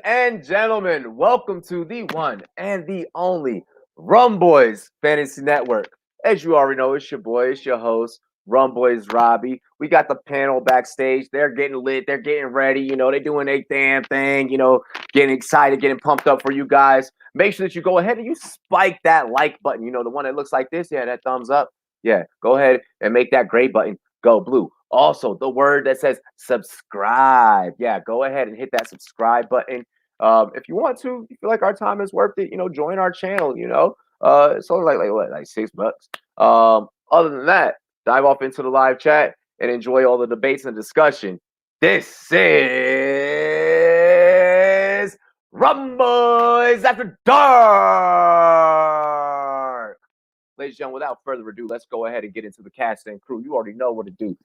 and gentlemen, welcome to the one and the only Rumboyz Fantasy Network. As you already know, it's your boy, it's your host, Rumboyz Robbie. We got the panel backstage. They're getting lit. They're getting ready. They're doing their damn thing, getting excited, getting pumped up for you guys. Make sure that you go ahead and you spike that like button. The one that looks like this. Yeah, that thumbs up. Yeah, go ahead and make that gray button go blue. Also, the word that says subscribe. Yeah, go ahead and hit that subscribe button. If you want to, you feel like our time is worth it, join our channel, it's only like $6. Other than that, dive off into the live chat and enjoy all the debates and discussion. This is Rumboyz After Dark. Ladies and gentlemen, without further ado, let's go ahead and get into the cast and crew. You already know what to do.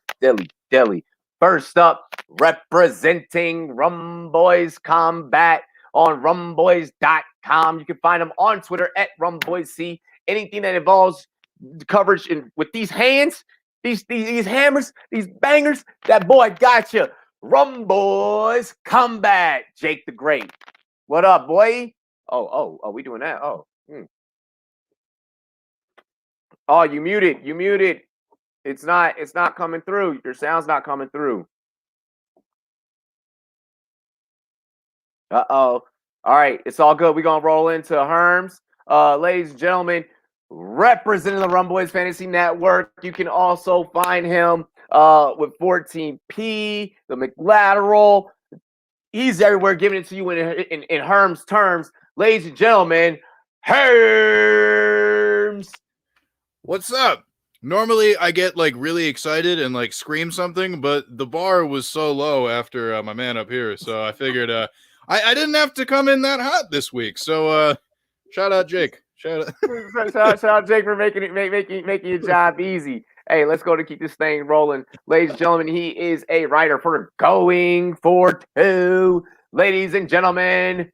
Dilly. First up, representing Rumboyz Combat on Rumboyz.com. You can find them on Twitter at RumboyzC. Anything that involves coverage with these hands, these hammers, these bangers, that boy got you. Rumboyz Combat. Jake the Great. What up, boy? Oh, we doing that? Oh, you muted. It's not coming through. Your sound's not coming through. Uh-oh. All right, it's all good. We're gonna roll into Herms. Ladies and gentlemen, representing the Rumboyz Fantasy Network, you can also find him with 14P, the McLateral. He's everywhere, giving it to you in Herms terms. Ladies and gentlemen, Herms. What's up? Normally, I get really excited and scream something, but the bar was so low after my man up here, so I figured I didn't have to come in that hot this week. So shout out Jake. Shout out Jake for making your job easy. Hey, let's go to keep this thing rolling, ladies and gentlemen. He is a writer for Going for Two. Ladies and gentlemen,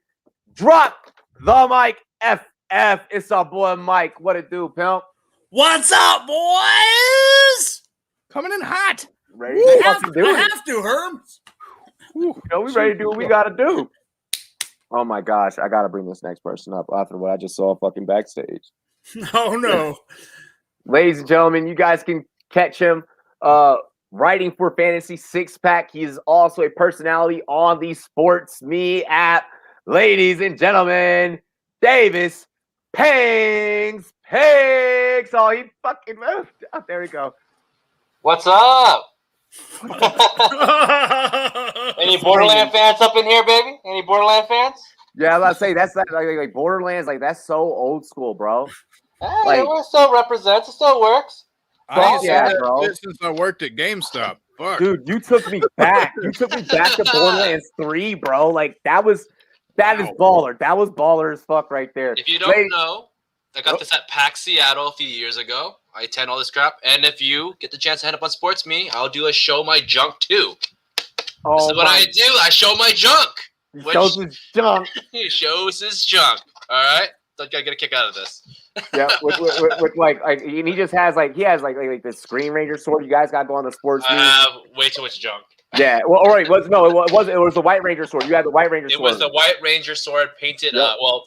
drop the mic. FF. It's our boy Mike. What it do, pimp? What's up, boys? Coming in hot. Ready to I have to, Herms. We ready to do what we gotta do. Oh my gosh, I gotta bring this next person up after what I just saw fucking backstage. Oh no. Ladies and gentlemen, you guys can catch him writing for Fantasy Six Pack. He is also a personality on the SportsMe app. Ladies and gentlemen, Davis Pangs. Oh, he fucking moved. Oh, there we go. What's up? Any Borderland fans up in here, baby? Any Borderland fans? Yeah, I was about to say that's like Borderlands. That's so old school, bro. Hey, it still represents. It still works. Bro. Since I worked at GameStop. Fuck. Dude, you took me back. To Borderlands 3, bro. That is baller. That was baller as fuck right there. If you don't know, I got this at PAX Seattle a few years ago. I attend all this crap. And if you get the chance to head up on SportsMe, I'll do a show my junk too. This is what I do. I show my junk. He shows his junk. He shows his junk. All right? Don't get a kick out of this. Yeah, with and he just has the Screen Ranger sword. You guys got to go on the SportsMe. I have way too much junk. Yeah, well, all right. It was the White Ranger sword. You had the White Ranger sword. It was the White Ranger sword painted,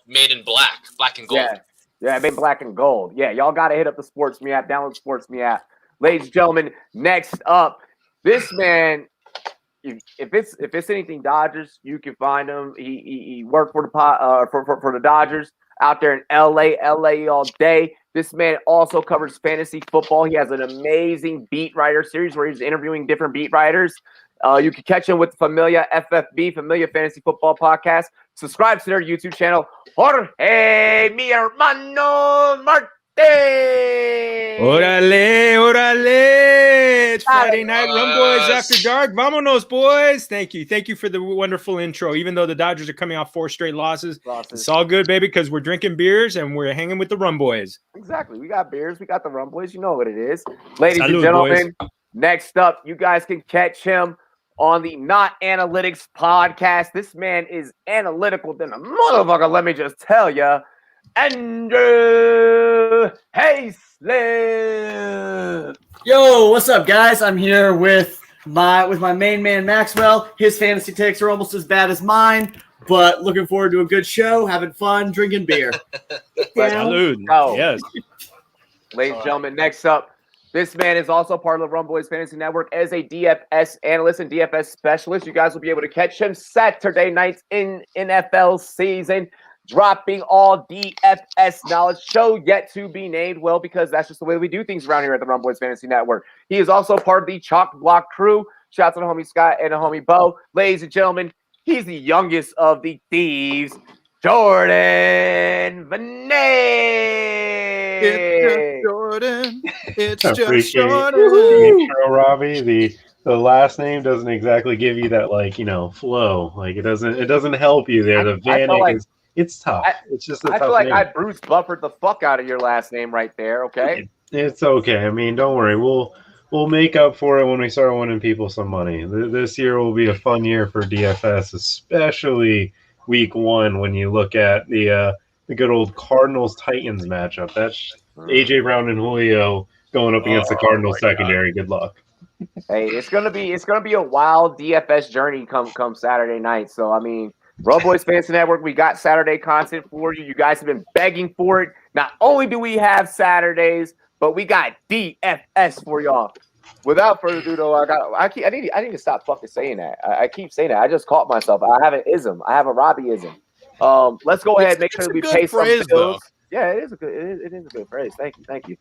made in black and gold. Yeah, made black and gold. Yeah, y'all got to hit up the SportsMe app. Download the SportsMe app. Ladies and gentlemen, next up, this man, if it's anything Dodgers, you can find him. He worked for the Dodgers out there in LA all day. This man also covers fantasy football. He has an amazing beat writer series where he's interviewing different beat writers. You can catch him with Familia FFB, Familia Fantasy Football Podcast. Subscribe to their YouTube channel, Jorge Mi Hermano Martin. Orale. It's Friday night, Rumboyz After Dark. Vamonos, boys. Thank you for the wonderful intro. Even though the Dodgers are coming off 4 straight losses, it's all good, baby, because we're drinking beers and we're hanging with the Rumboyz. Exactly. We got beers. We got the Rumboyz. You know what it is. Ladies and gentlemen, next up, you guys can catch him on the Not Analytics podcast. This man is analytical than a motherfucker, let me just tell you. Andrew Hayslip. Yo, what's up, guys? I'm here with my main man Maxwell. His fantasy takes are almost as bad as mine. but looking forward to a good show, having fun, drinking beer. Salud. Oh. Yes. Ladies and gentlemen, next up, this man is also part of the Rumboyz Fantasy Network as a DFS analyst and DFS specialist. You guys will be able to catch him Saturday nights in NFL season, dropping all DFS knowledge. Show yet to be named. Well, because that's just the way we do things around here at the Rumboyz Fantasy Network. He is also part of the Chalk Block crew. Shout out to the homie Scott and the homie Bo. Ladies and gentlemen, he's the youngest of the thieves, Jordan Vinay. It's just Jordan. It's just Appreciate Jordan. the intro, Robbie. The last name doesn't exactly give you that flow. Like it doesn't help you there. The I feel Vanek like- it's tough. It's just a I tough feel like name. I Bruce Buffered the fuck out of your last name right there, okay? It's okay. I mean, don't worry. We'll make up for it when we start winning people some money. This year will be a fun year for DFS, especially week 1 when you look at the good old Cardinals-Titans matchup. That's AJ Brown and Julio going up against the Cardinals secondary. Good luck. Hey, it's gonna be a wild DFS journey come Saturday night. So I mean, Rumboyz Fantasy Network, we got Saturday content for you. You guys have been begging for it. Not only do we have Saturdays, but we got DFS for y'all. Without further ado, though, I need to stop fucking saying that. I keep saying that. I just caught myself. I have an ism. I have a Robbie-ism. Let's go ahead and make sure that we pay some bills. Though. Yeah, it is a good phrase. Thank you.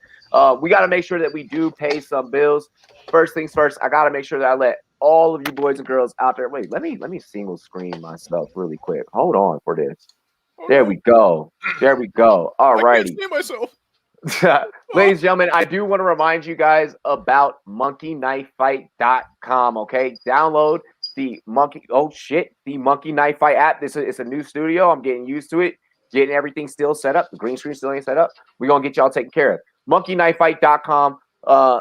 We got to make sure that we do pay some bills. First things first, I got to make sure that I let all of you boys and girls out there. Wait, let me single screen my stuff really quick. Hold on for this. There we go. All righty. I can't see myself. Ladies and gentlemen, I do want to remind you guys about monkeyknifefight.com, okay? Download the Monkey Knife Fight app. It's a new studio. I'm getting used to it. Getting everything still set up. The green screen still ain't set up. We're going to get y'all taken care of. monkeyknifefight.com.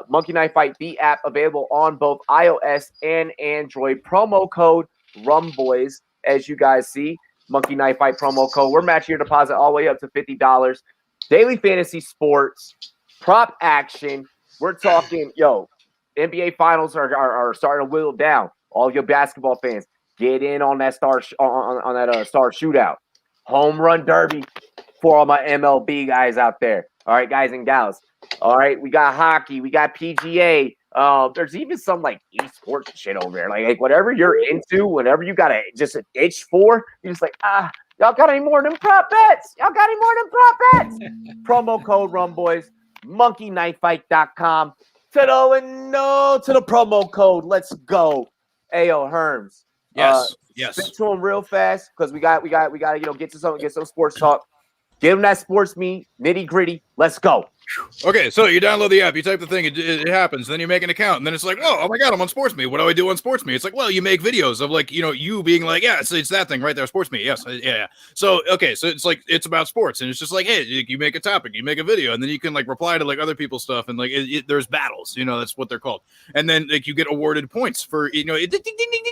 Monkey Knife Fight, the app available on both iOS and Android. Promo code Rumboyz, as you guys see. Monkey Knife Fight promo code. We're matching your deposit all the way up to $50. Daily fantasy sports, prop action. We're talking, NBA finals are starting to whittle down. All your basketball fans, get in on that star shootout. Home run derby for all my MLB guys out there. All right, guys and gals. All right, we got hockey, we got PGA. There's even some like esports shit over there. Like whatever you're into, whenever you got just an itch for, you're just like, y'all got any more of them prop bets? Promo code Rumboyz, monkeyknifefight.com. To the promo code. Let's go. Ayo, Herms. Yes. Spit to them real fast because we got to get some sports talk. Give them that SportsMe nitty gritty. Let's go. Okay, so you download the app, you type the thing, it happens. Then you make an account, and then it's like, oh my god, I'm on SportsMe. What do I do on SportsMe? It's like, well, you make videos of you being like, yeah, it's that thing right there, SportsMe. Yes, yeah. So okay, so it's like it's about sports, and it's just like, hey, you make a topic, you make a video, and then you can reply to other people's stuff, and there's battles, that's what they're called, and then you get awarded points for ding, ding, ding, ding,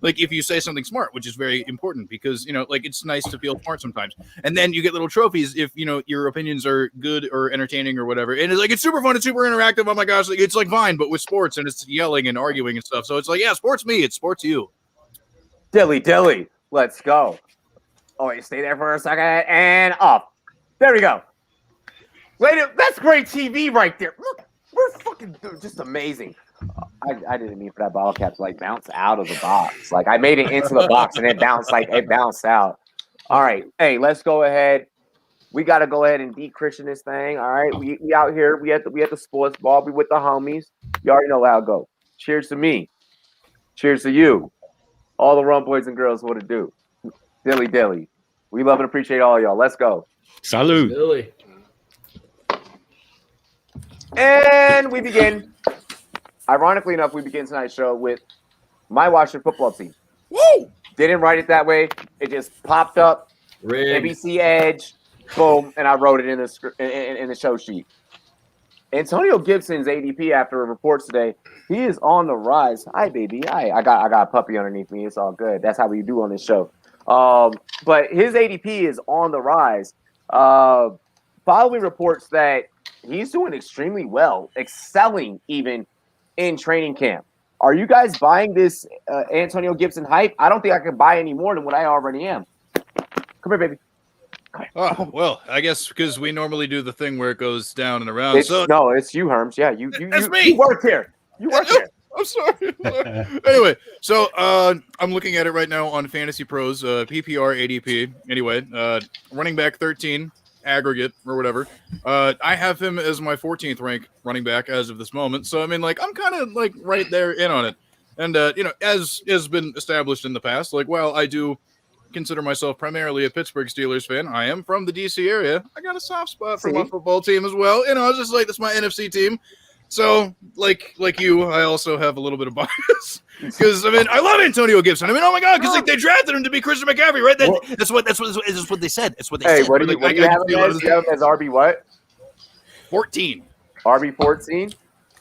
ding, if you say something smart, which is very important because it's nice to feel smart sometimes, and then you get little trophies if your opinions are good or entertaining or whatever, and it's super fun, it's super interactive. Oh my gosh, it's like Vine but with sports, and it's yelling and arguing and stuff. So it's like, yeah, sports me, it's sports you. Dilly, let's go. Oh, wait, stay there for a second and up. There we go. Wait, that's great TV right there. Look, we're fucking just amazing. I didn't mean for that bottle cap to bounce out of the box. I made it into the box and it bounced out. All right, hey, let's go ahead. We got to go ahead and de-Christian this thing. All right, we out here. We at the sports ball. We with the homies. You already know how it go. Cheers to me. Cheers to you. All the Rumboyz and girls, what it do? Dilly. We love and appreciate all y'all. Let's go. Salud. Really? And we begin. Ironically enough, we begin tonight's show with my Washington football team. Woo! Didn't write it that way. It just popped up. NBC Edge. Boom, and I wrote it in the show sheet. Antonio Gibson's ADP after reports today, he is on the rise. Hi, baby. I got a puppy underneath me. It's all good. That's how we do on this show. But his ADP is on the rise. Following reports that he's doing extremely well, excelling even in training camp. Are you guys buying this Antonio Gibson hype? I don't think I can buy any more than what I already am. Come here, baby. Oh, well, I guess because we normally do the thing where it goes down and around. No, it's you, Herms. Yeah, you That's me. You work here. You work here. I'm sorry. Anyway, so I'm looking at it right now on Fantasy Pros, PPR ADP. Anyway, running back 13 aggregate or whatever. I have him as my 14th rank running back as of this moment. So I mean, like, I'm kind of like right there in on it. And you know, as has been established in the past, like, while I do consider myself primarily a Pittsburgh Steelers fan, I am from the DC area. I got a soft spot for my football team as well. You know, it's just like, that's my NFC team. So, like you, I also have a little bit of bias because I mean, I love Antonio Gibson. I mean, oh my god, because like they drafted him to be Christian McCaffrey, right? That's what they said. That's what they said. What do you have him as? You have him as RB what? 14. RB 14.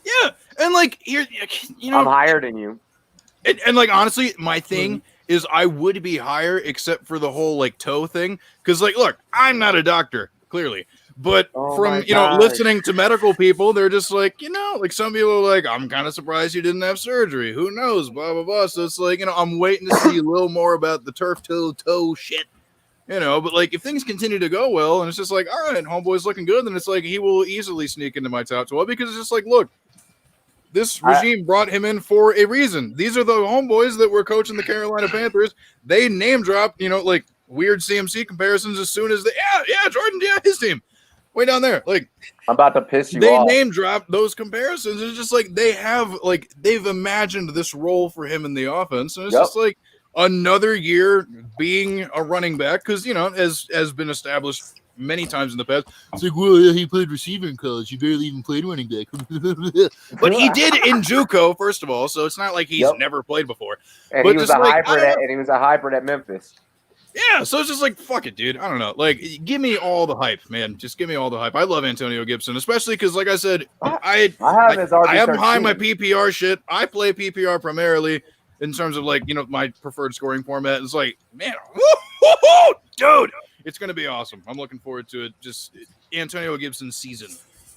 Yeah, and like here, you know, I'm higher than you. And like honestly, my thing is I would be higher except for the whole like toe thing. Because like, look, I'm not a doctor, clearly. But from, you know, listening to medical people, they're just like, you know, like some people are like, I'm kind of surprised you didn't have surgery. Who knows? Blah, blah, blah. So it's like, you know, I'm waiting to see a little more about the turf toe shit, you know. But like if things continue to go well and it's just like, all right, homeboy's looking good, then it's like he will easily sneak into my top 12 because it's just like, look, this regime brought him in for a reason. These are the homeboys that were coaching the Carolina Panthers. They name dropped, you know, like weird CMC comparisons as soon as they, Jordan, his team. Way down there, like I'm about to piss you they off. Name drop those comparisons. It's just like they've imagined this role for him in the offense, and it's just like another year being a running back because you know, as has been established many times in the past. It's like, well, yeah, he played receiver in college. He barely even played running back, but he did in JUCO first of all, so it's not like he's never played before. And but he was a hybrid at Memphis. Yeah, so it's just like, fuck it, dude. I don't know. Like, give me all the hype, man. Just give me all the hype. I love Antonio Gibson, especially because, like I said, I have him high in my PPR shit. I play PPR primarily in terms of, like, you know, my preferred scoring format. It's like, man, dude, it's going to be awesome. I'm looking forward to it. Just Antonio Gibson's season.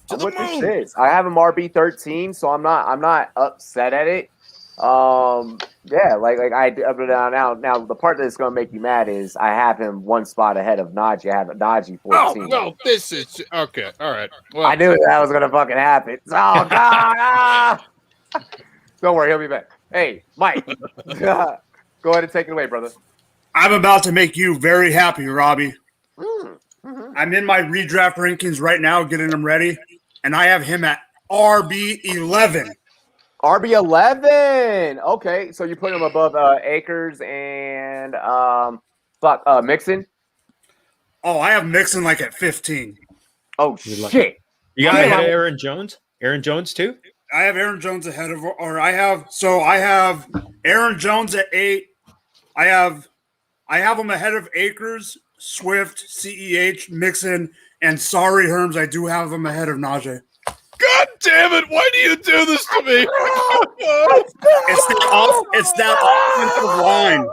To the moon. I have him RB 13, so I'm not upset at it. Yeah, like I now the part that's gonna make you mad is I have him one spot ahead of Najee. I have Najee 14. Oh no, this is okay. All right. Well, I knew that was gonna fucking happen. Oh god! Don't worry, he'll be back. Hey, Mike, go ahead and take it away, brother. I'm about to make you very happy, Robbie. I'm in my redraft rankings right now, getting them ready, and I have him at RB 11. RB 11. Okay, so you're putting him above Akers and Mixon. Oh, I have Mixon like at 15. Oh shit! You got ahead of Aaron Jones? Aaron Jones too? I have Aaron Jones ahead of, I have Aaron Jones at 8. I have him ahead of Akers, Swift, CEH, Mixon, and sorry, Herms, I do have him ahead of Najee. God damn it! Why do you do this to me? It's that offensive line.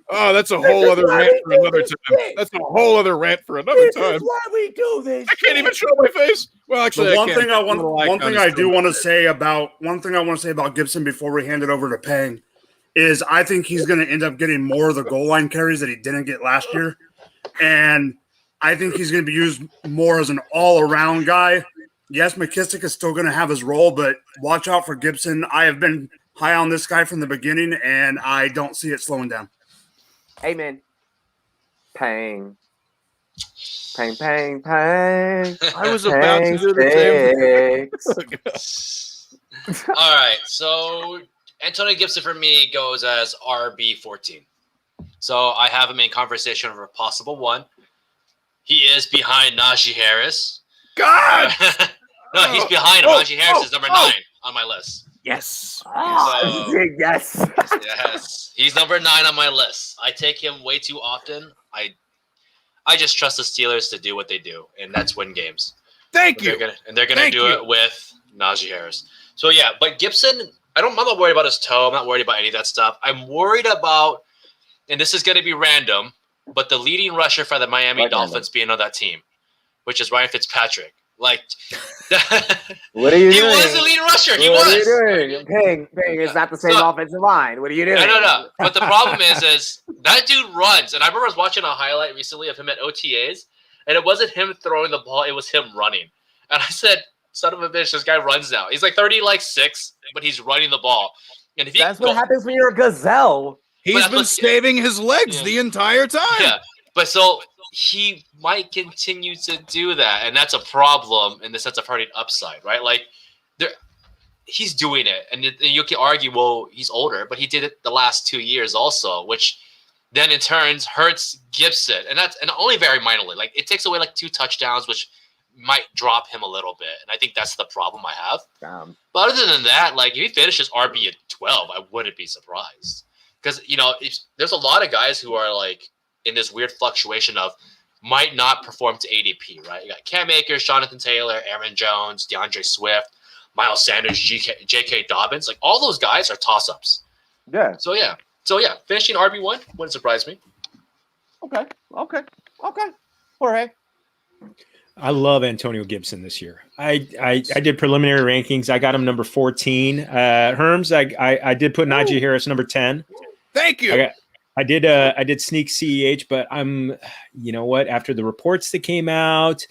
Oh, that's a whole other rant for another time. That's a whole other rant for another time. This is why we do this. I can't even show my face. Well, actually, one thing I want to say about Gibson before we hand it over to Pang is I think he's going to end up getting more of the goal line carries that he didn't get last year, and I think he's going to be used more as an all-around guy. Yes, McKissick is still going to have his role, but watch out for Gibson. I have been high on this guy from the beginning, and I don't see it slowing down. Amen. Pang. Pang, pang, pang. I was about to do the same. All right, so Antonio Gibson for me goes as RB 14. So I have him in conversation for a possible one. He is behind Najee Harris. God! No, he's behind him. Najee Harris is number 9 on my list. Yes. Yes. Yes. He's number 9 on my list. I take him way too often. I just trust the Steelers to do what they do, and that's win games. Thank you. They're gonna do it with Najee Harris. So yeah, but Gibson, I'm not worried about his toe. I'm not worried about any of that stuff. I'm worried about, and this is gonna be random, but the leading rusher for the Miami Dolphins being on that team, which is Ryan Fitzpatrick. Like, what are you he doing? was the lead rusher. He what was. Are you doing? Ping, it's not the same offensive line. What are you doing? No. But the problem is that dude runs. And I remember I was watching a highlight recently of him at OTAs, and it wasn't him throwing the ball, it was him running. And I said, son of a bitch, this guy runs now. He's like 36, but he's running the ball. And if That's what happens when you're a gazelle. He's been saving his legs the entire time. Yeah, but so he might continue to do that, and that's a problem in the sense of hurting upside, right? Like, he's doing it, and you can argue, well, he's older, but he did it the last 2 years also, which then in turns hurts Gibson, and only very minorly. Like, it takes away like 2 touchdowns, which might drop him a little bit, and I think that's the problem I have. But other than that, like, if he finishes RB at 12, I wouldn't be surprised, because there's a lot of guys who are like in this weird fluctuation of might not perform to ADP, right? You got Cam Akers, Jonathan Taylor, Aaron Jones, DeAndre Swift, Miles Sanders, J.K. Dobbins. Like, all those guys are toss-ups. Yeah. So yeah, finishing RB1 wouldn't surprise me. Okay. Jorge. I love Antonio Gibson this year. I did preliminary rankings. I got him number 14. Herms, I did put Najee Harris number 10. Thank you. I did sneak CEH, but you know what? After the reports that came out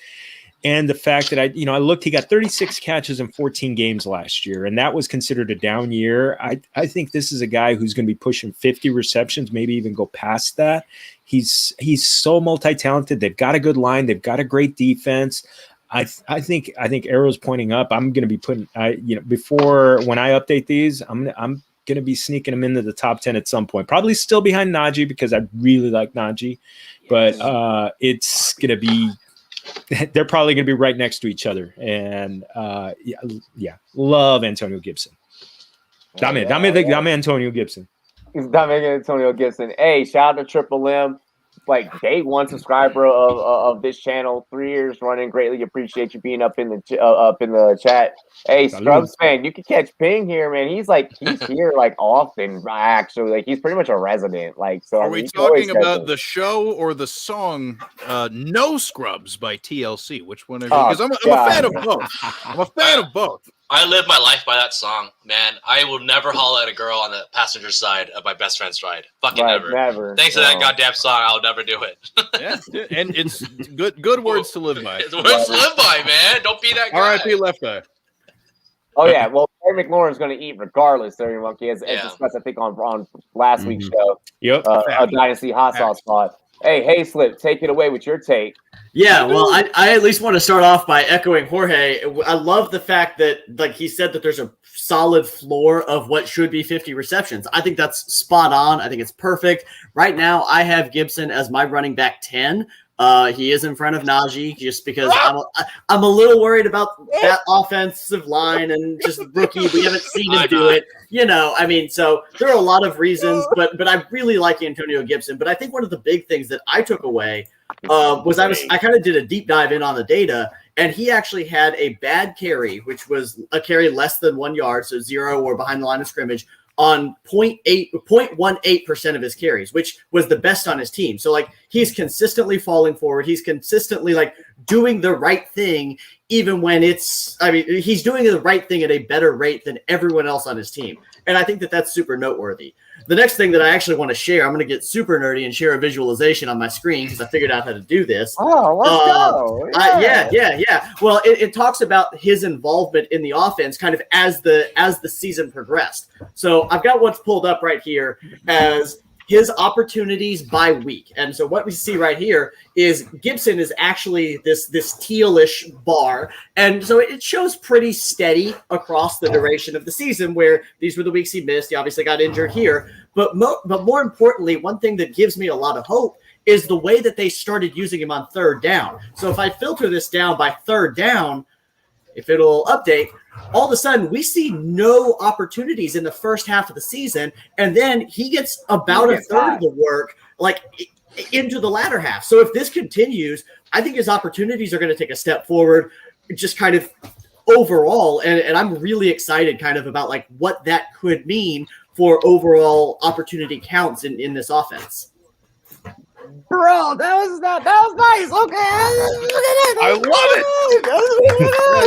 and the fact that I looked, he got 36 catches in 14 games last year, and that was considered a down year. I think this is a guy who's going to be pushing 50 receptions, maybe even go past that. He's so multi-talented. They've got a good line. They've got a great defense. I think arrows pointing up. I'm going to be putting before when I update these, I'm going to be sneaking him into the top 10 at some point. Probably still behind Najee because I really like Najee, but it's going to be. They're probably going to be right next to each other, and love Antonio Gibson. Dame Antonio Gibson. Dame Antonio Gibson. Hey, shout out to Triple M, like day one subscriber of this channel, 3 years running. Greatly appreciate you being up in the chat. Hey, Scrubs fan, you can catch Ping here, man. He's here like often, actually. Like, he's pretty much a resident. Like, so are we talking about the show or the song No Scrubs by TLC? Which one are you? Because I'm a fan of both. I'm a fan of both. I live my life by that song, man. I will never holler at a girl on the passenger side of my best friend's ride. Fucking never. Thanks to that goddamn song, I'll never do it. Yeah, and it's good words to live by. It's words to live by, man. Don't be that guy. R.I.P. Left Eye. Oh yeah, well, Terry McLaurin's going to eat regardless. Terry Monkey, as discussed, I think on last week's show. Yep, a Dynasty hot sauce spot. Hey, Hayslip, take it away with your take. Yeah, well, I at least want to start off by echoing Jorge. I love the fact that, like he said, that there's a solid floor of what should be 50 receptions. I think that's spot on. I think it's perfect. Right now, I have Gibson as my running back 10. He is in front of Najee just because I'm a little worried about that offensive line and just rookie. We haven't seen him do it. So there are a lot of reasons, but I really like Antonio Gibson. But I think one of the big things that I took away was I kind of did a deep dive in on the data, and he actually had a bad carry, which was a carry less than 1 yard, so 0 or behind the line of scrimmage, on 0.18% of his carries, which was the best on his team. So, like, he's consistently falling forward. He's consistently, like, doing the right thing, even when he's doing the right thing at a better rate than everyone else on his team. And I think that that's super noteworthy. The next thing that I actually want to share, I'm going to get super nerdy and share a visualization on my screen because I figured out how to do this. Oh, let's go. Yeah. Well, it talks about his involvement in the offense kind of as the season progressed. So I've got what's pulled up right here as his opportunities by week. And so what we see right here is Gibson is actually this tealish bar. And so it shows pretty steady across the duration of the season, where these were the weeks he missed. He obviously got injured here. But more importantly, one thing that gives me a lot of hope is the way that they started using him on third down. So if I filter this down by third down, if it'll update, all of a sudden we see no opportunities in the first half of the season, and then he gets about a third of the work like into the latter half. So if this continues, I think his opportunities are going to take a step forward, just kind of overall, and I'm really excited kind of about like what that could mean for overall opportunity counts in this offense. Bro, that was nice. Okay, I love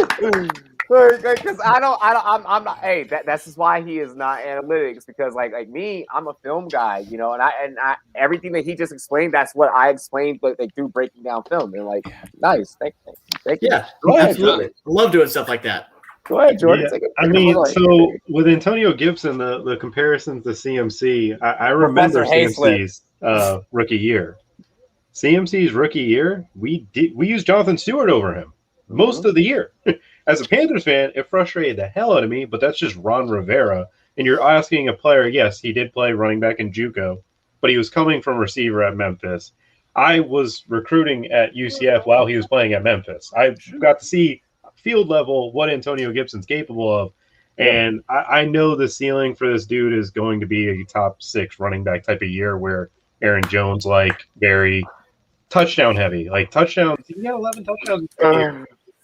it. Because I'm not. Hey, that's just why he is not analytics. Because like me, I'm a film guy, you know, and I everything that he just explained, that's what I explained, but like through breaking down film. And like, nice, thank you. Yeah, Go ahead, absolutely. Love doing stuff like that. Go ahead, Jordan. Yeah, I mean, so with Antonio Gibson, the comparisons to CMC, I remember CMC's rookie year. CMC's rookie year, we used Jonathan Stewart over him most of the year. As a Panthers fan, it frustrated the hell out of me, but that's just Ron Rivera. And you're asking a player, yes, he did play running back in JUCO, but he was coming from receiver at Memphis. I was recruiting at UCF while he was playing at Memphis. I got to see field level what Antonio Gibson's capable of. And I know the ceiling for this dude is going to be a top 6 running back type of year where Aaron Jones, like, very touchdown heavy. Like, touchdowns. He got 11 touchdowns.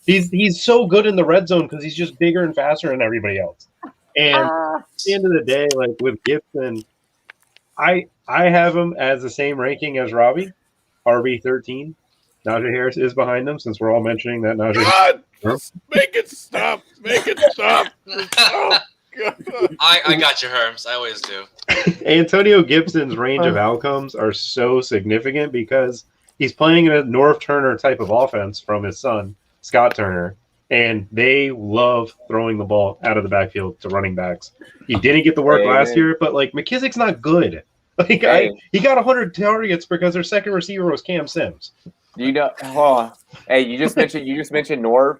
He's so good in the red zone because he's just bigger and faster than everybody else. And at the end of the day, like with Gibson, I have him as the same ranking as Robbie, RB13. Najee Harris is behind them since we're all mentioning that Najee. God, make it stop. Make it stop. Oh, God. I got you, Herms. I always do. Antonio Gibson's range of outcomes are so significant because he's playing in a Norv Turner type of offense from his son, Scott Turner, and they love throwing the ball out of the backfield to running backs. He didn't get the work last year, but like McKissick's not good. Like he got 100 targets because their second receiver was Cam Sims. You know, hey, you just mentioned Norv.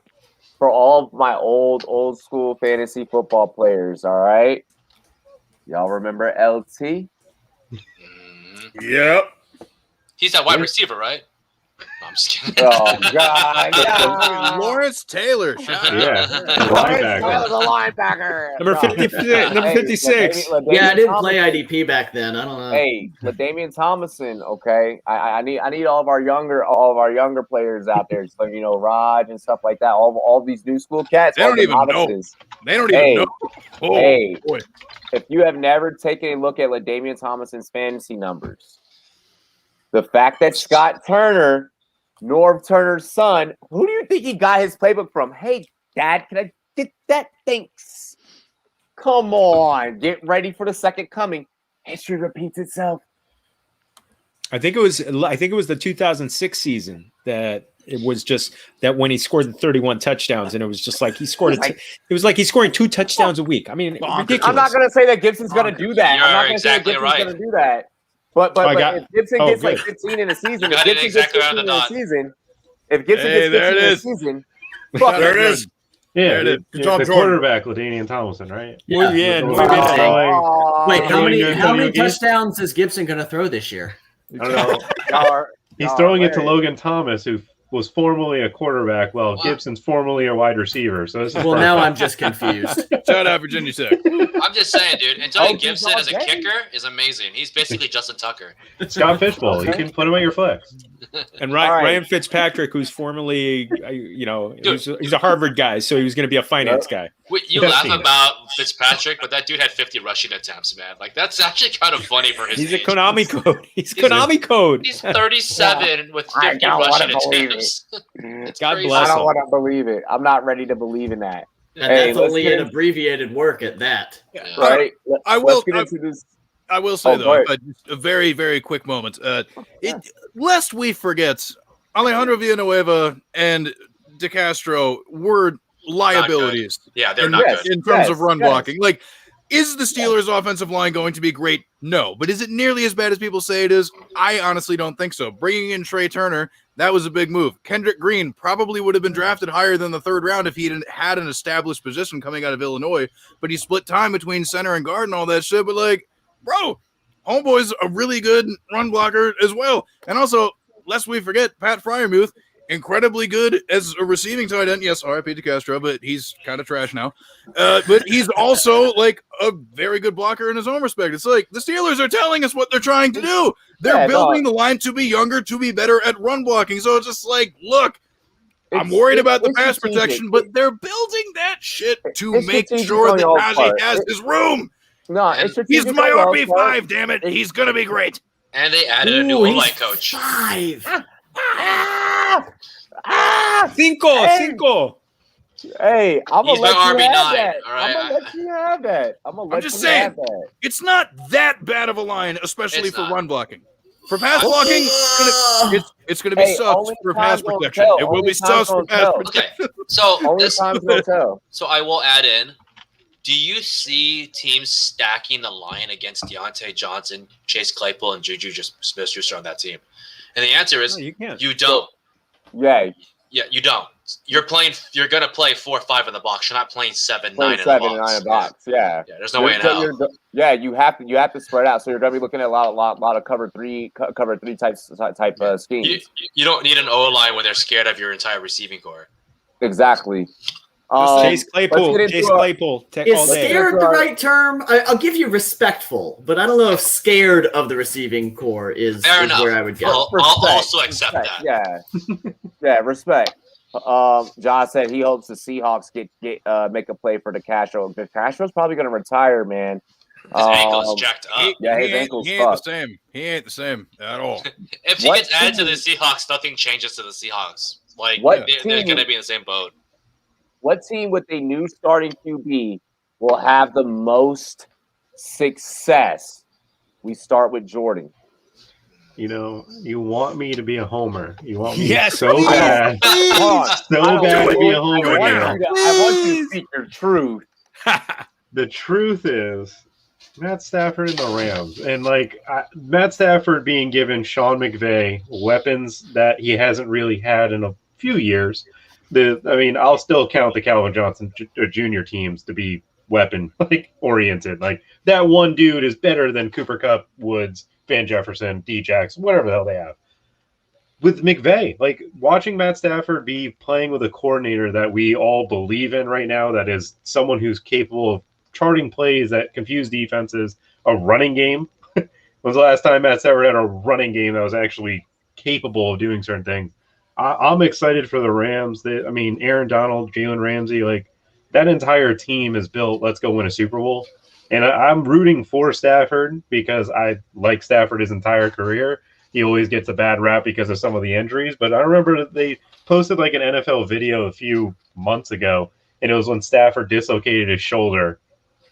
For all of my old school fantasy football players, all right? Y'all remember LT? Yep. He's that wide receiver, right? No, I'm just kidding. Oh God! No. Lawrence Taylor. Yeah, linebacker. Number 56. Yeah, I didn't play IDP back then. I don't know. Hey, LaDainian Tomlinson. Okay, I need all of our younger players out there, so you know, Raj and stuff like that. All these new school cats. They don't even know. They don't even know. Oh, hey, boy. If you have never taken a look at LaDainian Tomlinson's fantasy numbers, the fact that Scott Turner, Norv Turner's son, who do you think he got his playbook from? Hey, Dad, can I get that? Thanks. Come on, get ready for the second coming. History repeats itself. I think it was the 2006 season that it was just that when he scored the 31 touchdowns, and it was just like he scored it was like he's scoring 2 touchdowns a week. I mean, ridiculous. I'm not gonna say that Gibson's gonna do that. You're I'm not gonna exactly say that right. Gibson's gonna do that. But if Gibson gets like 15 in a season, if Gibson gets 15 in a season, if Gibson gets 15 in a season, there it is. Yeah, Good job, the Jordan. quarterback, LaDainian Tomlinson, right? Yeah. Wait, how many touchdowns is Gibson going to throw this year? I don't know. He's throwing it to Logan Thomas, who was formerly a quarterback, while Gibson's formerly a wide receiver. So this is now I'm just confused. Shout out Virginia Tech. I'm just saying, dude. Antonio Gibson as a kicker is amazing. He's basically Justin Tucker. Scott Fishbowl. You can put him at your flex. And Ryan Fitzpatrick, who's formerly, he's a Harvard guy, so he was going to be a finance guy. You laugh about Fitzpatrick, but that dude had 50 rushing attempts, man. Like, that's actually kind of funny for his He's age. a Konami code. He's Konami code. He's 37 with 50 rushing attempts. God bless I don't him. want to believe it. I'm not ready to believe in that. And that's only an abbreviated work at that. Right? I will say, though, just a very, very quick moment. Lest we forget, Alejandro Villanueva and De Castro were liabilities. Yeah, they're not good. In terms of run blocking. Like, is the Steelers' offensive line going to be great? No. But is it nearly as bad as people say it is? I honestly don't think so. Bringing in Trey Turner, that was a big move. Kendrick Green probably would have been drafted higher than the 3rd round if he had an established position coming out of Illinois. But he split time between center and guard and all that shit. But, like, bro, homeboy's a really good run blocker as well. And also, lest we forget, Pat Freiermuth, incredibly good as a receiving tight end. Yes, RIP to Castro, but he's kind of trash now. But he's also like a very good blocker in his own respect. It's like the Steelers are telling us what they're trying to do. They're building the line to be younger, to be better at run blocking. So it's just like, look, I'm worried about the pass protection, but they're building that shit to make sure that Najee has his room. No, he's my RB5, damn it. He's going to be great. And they added a new O-line coach. 5. Cinco. Hey, I'm gonna He's let my you RB9, have that. all right? I'm gonna let you have that. I'm gonna let I'm just you saying. have that. It's not that bad of a line, especially It's for not. run blocking. For pass blocking, it's gonna be Hey, sus only for time pass will protection. tell. It will Only be time sus for will pass tell. protection. Okay, so Only this, times will tell. so I will add in. Do you see teams stacking the line against Deontay Johnson, Chase Claypool, and Juju Smith-Schuster on that team? And the answer is No, you can't. you don't. Yeah, Yeah, you don't. You're gonna play 4-5 in the box. You're not playing 7-9 play in the 7 and 9 box. in box. Yeah. Yeah, there's no way in hell. Yeah, you have to spread out. So you're gonna be looking at a lot of cover three type schemes. You don't need an O line when they're scared of your entire receiving core. Exactly. Chase Claypool. let's get Chase into Claypool. Is All day. scared the right term? I'll give you respectful, but I don't know if scared of the receiving core is where I would go. I'll also accept that. Yeah, yeah, respect. John said he hopes the Seahawks make a play for the Castro. The Castro's probably going to retire, man. His ankle's jacked up. Yeah, his he ankle's ain't the fucked. same. He ain't the same at all. If he gets added to the Seahawks, nothing changes to the Seahawks. Like they're going to be in the same boat. What team with a new starting QB will have the most success? We start with Jordan. You want me to be a homer. You want me Yes, so please. bad. So bad to be a homer. I want you to speak your truth. The truth is, Matt Stafford and the Rams. And, Matt Stafford being given Sean McVay weapons that he hasn't really had in a few years. I'll still count the Calvin Johnson Jr. teams to be weapon oriented. Like, that one dude is better than Cooper Kupp, Woods, Van Jefferson, D-Jax, whatever the hell they have. With McVay, watching Matt Stafford be playing with a coordinator that we all believe in right now, that is someone who's capable of charting plays that confuse defenses, a running game. When was the last time Matt Stafford had a running game that was actually capable of doing certain things? I'm excited for the Rams. Aaron Donald, Jalen Ramsey, that entire team is built, let's go win a Super Bowl. And I'm rooting for Stafford because I like Stafford his entire career. He always gets a bad rap because of some of the injuries. But I remember that they posted an NFL video a few months ago, and it was when Stafford dislocated his shoulder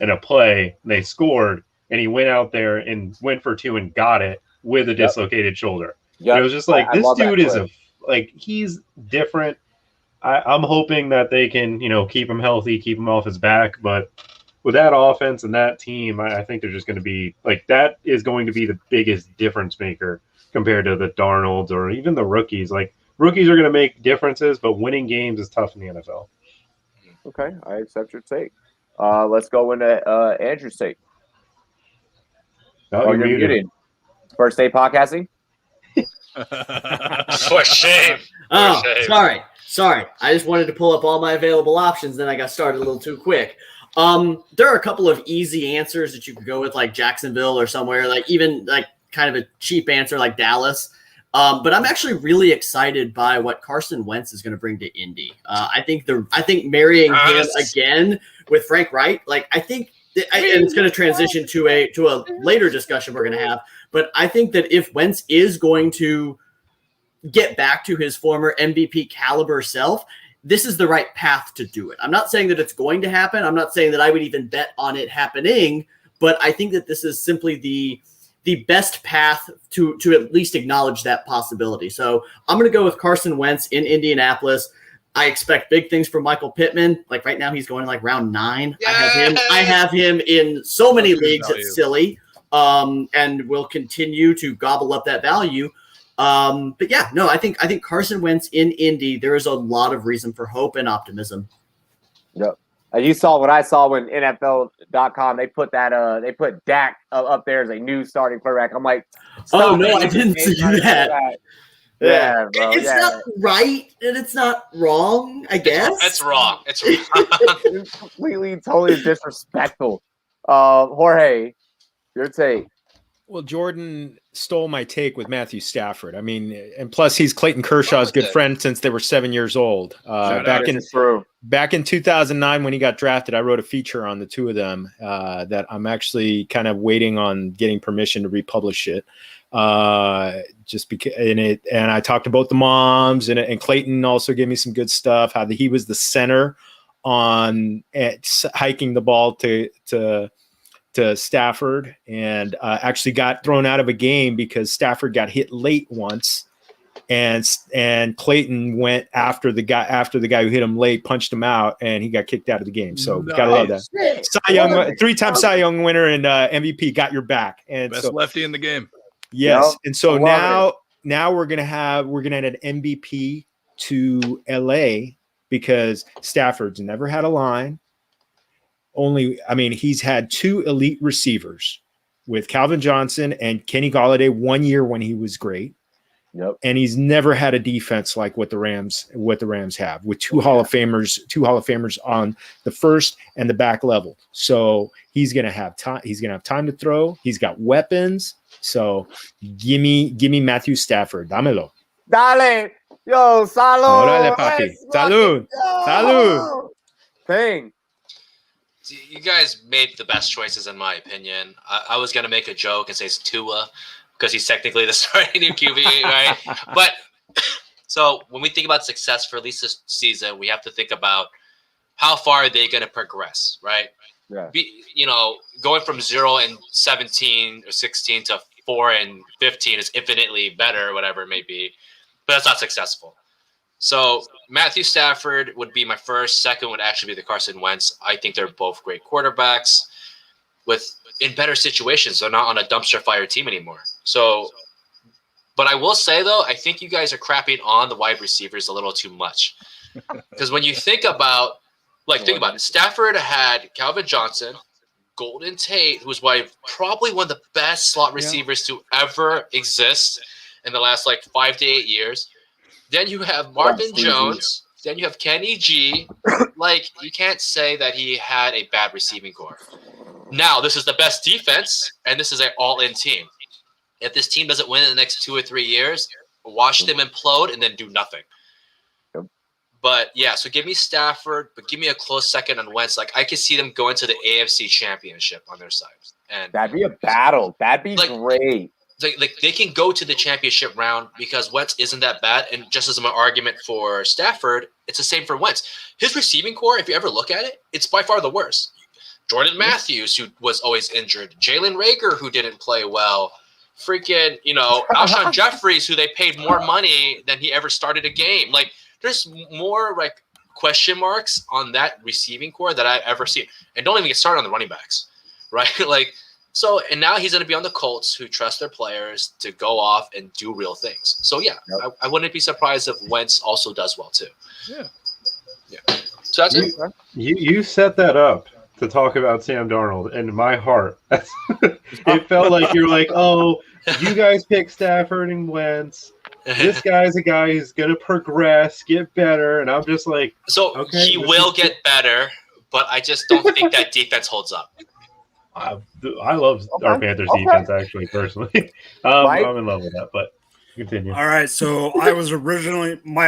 in a play. And they scored, and he went out there and went for 2 and got it with a dislocated shoulder. Yep. It was just this dude is he's different. I'm hoping that they can, keep him healthy, keep him off his back. But with that offense and that team, I think they're just going to be that is going to be the biggest difference maker compared to the Darnolds or even the rookies. Rookies are going to make differences, but winning games is tough in the NFL. Okay, I accept your take. Let's go into Andrew's take. You're muted. First day podcasting? For shame. Oh, sorry. I just wanted to pull up all my available options. Then I got started a little too quick. There are a couple of easy answers that you could go with, like Jacksonville or somewhere, even kind of a cheap answer like Dallas. But I'm actually really excited by what Carson Wentz is going to bring to Indy. I think marrying him again with Frank Wright, I think, and it's going to transition to a later discussion we're going to have. But I think that if Wentz is going to get back to his former MVP caliber self, this is the right path to do it. I'm not saying that it's going to happen. I'm not saying that I would even bet on it happening, but I think that this is simply the best path to at least acknowledge that possibility. So I'm going to go with Carson Wentz in Indianapolis. I expect big things from Michael Pittman. Right now he's going round 9. Yes! I have him in so many leagues. It's silly. And will continue to gobble up that value. But yeah, no, I think Carson Wentz in Indy, there is a lot of reason for hope and optimism. Yep. You saw what I saw when NFL.com, they put Dak up there as a new starting quarterback. I'm like, oh no, I didn't see that. Yeah, bro. It's not right and it's not wrong, I guess. It's wrong. It's completely, totally disrespectful. Jorge, your take. Well, Jordan stole my take with Matthew Stafford. And plus he's Clayton Kershaw's good friend since they were 7 years old. Back back in 2009 when he got drafted, I wrote a feature on the two of them that I'm actually kind of waiting on getting permission to republish it. Just because and I talked about the moms and Clayton also gave me some good stuff. How he was the center on hiking the ball to Stafford, and actually got thrown out of a game because Stafford got hit late once, and Clayton went after the guy who hit him late, punched him out, and he got kicked out of the game. So gotta love that. Cy Young, 3-time Cy Young winner and MVP, got your back. And Best lefty in the game. Yes, Yep. and so now we're gonna add an MVP to LA because Stafford's never had a line. He's had 2 elite receivers with Calvin Johnson and Kenny Golladay 1 year when he was great. Yep. And he's never had a defense like what the Rams have, with 2 Hall of Famers on the first and the back level. So he's gonna have time. He's gonna have time to throw. He's got weapons. So give me Matthew Stafford. Dámelo. Dale. Yo, salud. Órale, papi. Salud. Salud. Thing. You guys made the best choices, in my opinion. I was going to make a joke and say it's Tua because he's technically the starting new QB, right? But so when we think about success for at least this season, we have to think about how far are they going to progress, right? Yeah. Going from 0-17 or 16 to 4-15 is infinitely better, whatever it may be, but that's not successful. So Matthew Stafford would be my first. Second would actually be the Carson Wentz. I think they're both great quarterbacks in better situations. They're not on a dumpster fire team anymore. So, but I will say though, I think you guys are crapping on the wide receivers a little too much. Because when you think about it, Stafford had Calvin Johnson, Golden Tate, who's probably one of the best slot receivers to ever exist in the last 5 to 8 years. Then you have Marvin Jones. Then you have Kenny G. You can't say that he had a bad receiving core. Now, this is the best defense, and this is an all-in team. If this team doesn't win in the next 2 or 3 years, watch them implode and then do nothing. Yep. But, yeah, so give me Stafford, but give me a close second on Wentz. I could see them going to the AFC Championship on their side. And That'd be a battle. That'd be great. They can go to the championship round because Wentz isn't that bad. And just as an argument for Stafford, it's the same for Wentz. His receiving core, if you ever look at it, it's by far the worst. Jordan Matthews, who was always injured. Jalen Reagor, who didn't play well. Freaking, Alshon Jeffries, who they paid more money than he ever started a game. There's more question marks on that receiving core that I've ever seen. And don't even get started on the running backs, right? So, and now he's going to be on the Colts, who trust their players to go off and do real things. So, yeah, yep. I wouldn't be surprised if Wentz also does well, too. Yeah. So, that's it. You set that up to talk about Sam Darnold, and in my heart, it felt like you're oh, you guys pick Stafford and Wentz. This guy's a guy who's going to progress, get better, and I'm just so okay, he will get better, but I just don't think that defense holds up. I love our Panthers defense, actually, personally. I'm in love with that, but continue. All right, so my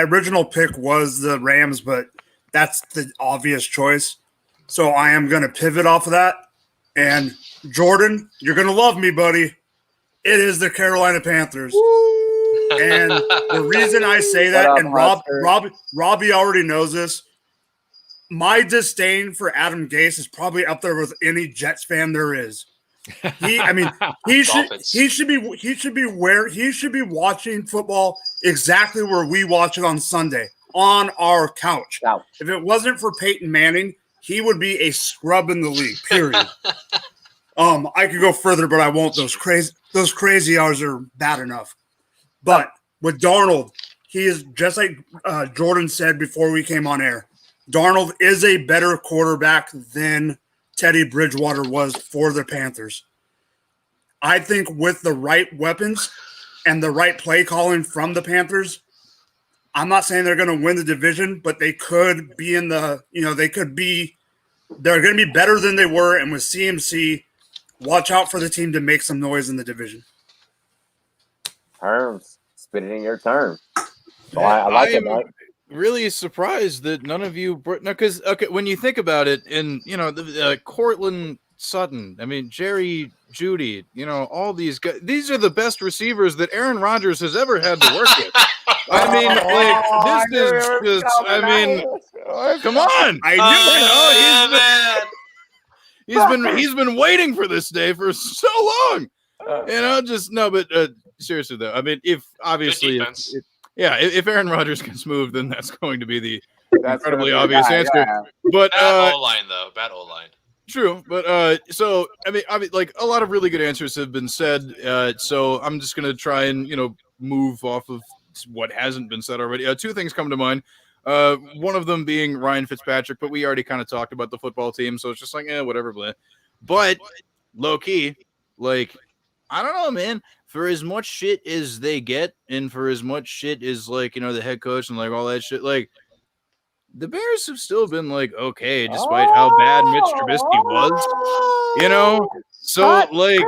original pick was the Rams, but that's the obvious choice. So I am going to pivot off of that. And Jordan, you're going to love me, buddy. It is the Carolina Panthers. Woo! And the reason I say that, and Robbie already knows this, my disdain for Adam Gase is probably up there with any Jets fan there is. He should be watching football exactly where we watch it on Sunday on our couch. Wow. If it wasn't for Peyton Manning, he would be a scrub in the league. Period. I could go further, but I won't. Those crazy hours are bad enough. But with Darnold, he is just like Jordan said before we came on air. Darnold is a better quarterback than Teddy Bridgewater was for the Panthers. I think with the right weapons and the right play calling from the Panthers, I'm not saying they're going to win the division, but they could be they're going to be better than they were. And with CMC, watch out for the team to make some noise in the division. Terms. Spit it in your term. So I like it, Mike. really surprised that none of you because when you think about it, in Cortland Sutton, I mean Jerry Jeudy, all these guys, these are the best receivers that Aaron Rodgers has ever had to work with. I mean, this is just, come on. I knew He's been waiting for this day for so long. But seriously though, I mean, if obviously, if Aaron Rodgers gets moved, then that's going to be the incredibly obvious answer. Yeah. But bad O-line though, bad O-line. True, but so I mean, like a lot of really good answers have been said. So I'm just gonna try and move off of what hasn't been said already. Two things come to mind. One of them being Ryan Fitzpatrick, but we already kind of talked about the football team, so it's just like, whatever, blah. But low key, like, I don't know, man. For as much shit as they get, and for as much shit as like the head coach and like all that shit, like the Bears have still been like okay, despite how bad Mitch Trubisky was, So like,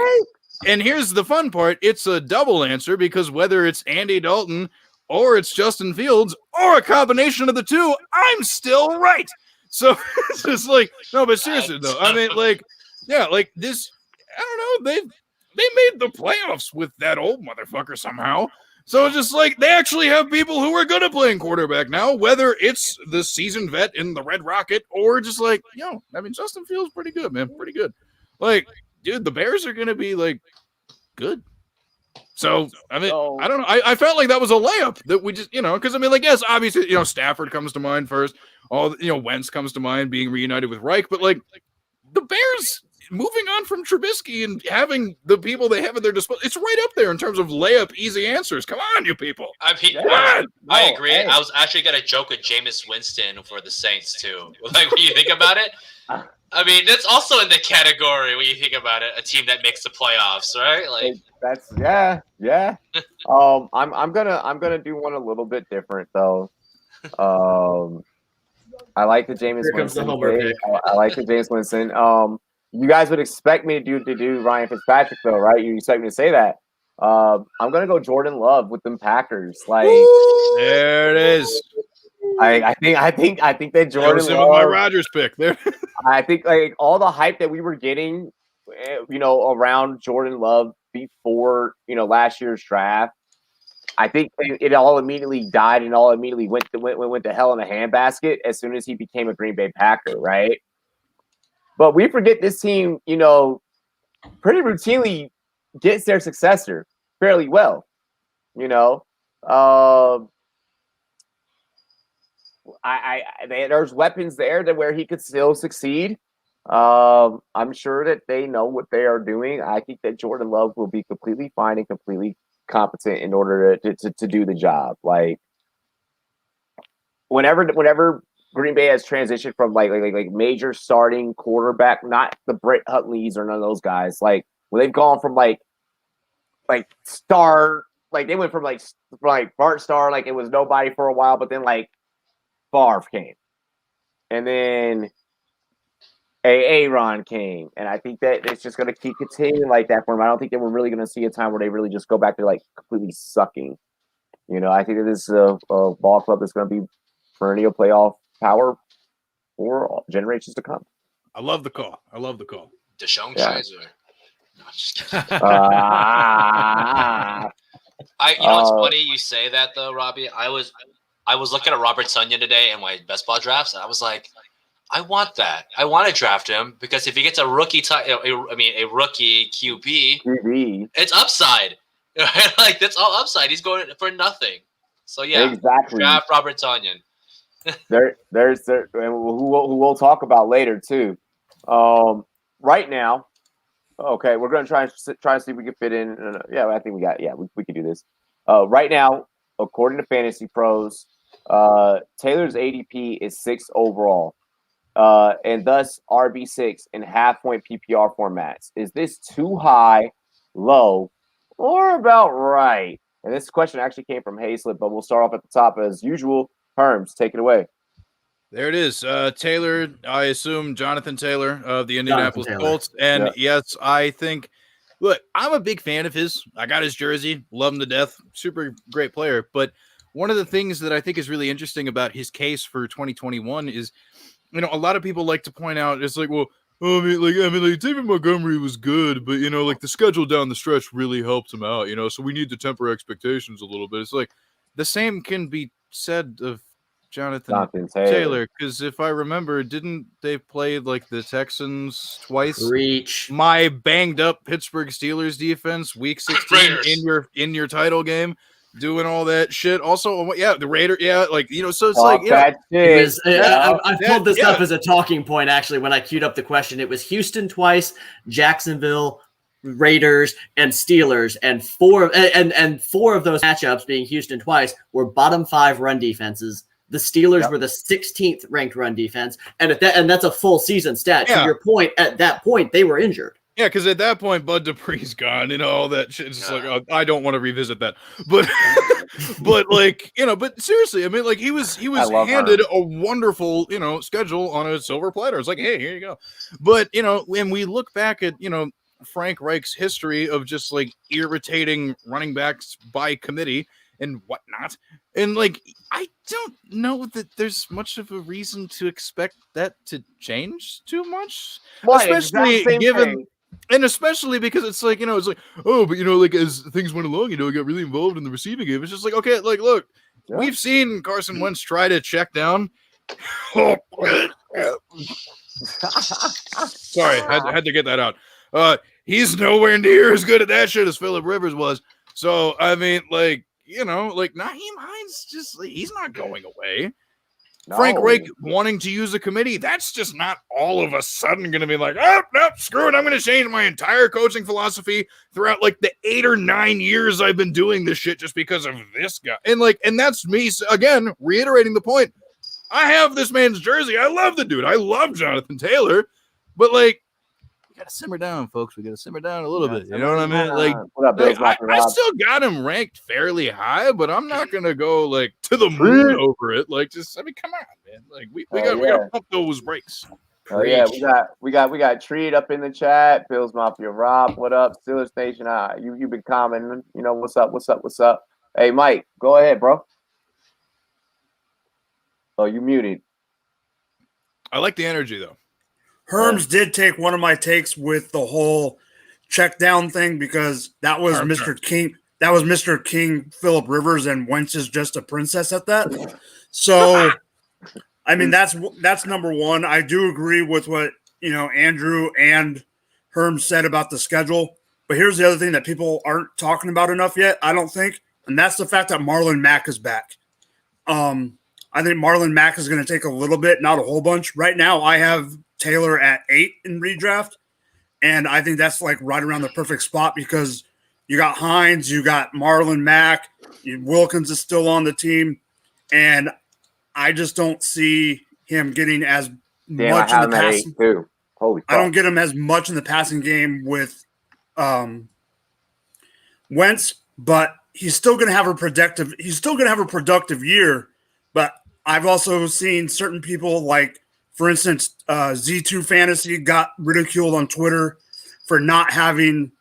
and here's the fun part: it's a double answer because whether it's Andy Dalton or it's Justin Fields or a combination of the two, I'm still right. So it's just like, no, but seriously though, I mean, like, yeah, like this, I don't know, they made the playoffs with that old motherfucker somehow. So it's just like they actually have people who are good at playing quarterback now, whether it's the seasoned vet in the Red Rocket or just like, I mean, Justin Fields pretty good, man, pretty good. Like, dude, the Bears are gonna be like good. So I mean, I don't know. I felt like that was a layup that we just, because I mean, like, yes, obviously, Stafford comes to mind first. All Wentz comes to mind, being reunited with Reich, but like the Bears moving on from Trubisky and having the people they have at their disposal, it's right up there in terms of layup, easy answers. Come on, you people. I agree. Hey. I was actually gonna joke with Jameis Winston for the Saints too. Like when you think about it. I mean, that's also in the category when you think about it, a team that makes the playoffs, right? Like that's yeah. I'm gonna do one a little bit different though. I like the Jameis Winston. I like the Jameis Winston. You guys would expect me to do Ryan Fitzpatrick though, right? You expect me to say that. I'm gonna go Jordan Love with them Packers. Like there it is. I think that Jordan Love, my Rodgers pick there. I think like all the hype that we were getting, around Jordan Love before last year's draft, I think it all immediately died and all immediately went to hell in a handbasket as soon as he became a Green Bay Packer, right? But we forget this team, pretty routinely gets their successor fairly well, there's weapons there to where he could still succeed. I'm sure that they know what they are doing. I think that Jordan Love will be completely fine and completely competent in order to do the job. Like whenever Green Bay has transitioned from like major starting quarterback, not the Brett Hundleys or none of those guys. Like when they've gone from like star, like they went from like Bart Starr, like it was nobody for a while, but then like Favre came, and then Aaron came, and I think that it's just going to keep continuing like that for him. I don't think that we're really going to see a time where they really just go back to like completely sucking. I think that this is a ball club that's going to be perennial playoff power for generations to come. I love the call. Deshaun Kaiser. No, I'm just kidding. It's funny you say that though, Robbie. I was looking at Robert Tonyan today in my best ball drafts, and I was like, I want that. I want to draft him because if he gets a rookie, a rookie QB, it's upside. Like that's all upside. He's going for nothing. So yeah, exactly. Draft Robert Tonyan. There's who we'll talk about later too. Right now, okay, we're going to try and see if we can fit in. Yeah, I think we can do this. Right now, according to Fantasy Pros, Taylor's ADP is 6 overall, and thus RB6 in half-point PPR formats. Is this too high, low, or about right? And this question actually came from Hayslip, but we'll start off at the top as usual. Herms, take it away. There it is. Taylor, I assume Jonathan Taylor of the Indianapolis Colts. And yes, I think, look, I'm a big fan of his. I got his jersey, love him to death. Super great player. But one of the things that I think is really interesting about his case for 2021 is, a lot of people like to point out, it's like, well, I mean, David Montgomery was good, but the schedule down the stretch really helped him out, so we need to temper expectations a little bit. It's like the same can be said of Jonathan Taylor, because if I remember, didn't they play like the Texans twice? Reach. My banged up Pittsburgh Steelers defense, week 16 in your title game, doing all that shit. Also, the Raiders, so it's like, it was, I pulled this up as a talking point actually when I queued up the question. It was Houston twice, Jacksonville, Raiders, and Steelers, and four of those matchups, being Houston twice, were bottom 5 run defenses. The Steelers were the 16th ranked run defense, and that's a full season stat. To your point, at that point they were injured. Yeah, because at that point Bud Dupree's gone, all that shit. It's just like, I don't want to revisit that, but but seriously, I mean, like he was handed a wonderful schedule on a silver platter. It's like, hey, here you go. But when we look back at Frank Reich's history of just like irritating running backs by committee and whatnot, and like I don't know that there's much of a reason to expect that to change too much, especially given. And especially because it's like, it's like, oh, but like as things went along, he got really involved in the receiving game. It's just like, okay, like, look, we've seen Carson Wentz try to check down. Sorry, had to get that out. He's nowhere near as good at that shit as Phillip Rivers was. So I mean, like, like Nyheim Hines, just like, he's not going away. No. Frank Reich wanting to use a committee, that's just not all of a sudden going to be like, oh, no, screw it. I'm going to change my entire coaching philosophy throughout like the 8 or 9 years I've been doing this shit just because of this guy. And that's me, again, reiterating the point. I have this man's jersey. I love the dude. I love Jonathan Taylor. But like, we got to simmer down, folks. We got to simmer down a little bit. You know what I mean? Like, I still got him ranked fairly high, but I'm not gonna go like to the moon over it. Like, just come on, man. Like, we gotta pump those brakes. Oh yeah, we got Treat up in the chat. Bills Mafia Rob, what up? Steelers Nation. You've been commenting. What's up? Hey Mike, go ahead, bro. Oh, you muted. I like the energy though. Herms did take one of my takes with the whole check down thing, because that was Mr. King. That was Mr. King, Phillip Rivers, and Wentz is just a princess at that. So, I mean, that's number one. I do agree with what Andrew and Herms said about the schedule. But here's the other thing that people aren't talking about enough yet, I don't think, and that's the fact that Marlon Mack is back. I think Marlon Mack is going to take a little bit, not a whole bunch. Right now, I have Taylor at 8 in redraft, and I think that's like right around the perfect spot, because you got Hines, you got Marlon Mack, Wilkins is still on the team, and I just don't see him getting as much in the passing. I don't get him as much in the passing game with Wentz, but he's still going to have a productive year. But I've also seen certain people, like, for instance, Z2 Fantasy got ridiculed on Twitter for not having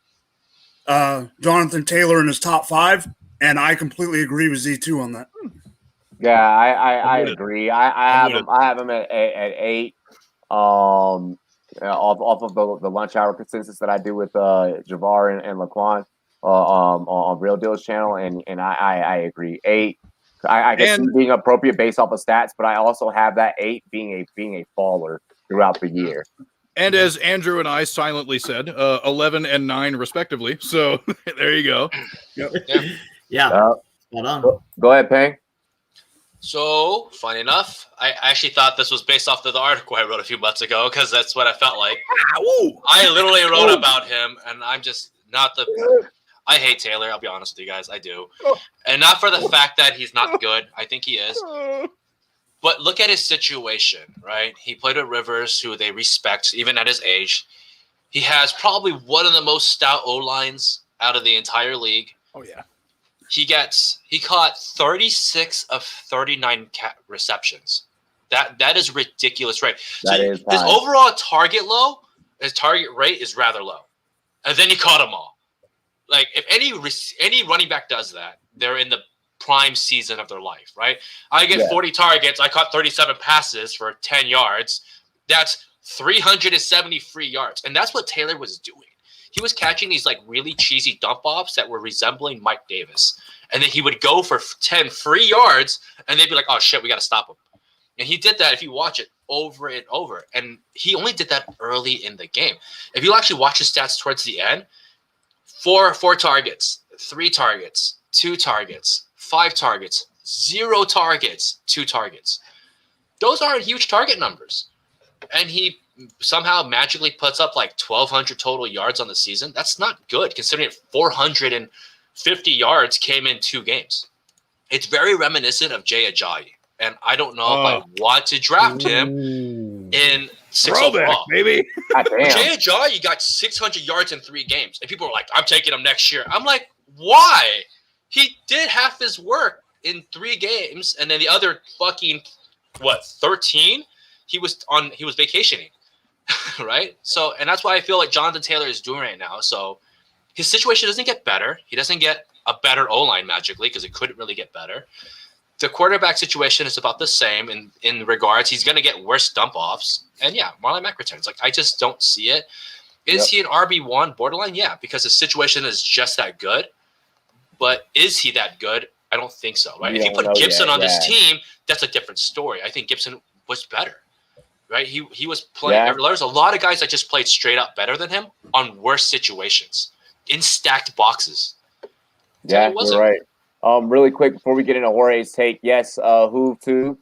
Jonathan Taylor in his top 5, and I completely agree with Z2 on that. Yeah, I agree. I have him at 8. Off of the lunch hour consensus that I do with Javar and Laquan on Real Deal's channel, and I agree. 8. I guess being appropriate based off of stats, but I also have that 8 being a faller throughout the year. And as Andrew and I silently said, 11 and 9 respectively. So there you go. Yep. Yeah. Hold on. Go ahead, Pang. So, funny enough, I actually thought this was based off of the article I wrote a few months ago, because that's what I felt like. I literally wrote about him, and I'm just not the... I hate Taylor, I'll be honest with you guys, I do. And not for the fact that he's not good, I think he is. But look at his situation, right? He played with Rivers, who they respect, even at his age. He has probably one of the most stout O-lines out of the entire league. Oh, yeah. He caught 36 of 39 receptions. That is ridiculous, right? His overall target rate is rather low. And then he caught them all. Like, if any running back does that, they're in the prime season of their life, right? I get 40 targets. I caught 37 passes for 10 yards. That's 370 free yards. And that's what Taylor was doing. He was catching these like really cheesy dump offs that were resembling Mike Davis. And then he would go for 10 free yards and they'd be like, oh shit, we got to stop him. And he did that, if you watch it, over and over. And he only did that early in the game. If you actually watch his stats towards the end, four targets, 3 targets, 2 targets, 5 targets, 0 targets, 2 targets. Those aren't huge target numbers. And he somehow magically puts up like 1,200 total yards on the season. That's not good, considering 450 yards came in 2 games. It's very reminiscent of Jay Ajayi. And I don't know if I want to draft him in 6 overall. Baby. Jay Ajayi got 600 yards in 3 games. And people were like, I'm taking him next year. I'm like, why? He did half his work in 3 games. And then the other fucking, 13? He was vacationing. Right? So, and that's why I feel like Jonathan Taylor is doing right now. So his situation doesn't get better. He doesn't get a better O-line magically because it couldn't really get better. The quarterback situation is about the same in regards. He's going to get worse dump-offs. And, yeah, Marlon Mack returns. Like, I just don't see it. Is he an RB1 borderline? Yeah, because his situation is just that good. But is he that good? I don't think so, right? If you put Gibson on this team, that's a different story. I think Gibson was better, right? He was playing. Yeah. There's a lot of guys that just played straight up better than him on worse situations, in stacked boxes. Yeah, you're right. Really quick before we get into Jorge's take, yes, Hoove too.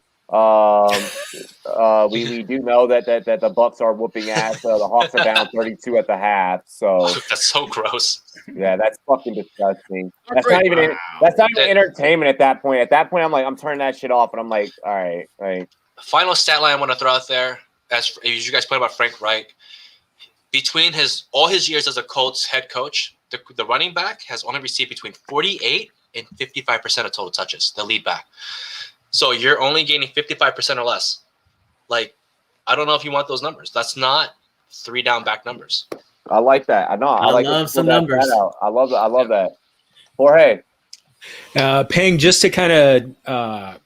We do know that the Bucks are whooping ass. The Hawks are down 32 at the half. So that's so gross. Yeah, that's fucking disgusting. That's not even entertainment at that point. At that point, I'm turning that shit off, and I'm like, all right, right. Final stat line I want to throw out there, as you guys point about Frank Reich, between all his years as a Colts head coach, the running back has only received between 48 and 55% of total touches, the lead back. So you're only gaining 55% or less. Like, I don't know if you want those numbers. That's not 3 down back numbers. I like that. I know. I like love some numbers. I love that. I love that. Jorge. Peng, just to kind of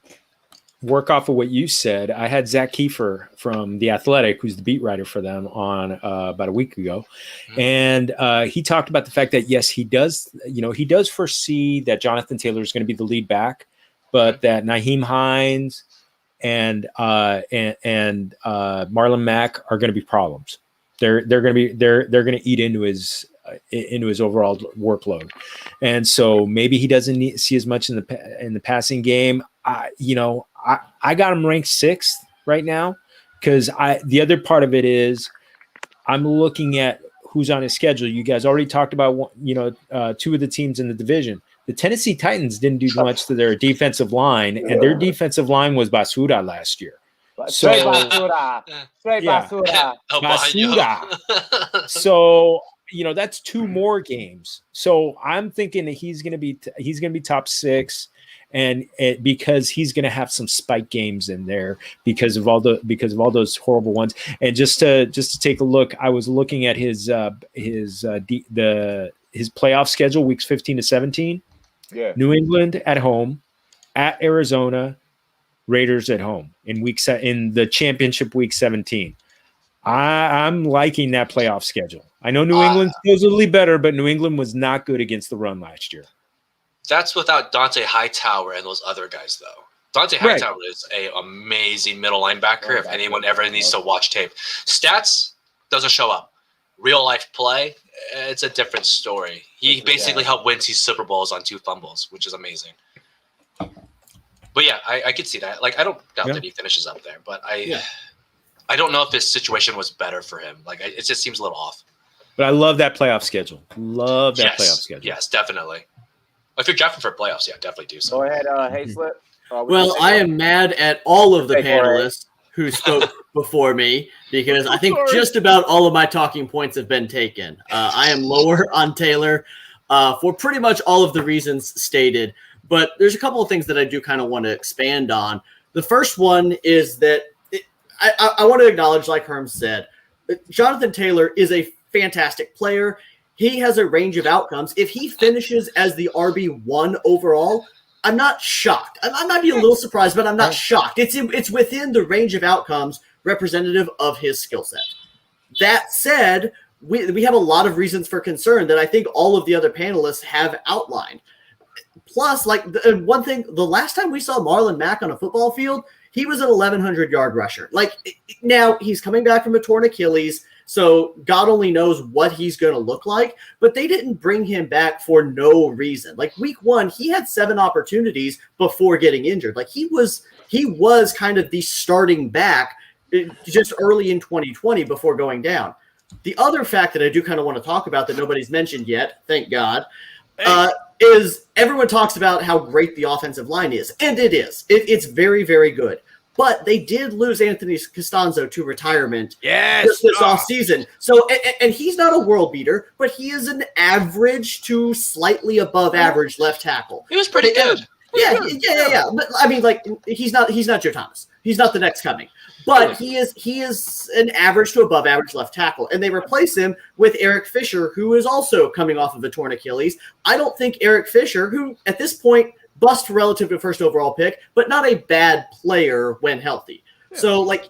work off of what you said, I had Zach Kiefer from The Athletic, who's the beat writer for them, on about a week ago. And he talked about the fact that, yes, he does foresee that Jonathan Taylor is going to be the lead back, but that Nyheim Hines and Marlon Mack are going to be problems. They're going to eat into his overall workload. And so maybe he doesn't see as much in the passing game. I got him ranked 6th right now because the other part of it is I'm looking at who's on his schedule. You guys already talked about 2 of the teams in the division. The Tennessee Titans didn't do much to their defensive line, and their defensive line was basura last year. So basura. So that's 2 more games. So I'm thinking that he's going to be top 6. And because he's going to have some spike games in there because of all those horrible ones. And just to take a look, I was looking at his playoff schedule, weeks 15 to 17. Yeah. New England at home, at Arizona, Raiders at home in the championship week 17. I'm liking that playoff schedule. I know New England's supposedly better, but New England was not good against the run last year. That's without Dante Hightower and those other guys, though. Dante Hightower is an amazing middle linebacker. If anyone ever needs to watch tape, stats doesn't show up. Real life play, it's a different story. He basically helped win 2 Super Bowls on 2 fumbles, which is amazing. But yeah, I could see that. Like, I don't doubt that he finishes up there, but I don't know if his situation was better for him. Like, it just seems a little off. But I love that playoff schedule. Playoff schedule. Yes, definitely. If you're drafting for playoffs, yeah, definitely do so. Go ahead, Hayslip. Well, I am mad at all of the panelists who spoke before me because I think just about all of my talking points have been taken. I am lower on Taylor for pretty much all of the reasons stated, but there's a couple of things that I do kind of want to expand on. The first one is that I want to acknowledge, like Herm said, Jonathan Taylor is a fantastic player. He has a range of outcomes. If he finishes as the RB1 overall, I'm not shocked. I might be a little surprised, but I'm not shocked. It's within the range of outcomes representative of his skill set. That said, we have a lot of reasons for concern that I think all of the other panelists have outlined. Plus, like one thing, the last time we saw Marlon Mack on a football field, he was an 1,100-yard rusher. Like, now he's coming back from a torn Achilles, so God only knows what he's going to look like, but they didn't bring him back for no reason. Like, week 1, he had 7 opportunities before getting injured. Like, he was kind of the starting back just early in 2020 before going down. The other fact that I do kind of want to talk about that nobody's mentioned yet, thank God, is everyone talks about how great the offensive line is, and it is. It's very, very good. But they did lose Anthony Costanzo to retirement this offseason. So, and he's not a world beater, but he is an average to slightly above average left tackle. He was pretty good. Yeah. But I mean, like, he's not Joe Thomas. He's not the next coming. But he is an average to above average left tackle. And they replace him with Eric Fisher, who is also coming off of a torn Achilles. I don't think Eric Fisher, who at this point bust relative to first overall pick, but not a bad player when healthy. Yeah. So like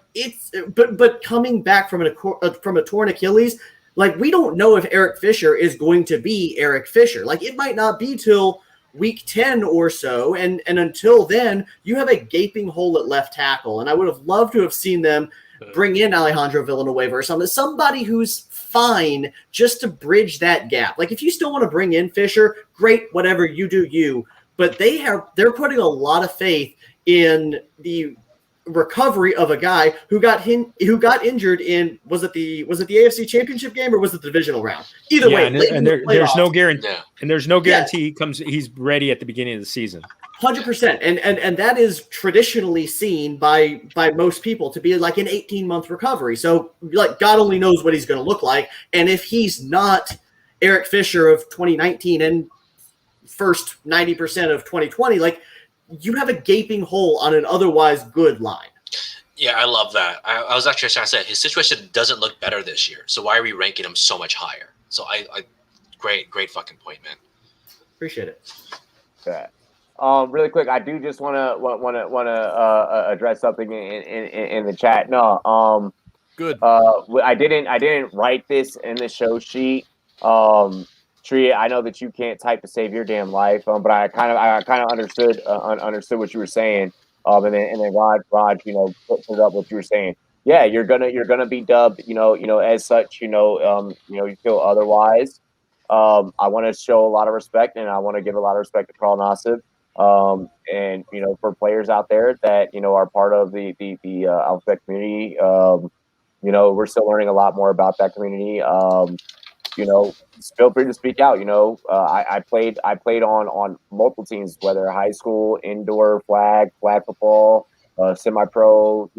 but coming back from a torn Achilles, like, we don't know if Eric Fisher is going to be Eric Fisher. Like, it might not be till week 10 or so, and until then, you have a gaping hole at left tackle. And I would have loved to have seen them bring in Alejandro Villanueva or somebody who's fine just to bridge that gap. Like, if you still want to bring in Fisher, great, whatever, you do you. But they're putting a lot of faith in the recovery of a guy who got injured in was it the AFC Championship game or was it the divisional round? Either way, there's no guarantee. Yeah. And there's no guarantee he's ready at the beginning of the season. 100%, and that is traditionally seen by most people to be like an 18-month recovery. So, like, God only knows what he's going to look like, and if he's not Eric Fisher of 2019 and first 90% of 2020, like, you have a gaping hole on an otherwise good line. Yeah, I love that. I was actually trying to say his situation doesn't look better this year. So why are we ranking him so much higher? So I great fucking point, man. Appreciate it. Okay. Really quick, I do just want to address something in the chat. No, good. I didn't write this in the show sheet. Tree, I know that you can't type to save your damn life, but I kind of understood what you were saying. And then Raj, put up what you were saying. Yeah, you're gonna be dubbed, as such, you feel otherwise. I want to show a lot of respect, and I want to give a lot of respect to Carl Nassib. And for players out there that are part of the Alphabet community, we're still learning a lot more about that community. Feel free to speak out. I played on multiple teams, whether high school, indoor, flag football, semi-pro.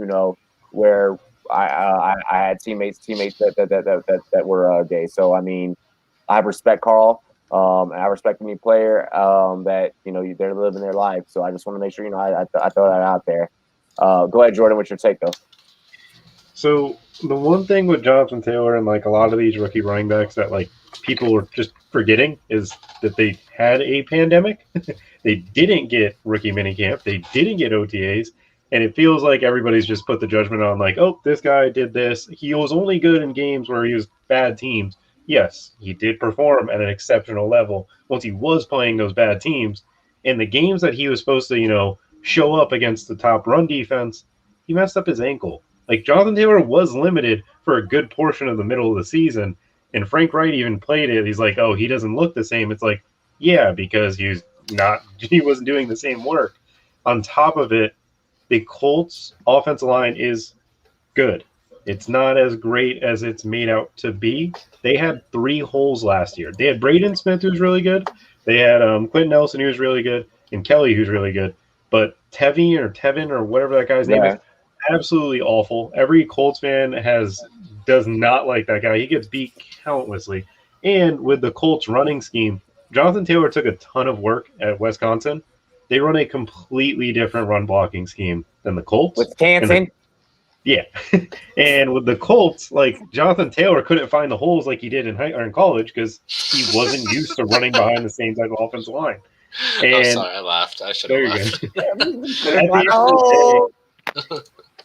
Where I had teammates that were gay. So I mean, I respect Carl, and I respect any player that they're living their life. So I just want to make sure I throw that out there. Go ahead, Jordan. What's your take though? So the one thing with Jonathan Taylor and like a lot of these rookie running backs that like people are just forgetting is that they had a pandemic. They didn't get rookie minicamp. They didn't get OTAs. And it feels like everybody's just put the judgment on like, oh, this guy did this. He was only good in games where he was bad teams. Yes, he did perform at an exceptional level once he was playing those bad teams. In the games that he was supposed to, show up against the top run defense, he messed up his ankle. Like, Jonathan Taylor was limited for a good portion of the middle of the season, and Frank Wright even played it. He's like, oh, he doesn't look the same. It's like, yeah, because he wasn't doing the same work. On top of it, the Colts offensive line is good. It's not as great as it's made out to be. They had 3 holes last year. They had Braden Smith, who's really good. They had Quentin Nelson, who's really good, and Kelly, who's really good. But Tevin or whatever that guy's name is, absolutely awful. Every Colts fan does not like that guy. He gets beat countlessly. And with the Colts running scheme, Jonathan Taylor took a ton of work at Wisconsin. They run a completely different run blocking scheme than the Colts. Wisconsin? Yeah. And with the Colts, like, Jonathan Taylor couldn't find the holes like he did in college because he wasn't used to running behind the same type of offensive line. I'm And sorry, I laughed. I should there have you laughed. go.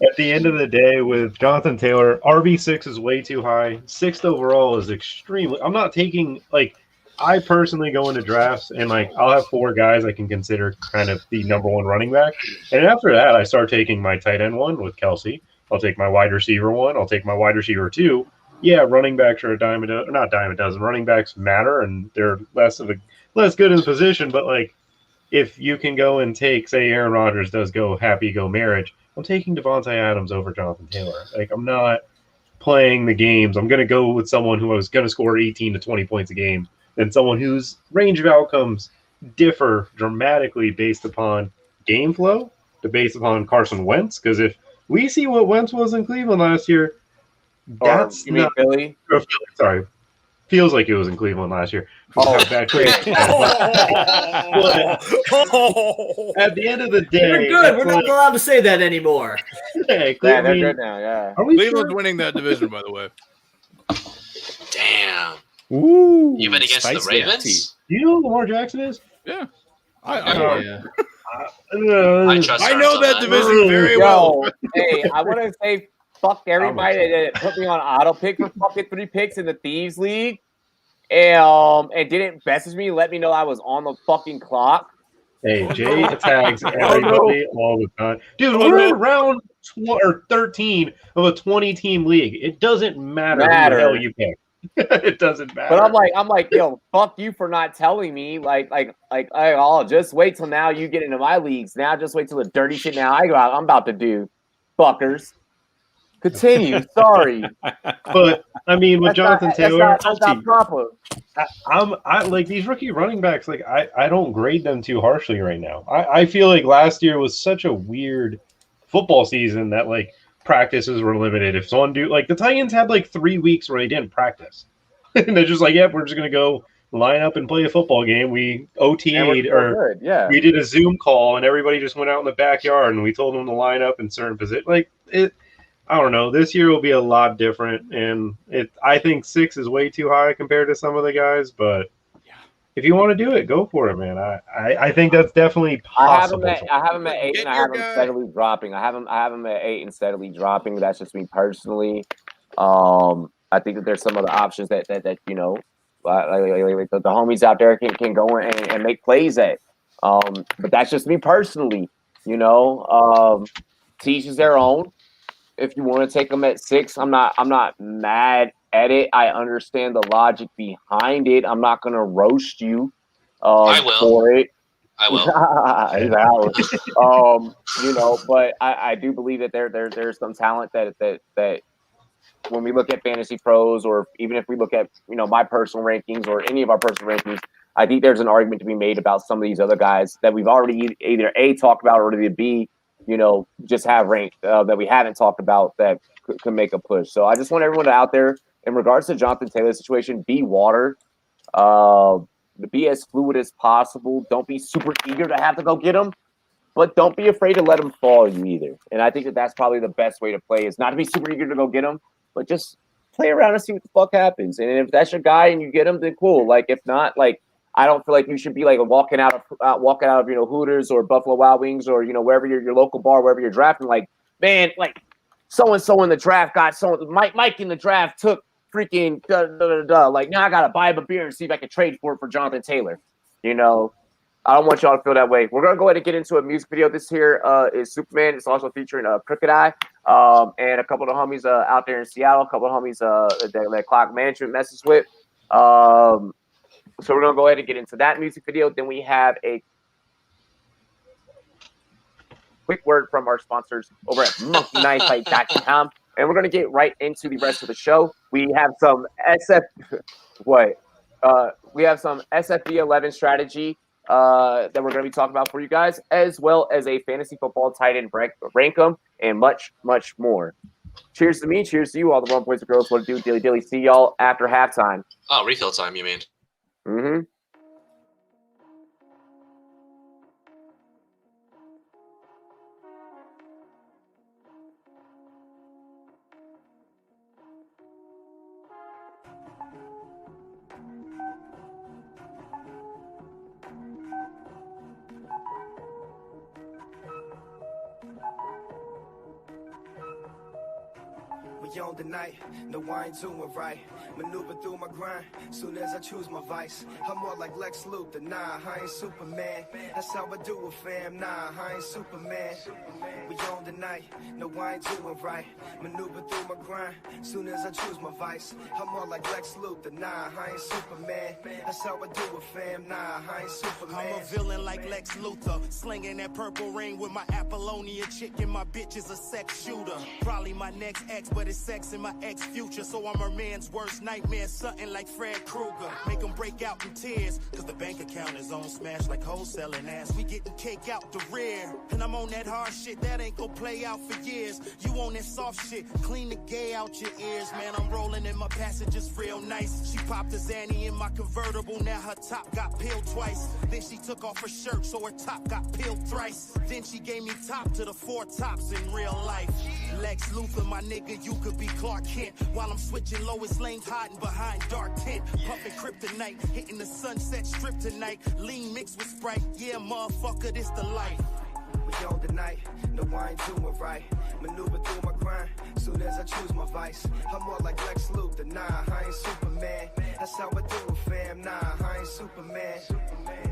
At the end of the day, with Jonathan Taylor, RB6 is way too high. Sixth overall is extremely. I'm not taking like. I personally go into drafts and like I'll have 4 guys I can consider kind of the number 1 running back, and after that I start taking my tight end 1 with Kelsey. I'll take my wide receiver 1. I'll take my wide receiver 2. Yeah, running backs are a dime a dozen. Not dime a dozen. Running backs matter, and they're less good in the position. But like, if you can go and take, say, Aaron Rodgers does go happy go marriage, I'm taking Devontae Adams over Jonathan Taylor. Like, I'm not playing the games. I'm going to go with someone who is going to score 18 to 20 points a game than someone whose range of outcomes differ dramatically based upon game flow, based upon Carson Wentz. Because if we see what Wentz was in Cleveland last year, that's You mean not. Philly? Sorry, feels like it was in Cleveland last year. Oh, Bad Cleveland. At the end of the day, We're good. We're it's not allowed to say that anymore. yeah, yeah, they're good now. Yeah. Are we Cleveland's sure? winning that division, by the way. Damn. Ooh, You bet against the spicy Ravens? Do you know who Lamar Jackson is? Yeah. I trust I Ernst know on that division very well. Yo, hey, I want to say fuck everybody that put me on auto pick for fucking 3 picks in the Thieves League, and didn't message me, let me know I was on the fucking clock. Hey, Jay attacks everybody all the time. Dude, Oh, we're no. in round 13 of a 20-team league. It doesn't matter who the hell you pick. It doesn't matter. But I'm like, yo, fuck you for not telling me. I'll just wait till now you get into my leagues. Now just wait till the dirty shit now I'm about to do. Fuckers. Continue. Sorry. But I mean, with Jonathan Taylor, that's not proper. I like these rookie running backs. Like I don't grade them too harshly right now. I feel like last year was such a weird football season that like practices were limited. If someone like the Titans had like 3 weeks where they didn't practice, and they're just like, yep, we're just gonna go line up and play a football game. We OTA'd or we did a Zoom call, and everybody just went out in the backyard, and we told them to line up in certain positions. Like it. I don't know. This year will be a lot different, and I think 6 is way too high compared to some of the guys. But if you want to do it, go for it, man. I think that's definitely possible. I have him at 8, Get and I your have him guy. steadily dropping. I have him at 8 and steadily dropping. That's just me personally. I think that there's some other options that you know, like the homies out there can go and make plays at. But that's just me personally. You know, teach is their own. If you want to take them at 6, I'm not mad at it. I understand the logic behind it. I'm not gonna roast you I will. for it. I will. You know, but I do believe that there's some talent that when we look at fantasy pros, or even if we look at, you know, my personal rankings or any of our personal rankings, I think there's an argument to be made about some of these other guys that we've already either A, talked about, or the B, you know, just have ranked that we haven't talked about that could make a push. So I just want everyone out there, in regards to Jonathan Taylor's situation, be water. Be as fluid as possible. Don't be super eager to have to go get him, but don't be afraid to let him fall you either. And I think that that's probably the best way to play, is not to be super eager to go get him, but just play around and see what the fuck happens. And if that's your guy and you get him, then cool. Like, if not, like, I don't feel like you should be like walking out of you know, Hooters or Buffalo Wild Wings or, you know, wherever your local bar, wherever you're drafting. Like, man, like so and so in the draft got Mike in the draft took freaking like, now I gotta buy him a beer and see if I can trade for it for Jonathan Taylor. You know, I don't want y'all to feel that way. We're gonna go ahead and get into a music video. This here is Superman. It's also featuring Crooked Eye and a couple of the homies out there in Seattle. A couple of homies that Clock Management messes with. So we're gonna go ahead and get into that music video. Then we have a quick word from our sponsors over at monkeyknifefight.com, and we're gonna get right into the rest of the show. We have some we have some SFB11 strategy that we're going to be talking about for you guys, as well as a fantasy football tight end rank 'em, and much, much more. Cheers to me. Cheers to you, all the Rumboyz and girls. What to do, dilly dilly. See y'all after halftime. Oh, refill time, you mean? Mm-hmm. We on the night, no I ain't doing right. Maneuver through my grind, soon as I choose my vice. I'm more like Lex Luthor, nah, I ain't Superman. That's how I do it, fam, nah, I ain't Superman. We on the night, no I ain't doing right. Maneuver through my grind, soon as I choose my vice. I'm more like Lex Luthor, nah, I ain't Superman. That's how I do it, fam, nah, I ain't Superman. I'm a villain like Lex Luthor, slinging that purple ring with my Apollonia chick, and my bitch is a sex shooter. Probably my next ex, but it's sex in my ex future. So I'm her man's worst nightmare, something like Fred Krueger. Make him break out in tears, cause the bank account is on smash like wholesaling ass. We getting cake out the rear, and I'm on that hard shit that ain't gon' play out for years. You on that soft shit, clean the gay out your ears. Man, I'm rolling in my passengers real nice. She popped a Zanny in my convertible, now her top got peeled twice. Then she took off her shirt, so her top got peeled thrice. Then she gave me top to the 4 tops in real life. Lex Luthor, my nigga, you could be Clark Kent. While I'm switching Lois Lane, hiding behind dark tent. Puffin' kryptonite, hitting the Sunset Strip tonight. Lean mixed with Sprite, yeah, motherfucker, this the life. We on the night, no I ain't doing right. Maneuver through my grind, soon as I choose my vice. I'm more like Lex Luthor, nah, I ain't Superman. That's how I do it, fam, nah, I ain't Superman.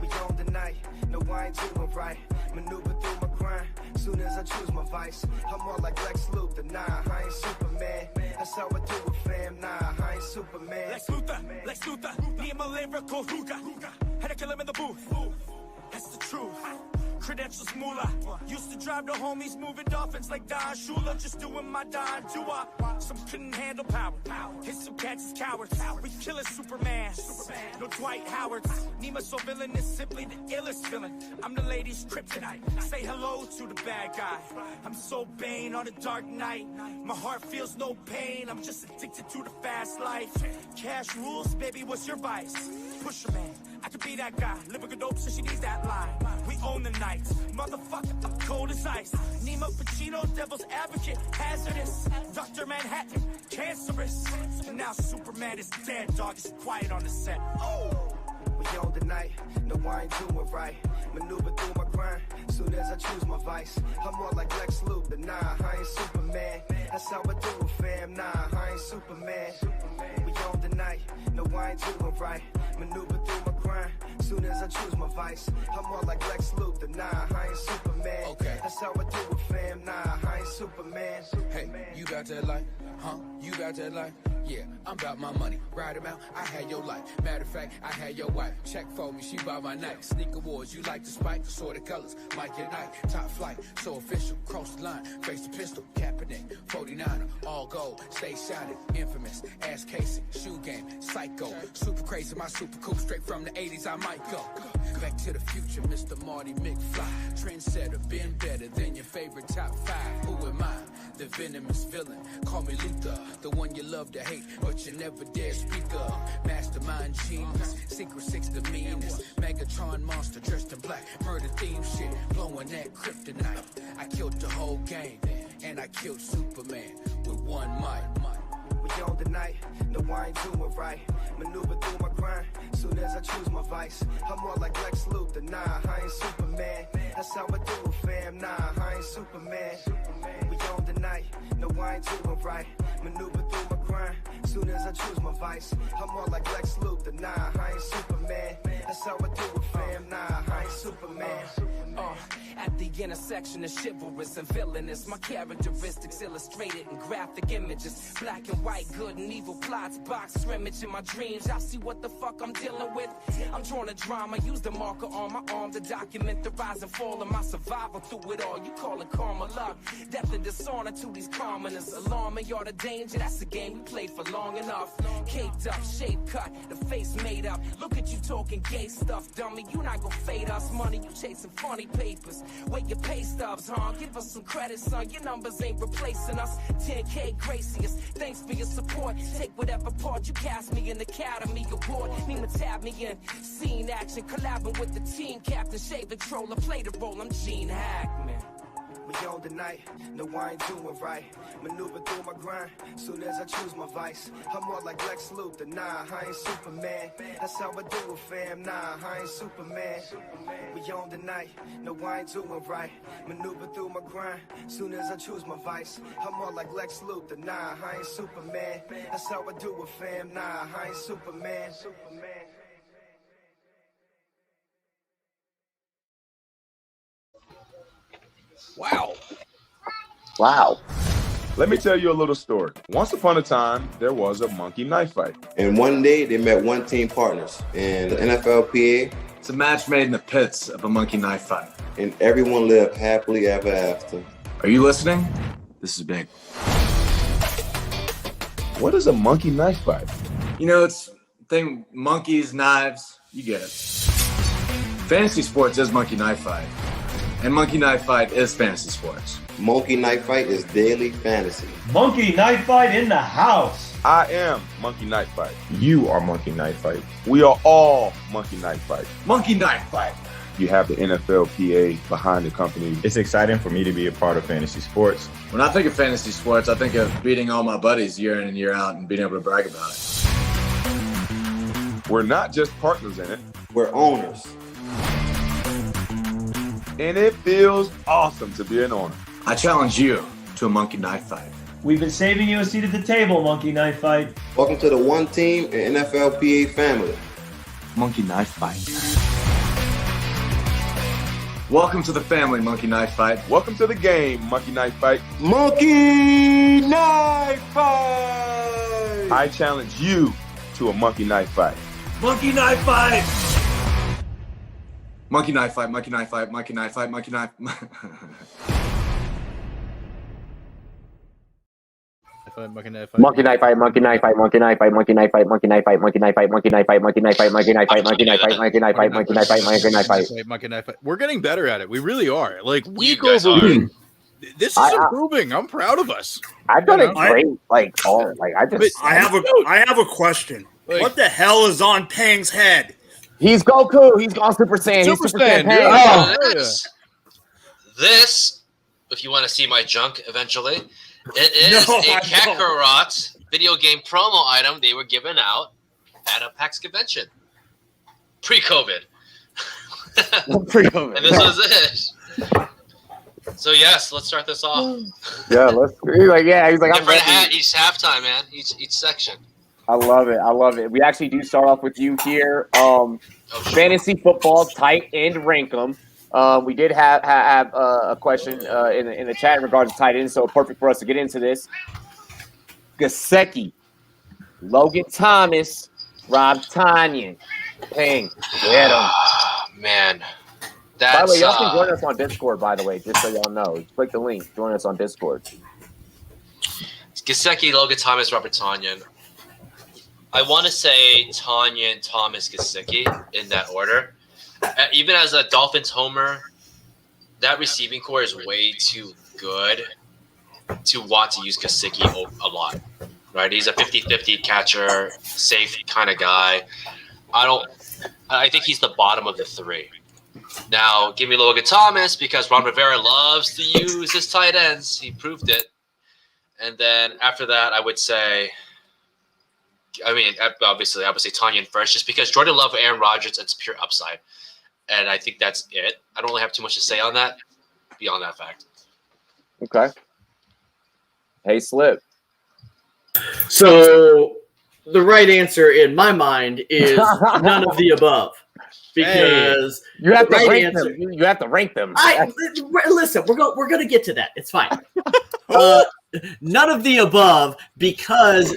We on the night, no I ain't doing right. Maneuver through my grind, soon as I choose my vice. I'm more like Lex Luthor, nah, I ain't Superman. That's how I do it, fam, nah, I ain't Superman. Lex Luthor, need my lyrical hookah. Had to kill him in the booth, that's the truth. Credentials moolah. Used to drive the homies, moving dolphins like Don Shula. Just doing my Don Dua. Some couldn't handle power. Hit some cats as cowards. We killing Superman. No Dwight Howard. Nima so villainous, simply the illest villain. I'm the lady's kryptonite. Say hello to the bad guy. I'm so Bane on a dark night. My heart feels no pain. I'm just addicted to the fast life. Cash rules, baby, what's your vice? Pusher man, I could be that guy. Living dope so she needs that line. We own the night. Motherfucker, I'm cold as ice. Nemo Pacino, devil's advocate, hazardous. Dr. Manhattan, cancerous. And now Superman is dead, dog. It's quiet on the set. Oh! We on the night, no I ain't doing right. Maneuver through my grind, soon as I choose my vice. I'm more like Lex Luthor, nah, I ain't Superman. That's how I do it, fam, nah, I ain't Superman. We on the night, no I ain't doing right. Maneuver through my grind, soon as I choose my vice. I'm more like Lex Luthor, nah, I ain't Superman. Okay. That's how I do it, fam, nah, I ain't Superman. Hey, you got that life? Huh? You got that life? Yeah, I'm about my money. Ride amount, I had your life. Matter of fact, I had your wife. Check for me, she bought my night. Sneaker wars, you like the spike, assorted colors. Mike and Knight, top flight, so official. Cross the line, face the pistol. Kaepernick, 49er, all gold. Stay shining, infamous. Ass casing, shoe game, psycho. Super crazy, my super cool. Straight from the 80s, I might go. Back to the future, Mr. Marty McFly. Trendsetter, been better than your favorite top 5. Who am I? The venomous villain. Call me Luther, the one you love to hate, but you never dare speak of. Mastermind genius, Secret Six the meanest. Megatron monster dressed in black, murder theme shit, blowing that kryptonite. I killed the whole game, and I killed Superman with one mic. We on the night, no I ain't doing right. Maneuver through my grind, soon as I choose my vice. I'm more like Lex Luthor, nah, I ain't Superman. That's how I do it, fam, nah, I ain't Superman. We on the night, no I ain't doing right. Maneuver through my grind, soon as I choose my vice. I'm more like Lex Luthor, nah, I ain't Superman. That's how I do it, fam, nah, I ain't Superman. At the intersection of chivalrous and villainous, my characteristics illustrated in graphic images. Black and white, good and evil plots, box scrimmage in my dreams. I see what the fuck I'm dealing with. I'm drawing a drama, use the marker on my arm to document the rise and fall of my survival through it all. You call it karma luck, death and dishonor to these commoners. Alarming, you're the danger, that's a game we played for long enough. Caked up, shape cut, the face made up. Look at you talking gay stuff, dummy. You not gonna fade us money, you chasing funny papers. Wait your pay stubs, huh? Give us some credit, son. Your numbers ain't replacing us. 10K gracious, thanks for your support. Take whatever part you cast me in, Academy Award. Nima tab me in, scene action, collabing with the team captain. Shave the troller, play the role. I'm Gene Hackman. We own the night, no I ain't doing right. Maneuver through my grind, soon as I choose my vice. I'm more like Lex Luthor, nah, I ain't Superman. That's how I do it, fam, nah, I ain't Superman. We own the night, no I ain't doing right. Maneuver through my grind, soon as I choose my vice. I'm more like Lex Luthor, nah, I ain't Superman. That's how I do it, fam, nah, I ain't Superman. Wow. Let me tell you a little story. Once upon a time, there was a monkey knife fight. And one day they met one team partners in the NFLPA. It's a match made in the pits of a monkey knife fight. And everyone lived happily ever after. Are you listening? This is big. What is a monkey knife fight? You know, it's thing monkeys, knives, you get it. Fantasy sports is monkey knife fight. And monkey knife fight is fantasy sports. Monkey Knife Fight is daily fantasy. Monkey Knife Fight in the house. I am Monkey Knife Fight. You are Monkey Knife Fight. We are all Monkey Knife Fight. Monkey Knife Fight. You have the NFLPA behind the company. It's exciting for me to be a part of fantasy sports. When I think of fantasy sports, I think of beating all my buddies year in and year out and being able to brag about it. We're not just partners in it. We're owners. And it feels awesome to be an owner. I challenge you to a monkey knife fight. We've been saving you a seat at the table, Monkey Knife Fight. Welcome to the one team and NFLPA family. Monkey knife fight. Welcome to the family, Monkey Knife Fight. Welcome to the game, Monkey Knife Fight. Monkey Knife Fight! I challenge you to a monkey knife fight. Monkey Knife Fight! Monkey knife fight, monkey knife fight, monkey knife fight, monkey knife. Monkey knife fight. Monkey knife fight, monkey knife fight, monkey knife fight, monkey knife fight, monkey knife fight, monkey knife fight, monkey knife fight, monkey knife fight, monkey knife fight, monkey knife fight, monkey knife fight, monkey knife fight, monkey knife fight. Monkey knife fight. We're getting better at it. We really are. Like week guys over are. week. This is improving. I'm proud of us. I've done it great. I have a question. Like- What the hell is on Pang's head? He's Goku. He's gone Super Saiyan. He's Super Saiyan. dude. Hey. This, if you want to see my junk eventually, it is No, a I don't. Kakarot video game promo item they were giving out at a PAX convention. Pre-COVID. Pre-COVID. And this was it. So yes, let's start this off. Yeah, let's. He's like, I'm Different ready. hat each halftime, man. Each section. I love it. I love it. We actually do start off with you here. Fantasy football, tight end, rank 'em. We did have a question in the chat in regards to tight ends, so perfect for us to get into this. Gesicki, Logan Thomas, Rob Tonyan, Pang, get him. Man, By the that's way, y'all can join us on Discord. By the way, just so y'all know, click the link. Join us on Discord. Gesicki, Logan Thomas, Robert Tonyan. I want to say Tonyan, Thomas, Gesicki in that order. Even as a Dolphins homer, that receiving core is way too good to want to use Gesicki a lot. Right? He's a 50-50 catcher, safe kind of guy. I think he's the bottom of the three. Now, give me Logan Thomas because Ron Rivera loves to use his tight ends. He proved it. And then after that, I would say, obviously, I would say Tonyan first just because Jordan Love, Aaron Rodgers, it's pure upside. And I think that's it. I don't really have too much to say on that beyond that fact. Okay. Hey, Slip. So the right answer in my mind is none of the above. Because you have to right rank answer, them. You have to rank them. Listen, we're going to get to that. It's fine. None of the above because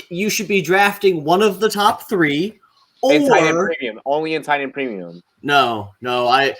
you should be drafting one of the top three. In tight end premium. Only in tight end premium. No. I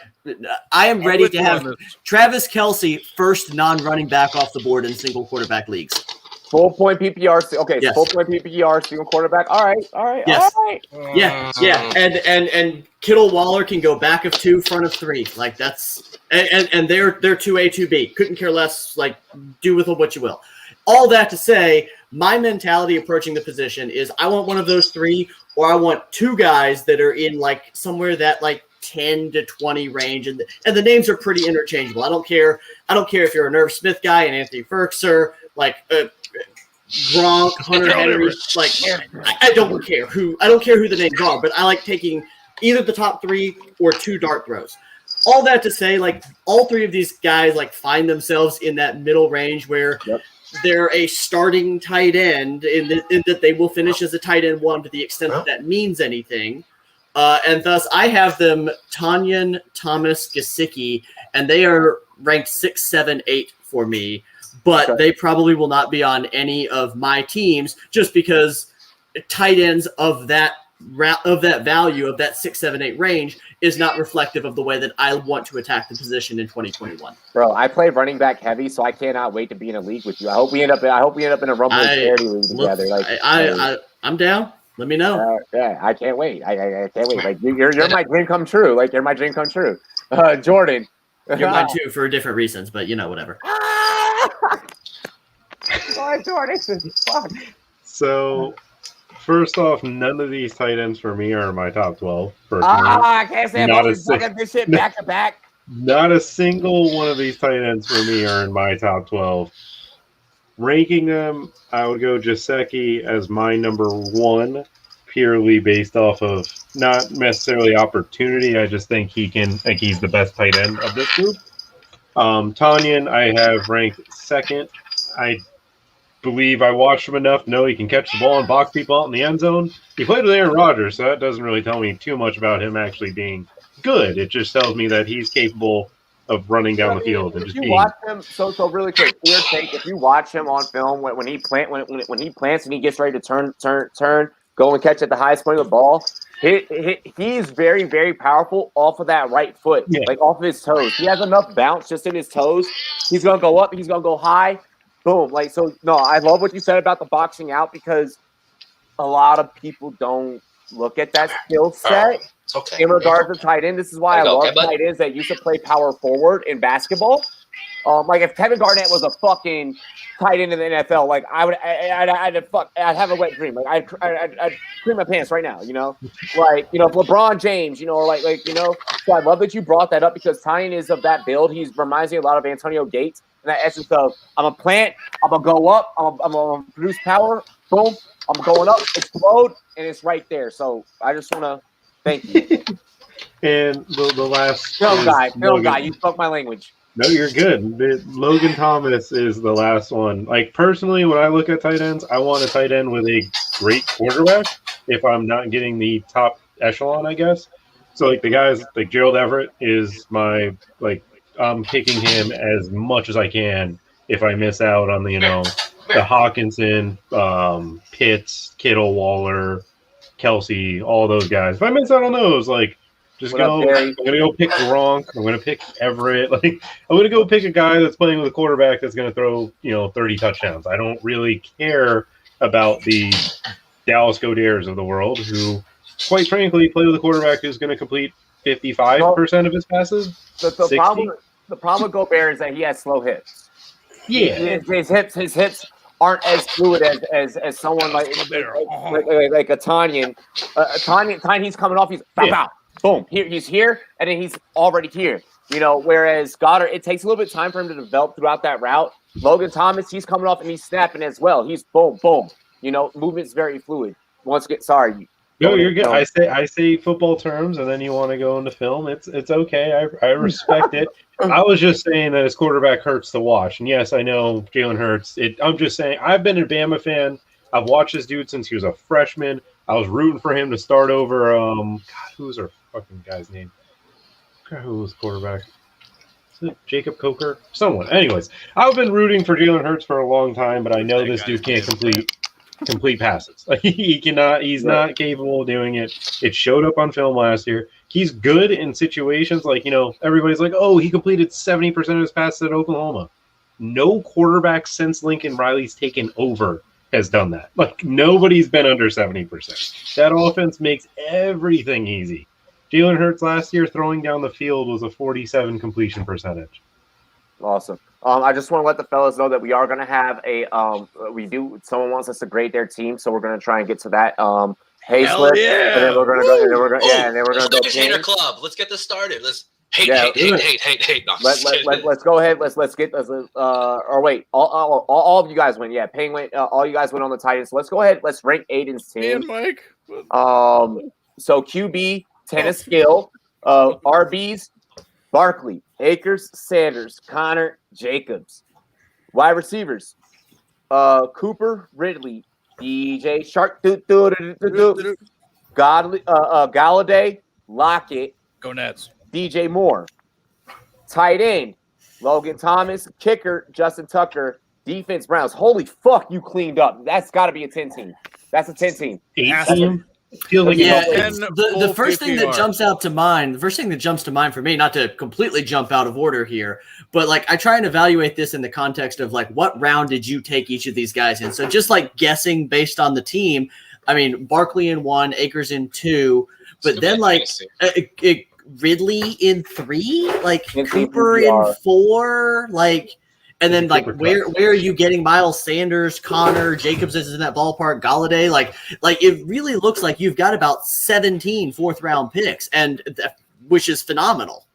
am ready to have Travis Kelce first non-running back off the board in single quarterback leagues. Full point PPR. Okay, yes. Full point PPR, single quarterback. All right. Yes. All right. Yeah. And Kittle Waller can go back of 2, front of 3. Like that's and they're 2A, 2B. Couldn't care less. Like do with them what you will. All that to say, my mentality approaching the position is I want one of those 3, or I want 2 guys that are in like somewhere that like 10 to 20 range, and the names are pretty interchangeable. I don't care if you're a Nerve Smith guy and Anthony Ferkser, like Gronk, Hunter Henry. Like I don't care who the names are, but I like taking either the top 3 or 2 dart throws. All that to say, like all 3 of these guys like find themselves in that middle range where they're a starting tight end in that they will finish as a tight end 1 to the extent that means anything. And thus I have them Tanyan, Thomas, Gesicki, and they are ranked 6, 7, 8 for me. But they probably will not be on any of my teams just because tight ends of that value of that 6, 7, 8 range is not reflective of the way that I want to attack the position in 2021. Bro, I play running back heavy, so I cannot wait to be in a league with you. I hope we end up in a Rumboyz charity league together. Like I'm down. Let me know. Yeah, I can't wait. I can't wait. Like you're my dream come true. Like you're my dream come true. Jordan, you're mine too for different reasons, but whatever. So, first off, none of these tight ends for me are in my top 12. I can't say I'm fucking this shit back to back. Not a single one of these tight ends for me are in my top 12. Ranking them, I would go Gesicki as my number 1, purely based off of not necessarily opportunity. I just think he's the best tight end of this group. Tanyan, I have ranked 2nd. I believe I watched him enough to know he can catch the ball and box people out in the end zone. He played with Aaron Rodgers, so that doesn't really tell me too much about him actually being good. It just tells me that he's capable of running down the field and just being. Watch him, so really quick, for your sake, if you watch him on film when he plants and he gets ready to turn, go and catch at the highest point of the ball, he's very, very powerful off of that right foot, like off of his toes. He has enough bounce just in his toes. He's gonna go up, he's gonna go high, boom. Like so. No, I love what you said about the boxing out because a lot of people don't look at that skill set. Okay. In regards to tight end, this is why I love tight ends that used to play power forward in basketball. Like if Kevin Garnett was a fucking tight end in the NFL, like I'd have a wet dream. Like I'd cream my pants right now, Like if LeBron James, or like. So I love that you brought that up because Tanyan is of that build. He reminds me a lot of Antonio Gates in that essence of I'm a plant, I'm gonna go up, I'm gonna produce power, boom, I'm going up, explode, and it's right there. So I just wanna. Thank you. And the last film guy, you spoke my language. No, you're good. Logan Thomas is the last one. Like personally, when I look at tight ends, I want a tight end with a great quarterback. If I'm not getting the top echelon, I guess. So like the guys like Gerald Everett is my I'm picking him as much as I can. If I miss out on the Hawkinson, Pitts, Kittle, Waller, Kelsey, all those guys. If I miss out on those, I'm gonna go pick Gronk. I'm gonna pick Everett. I'm gonna go pick a guy that's playing with a quarterback that's gonna throw 30 touchdowns. I don't really care about the Dallas Goeders of the world who, quite frankly, play with a quarterback who's gonna complete 55% of his passes. The problem with Gobert is that he has slow hips. Yeah, his hips aren't as fluid as someone like a Tanyan. Tanyan, he's coming off. He's boom. He's here, and then he's already here. Whereas Goddard, it takes a little bit of time for him to develop throughout that route. Logan Thomas, he's coming off and he's snapping as well. He's boom, boom. Movement's very fluid. Sorry. No, you're good. I say football terms, and then you want to go into film. It's okay. I respect it. I was just saying that his quarterback hurts to watch, and yes, I know Jalen Hurts. I'm just saying I've been a Bama fan. I've watched this dude since he was a freshman. I was rooting for him to start over. Who was our fucking guy's name? Who was quarterback? Is it Jacob Coker? Someone. Anyways, I've been rooting for Jalen Hurts for a long time, but I know this dude can't complete passes. He cannot. He's not capable of doing it. It showed up on film last year. He's good in situations everybody's like, oh, he completed 70% of his passes at Oklahoma. No quarterback since Lincoln Riley's taken over has done that. Nobody's been under 70%. That offense makes everything easy. Jalen Hurts last year throwing down the field was a 47 completion percentage. Awesome. I just want to let the fellas know that we are going to have someone wants us to grade their team, so we're going to try and get to that. Hay Hell slip. yeah. And then we're gonna go. And then we're gonna. Ooh, Yeah, and then we're gonna go. Let's hater Ping. club. Let's get this started. Let's hate. Yeah. No, I'm just kidding. Let's go ahead. Let's get. Or wait. All of you guys went. Yeah, Ping went. All you guys went on the Titans. So let's go ahead. Let's rank Aiden's Me team. and Mike. So QB, tennis skill. RBs, Barkley, Akers, Sanders, Connor, Jacobs. Wide receivers, Cooper, Ridley, DJ, Shark, Galladay, Lockett, Go Nets. DJ Moore. Tight end, Logan Thomas. Kicker, Justin Tucker. Defense, Browns. Holy fuck, you cleaned up. That's got to be a 10 team. That's a 10 team. 18? Feels like the first thing that jumps out to mind, the first thing that jumps to mind for me, not to completely jump out of order here, but like I try and evaluate this in the context of like what round did you take each of these guys in? So just like guessing based on the team, I mean Barkley in 1, Akers in 2, but then like Ridley in 3, like Cooper in 4, like. And then, like, where are you getting Miles Sanders, Connor, Jacobs is in that ballpark, Galladay? Like it really looks like you've got about 17 fourth-round picks, and which is phenomenal.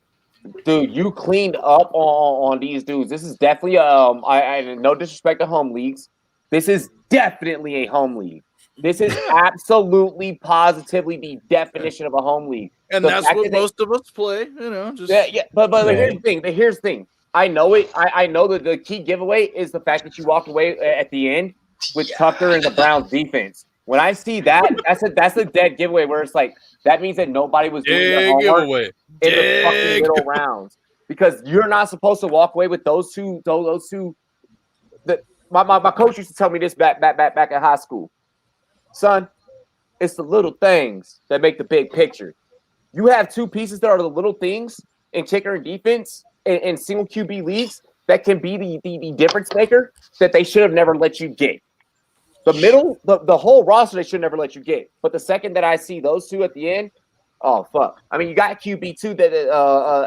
Dude, you cleaned up on these dudes. This is definitely I no disrespect to home leagues. This is definitely a home league. This is absolutely, positively the definition of a home league. And that's what most of us play, you know. Just But here's the thing. Here's the thing. I know it. I know that the key giveaway is the fact that you walked away at the end with Tucker and the Browns defense. When I see that, that's a dead giveaway where it's like that means that nobody was doing their homework in the fucking middle rounds because you're not supposed to walk away with those two. My coach used to tell me this back at high school. Son, it's the little things that make the big picture. You have two pieces that are the little things in kicker and defense. In single QB leagues that can be the difference maker that they should have never let you get. The middle, the whole roster, they should never let you get. But the second that I see those two at the end, oh, fuck. I mean, you got QB too that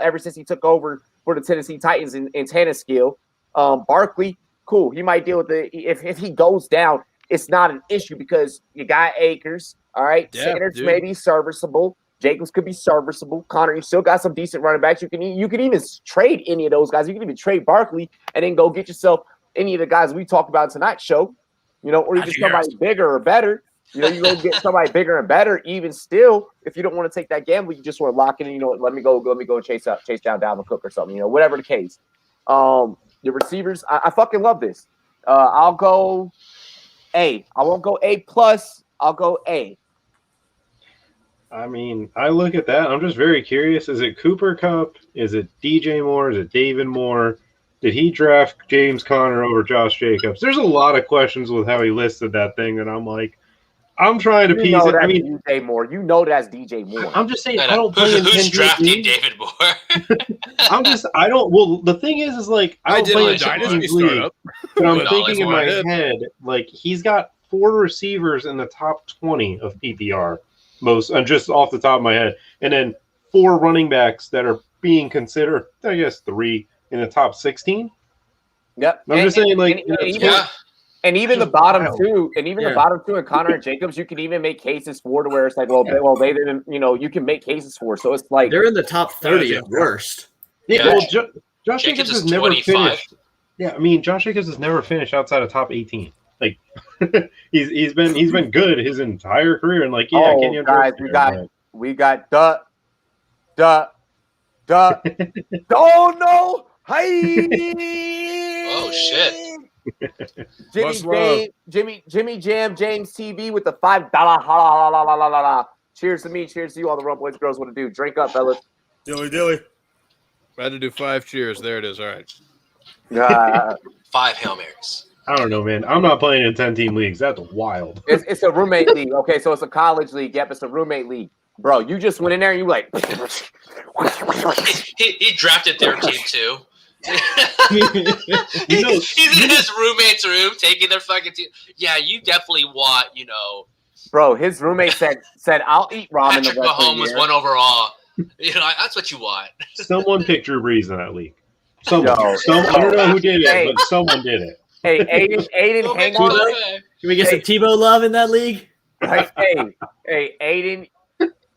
ever since he took over for the Tennessee Titans in tennis skill. Barkley, cool. He might deal with if he goes down, it's not an issue because you got Akers, all right? Yeah, Sanders may be serviceable. Jacobs could be serviceable. Connor, you still got some decent running backs. You can even trade any of those guys. You can even trade Barkley and then go get yourself any of the guys we talked about tonight's show, you know, or you get somebody bigger or better. You know, you go get somebody bigger and better. Even still, if you don't want to take that gamble, you just want to lock in. You know, let me go chase down Dalvin Cook or something. You know, whatever the case. The receivers, I fucking love this. I'll go A. I won't go A plus. I'll go A. I mean, I look at that. I'm just very curious. Is it Cooper Kupp? Is it DJ Moore? Is it David Moore? Did he draft James Conner over Josh Jacobs? There's a lot of questions with how he listed that thing, and I'm like, I'm trying to piece it. I mean, DJ Moore. You know that's DJ Moore. I'm just saying, I don't play in who's drafting David Moore? I don't. Well, the thing is like I don't play in Dynasty league, startup. but I'm thinking in my head, like he's got 4 receivers in the top 20 of PPR. Most just off the top of my head, and then 4 running backs that are being considered, I guess 3 in the top 16. Yep. I'm just saying, like, even the bottom two, the bottom two, and Connor and Jacobs, you can even make cases for to where it's like, they didn't, you know, you can make cases for. So it's like they're in the top 30 at worst. Yeah. Well, Josh Jacobs has never 25. finished. Yeah, I mean, Josh Jacobs has never finished outside of top 18. Like he's been good his entire career, and like guys, we got oh no, hi. Oh shit. Jimmy Jam James TV with the $5. Cheers to me, cheers to you, all the Rumboyz girls want to do. Drink up, fellas. Dilly. I had to do 5 cheers. There it is. All right. 5 Hail Marys. I don't know, man. I'm not playing in 10-team leagues. That's wild. It's a roommate league. Okay, so it's a college league. Yep, it's a roommate league. Bro, you just went in there and you like. he drafted their team too. He's in his roommate's room taking their fucking team. Yeah, you definitely want, you know. Bro, his roommate said I'll eat ramen. Patrick Mahomes was 1 overall. You know, that's what you want. Someone picked Drew Brees in that league. I don't know who did it, but someone did it. Hey, Aiden, hang on. Can we get some Tebow love in that league? Hey, Hey, Aiden,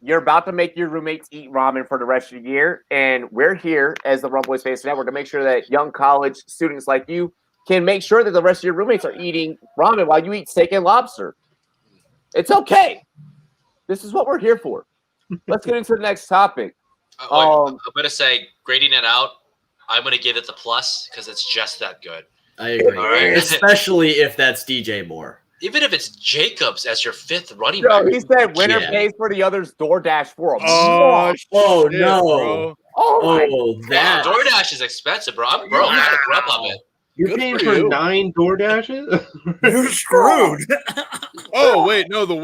you're about to make your roommates eat ramen for the rest of the year, and we're here as the Rumboyz Fantasy Network to make sure that young college students like you can make sure that the rest of your roommates are eating ramen while you eat steak and lobster. It's okay. This is what we're here for. Let's get into the next topic. I'm going to say, grading it out, I'm going to give it the plus because it's just that good. I agree. All right. Especially if that's DJ Moore. Even if it's Jacobs as your fifth running Yo, back. he said winner pays for the other's DoorDash for him. Oh, shit, no. bro. That. DoorDash is expensive, bro. I'm broke. I had to grub of it. You're Good paying for for you. 9 DoorDashes? You're screwed. Oh wait, no, the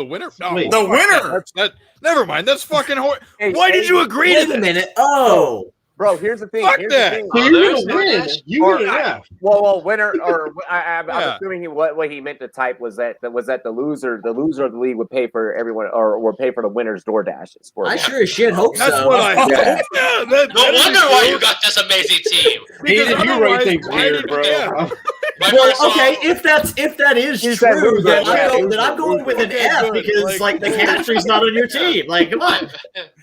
winner. No, Wait. The fuck winner. that. Never mind. That's fucking horrible. Hey, Why did you agree Wait to a that? minute. Oh. Bro, here's the thing. Fuck Here's that. the thing. So you're there's gonna win. DoorDash? You Or- get an F. Well, winner or I'm Yeah. assuming what he meant to type was that the loser of the league would pay for everyone or would pay for the winner's DoorDashes for I him. sure as shit hope That's so. what I. Yeah. Yeah, that No is wonder why true. you got this amazing team. Because Aiden, you otherwise, write things why weird, did- bro. yeah. My Well, first okay, off- if that is You said true, loser, then, yeah, I'm going with an Okay, F good. because like the chemistry's not on your team. Like, come on.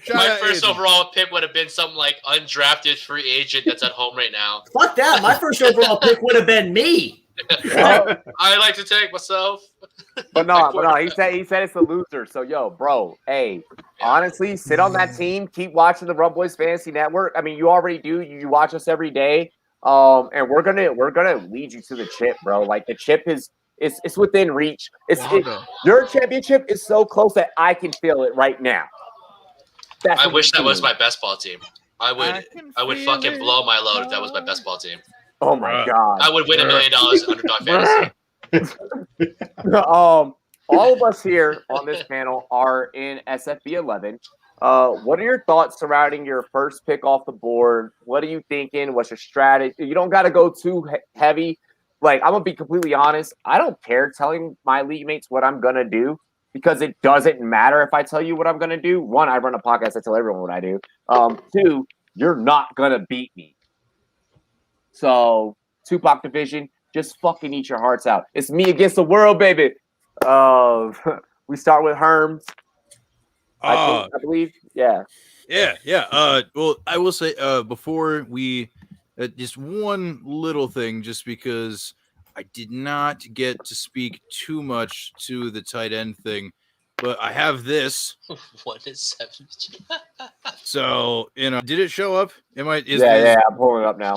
Shout My out first Aiden. overall pick would have been some like undrafted free agent that's at home right now. Fuck that. My first overall pick would have been me. I like to take myself. But no, he said it's a loser. So yo, bro, hey, honestly, sit on that team. Keep watching the Rumboyz Fantasy Network. I mean, you already do. You watch us every day. And we're gonna lead you to the chip, bro. Like the chip is it's within reach. Your championship is so close that I can feel it right now. That's I what wish we're that was doing. my best ball team. I would fucking blow my load if that was my best ball team. Oh my god. I would win $1 million in underdog fantasy. All of us here on this panel are in SFB 11. What are your thoughts surrounding your first pick off the board? What are you thinking? What's your strategy? You don't got to go too heavy. Like, I'm going to be completely honest. I don't care telling my league mates what I'm going to do because it doesn't matter if I tell you what I'm going to do. One, I run a podcast. I tell everyone what I do. Two, you're not going to beat me. So, Tupac Division, just fucking eat your hearts out. It's me against the world, baby. We start with Herms. I believe. Yeah. Well, I will say before we just one little thing, just because I did not get to speak too much to the tight end thing, but I have this. 1 to 7. So did it show up? I'm pulling it up now.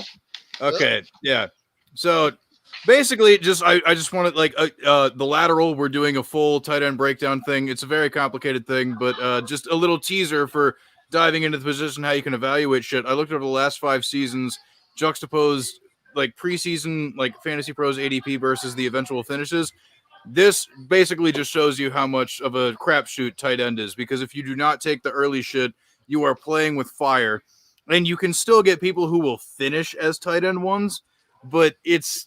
Okay, yeah. So basically, I just wanted like the lateral. We're doing a full tight end breakdown thing. It's a very complicated thing, but just a little teaser for diving into the position, how you can evaluate shit. I looked over the last 5 seasons, juxtaposed like preseason, like Fantasy Pros ADP versus the eventual finishes. This basically just shows you how much of a crapshoot tight end is, because if you do not take the early shit, you are playing with fire, and you can still get people who will finish as tight end ones, but it's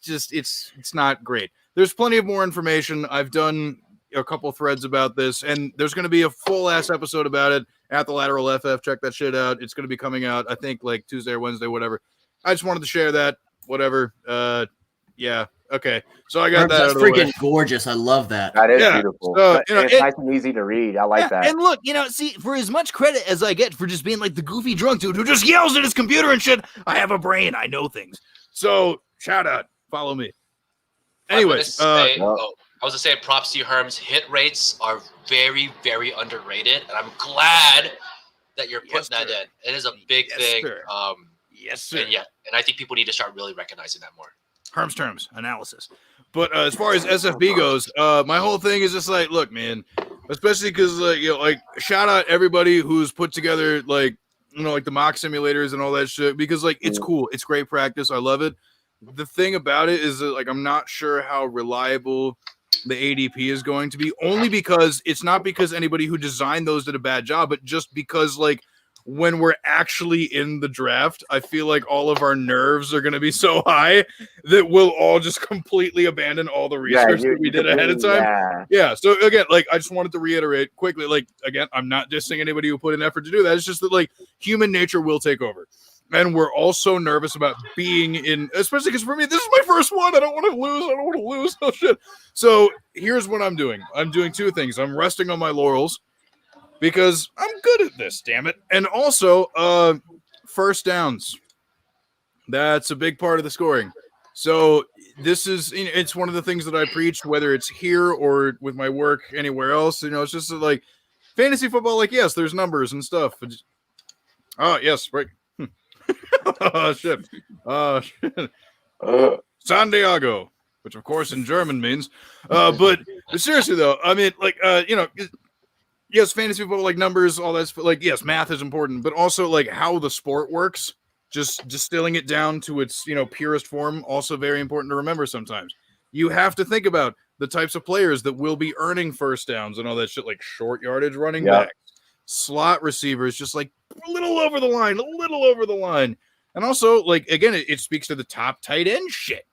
not great. There's plenty of more information. I've done a couple threads about this, and there's going to be a full ass episode about it at the Lateral FF. Check that shit out. It's going to be coming out, I think, like Tuesday or Wednesday, whatever. I just wanted to share that. Whatever. Yeah. Okay. So I got that. That's out of the way. freaking gorgeous. I love that. That is beautiful. So, it's nice and easy to read. I like that. And look, see, for as much credit as I get for just being like the goofy drunk dude who just yells at his computer and shit, I have a brain. I know things. So shout out. Follow me. Anyways. I was just saying, props to you, Herms. Hit rates are very, very underrated, and I'm glad that you're putting that in. It is a big thing. Sir. Yes, sir. And I think people need to start really recognizing that more. Herms terms analysis. But as far as SFB goes, my whole thing is just like, look, man, especially because like shout out everybody who's put together like like the mock simulators and all that shit, because like it's cool, it's great practice, I love it. The thing about it is that like I'm not sure how reliable the ADP is going to be, only because it's not because anybody who designed those did a bad job, but just because like when we're actually in the draft, I feel like all of our nerves are going to be so high that we'll all just completely abandon all the research that we did ahead of time. Yeah. So again, like I just wanted to reiterate quickly, like again, I'm not dissing anybody who put an effort to do that. It's just that like human nature will take over. And we're also nervous about being in, especially because for me, this is my first one. I don't want to lose. Oh, shit. So here's what I'm doing. I'm doing two things. I'm resting on my laurels because I'm good at this, damn it. And also, first downs. That's a big part of the scoring. So this is, it's one of the things that I preach, whether it's here or with my work anywhere else. It's just like fantasy football. Like, yes, there's numbers and stuff. Oh, yes, right. Oh, shit. San Diego, which of course in German means. But seriously though, I mean, like, yes, fantasy football, like numbers, all that's like, yes, math is important, but also like how the sport works. Just distilling it down to its, purest form, also very important to remember sometimes. You have to think about the types of players that will be earning first downs and all that shit, like short yardage running backs, slot receivers, just like a little over the line. And also, like, again, it speaks to the top tight end shit.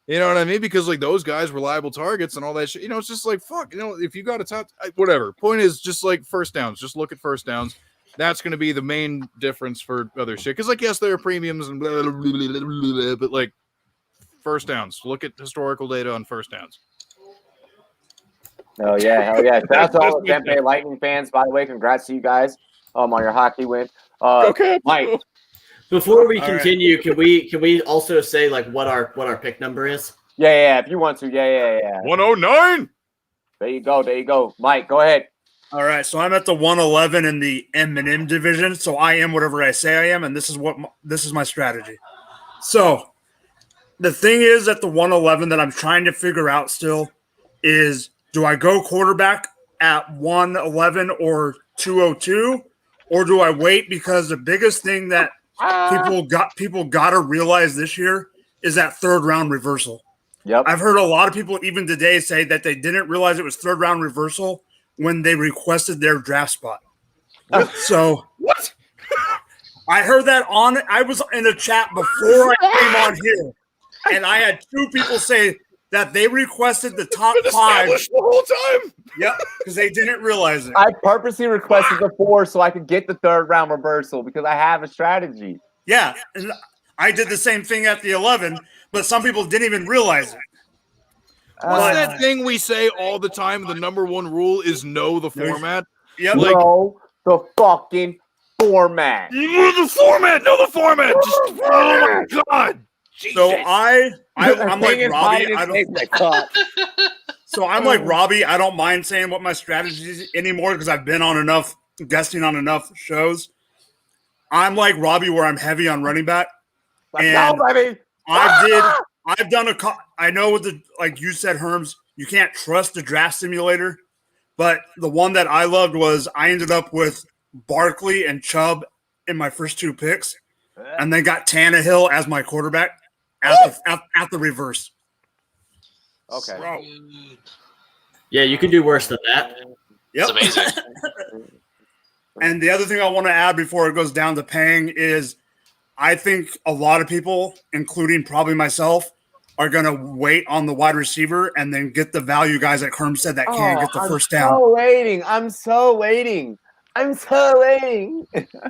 You know what I mean? Because, like, those guys, reliable targets and all that shit, it's just like, fuck, if you got a top, whatever. Point is just like first downs. Just look at first downs. That's going to be the main difference for other shit. Because, like, yes, there are premiums and blah, blah, blah, blah, blah, blah, but, like, first downs. Look at historical data on first downs. Hell yeah. Shout out to all the Tampa Bay Lightning fans, by the way. Congrats to you guys on your hockey win. Okay, Mike. Before we continue, can we also say like what our pick number is? Yeah, if you want to. Yeah. 109. There you go. Mike, go ahead. All right, so I'm at the 111 in the M&M division, so I am whatever I say I am, and this is my strategy. So the thing is at the 111 that I'm trying to figure out still is, do I go quarterback at 111 or 202, or do I wait? Because the biggest thing that people got to realize this year is that third round reversal. Yep. I've heard a lot of people even today say that they didn't realize it was third round reversal when they requested their draft spot. So what? I heard that I was in a chat before I came on here, and I had two people say that they requested the top 5 the whole time. Yep, because they didn't realize it. I purposely requested the 4 so I could get the third round reversal because I have a strategy. Yeah, and I did the same thing at the 11, but some people didn't even realize it. What's that thing we say all the time? The number one rule is know the format. Yep. Know the fucking format. Know the format. Just, oh my god. Jesus. So I'm like Robbie. So I'm like Robbie. I don't mind saying what my strategy is anymore because I've been on enough guesting on enough shows. I'm like Robbie, where I'm heavy on running back. Let's go, baby. I've done I know with like you said, Herms, you can't trust the draft simulator, but the one that I loved was I ended up with Barkley and Chubb in my first 2 picks, and then got Tannehill as my quarterback at the reverse. Okay. Bro. Yeah, you can do worse than that. Yep. It's amazing. And the other thing I want to add before it goes down to paying is I think a lot of people, including probably myself, are going to wait on the wide receiver and then get the value guys like Herm said that can't get the first down. I'm so waiting.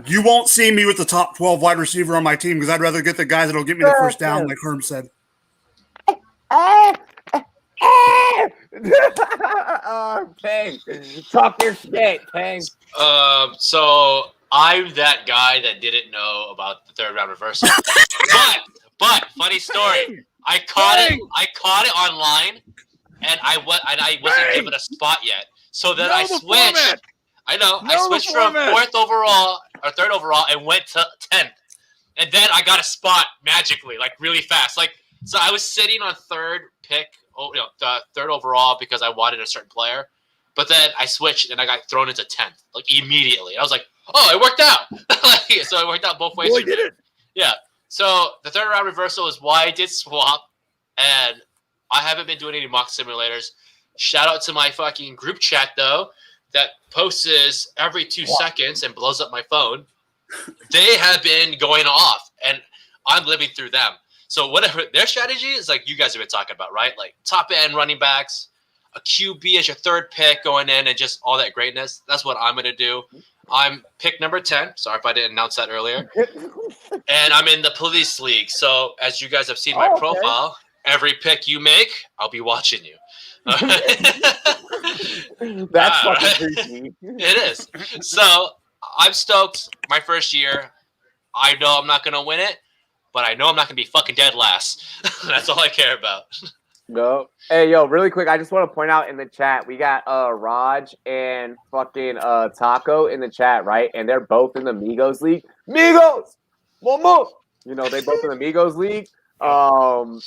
You won't see me with the top 12 wide receiver on my team because I'd rather get the guys that'll get me the first down, like Herm said. Pang. Talk your shit, Pang. So I'm that guy that didn't know about the third round reversal. but funny story. I caught it online, and I wasn't given a spot yet. So then I switched. I switched from 4th overall or 3rd overall and went to 10th. And then I got a spot magically, like really fast. Like, so I was sitting on 3rd pick, the 3rd overall because I wanted a certain player. But then I switched and I got thrown into 10th, like immediately. And I was like, oh, it worked out. So it worked out both ways. Boy, did it. Yeah. So the third round reversal is why I did swap. And I haven't been doing any mock simulators. Shout out to my fucking group chat, though, that posts every 2 seconds and blows up my phone. They have been going off, and I'm living through them. So whatever their strategy is, like you guys have been talking about, right? Like top end running backs, a QB as your 3rd pick going in, and just all that greatness. That's what I'm going to do. I'm pick number 10. Sorry if I didn't announce that earlier. And I'm in the police league. So as you guys have seen my profile, every pick you make, I'll be watching you. That's fucking creepy. It is. So I'm stoked. My first year. I know I'm not going to win it, but I know I'm not going to be fucking dead last. That's all I care about. No. Hey, yo, really quick, I just want to point out in the chat, we got Raj and fucking Taco in the chat, right? And they're both in the Migos League. Migos! Momo! You know, they both in the Migos League. And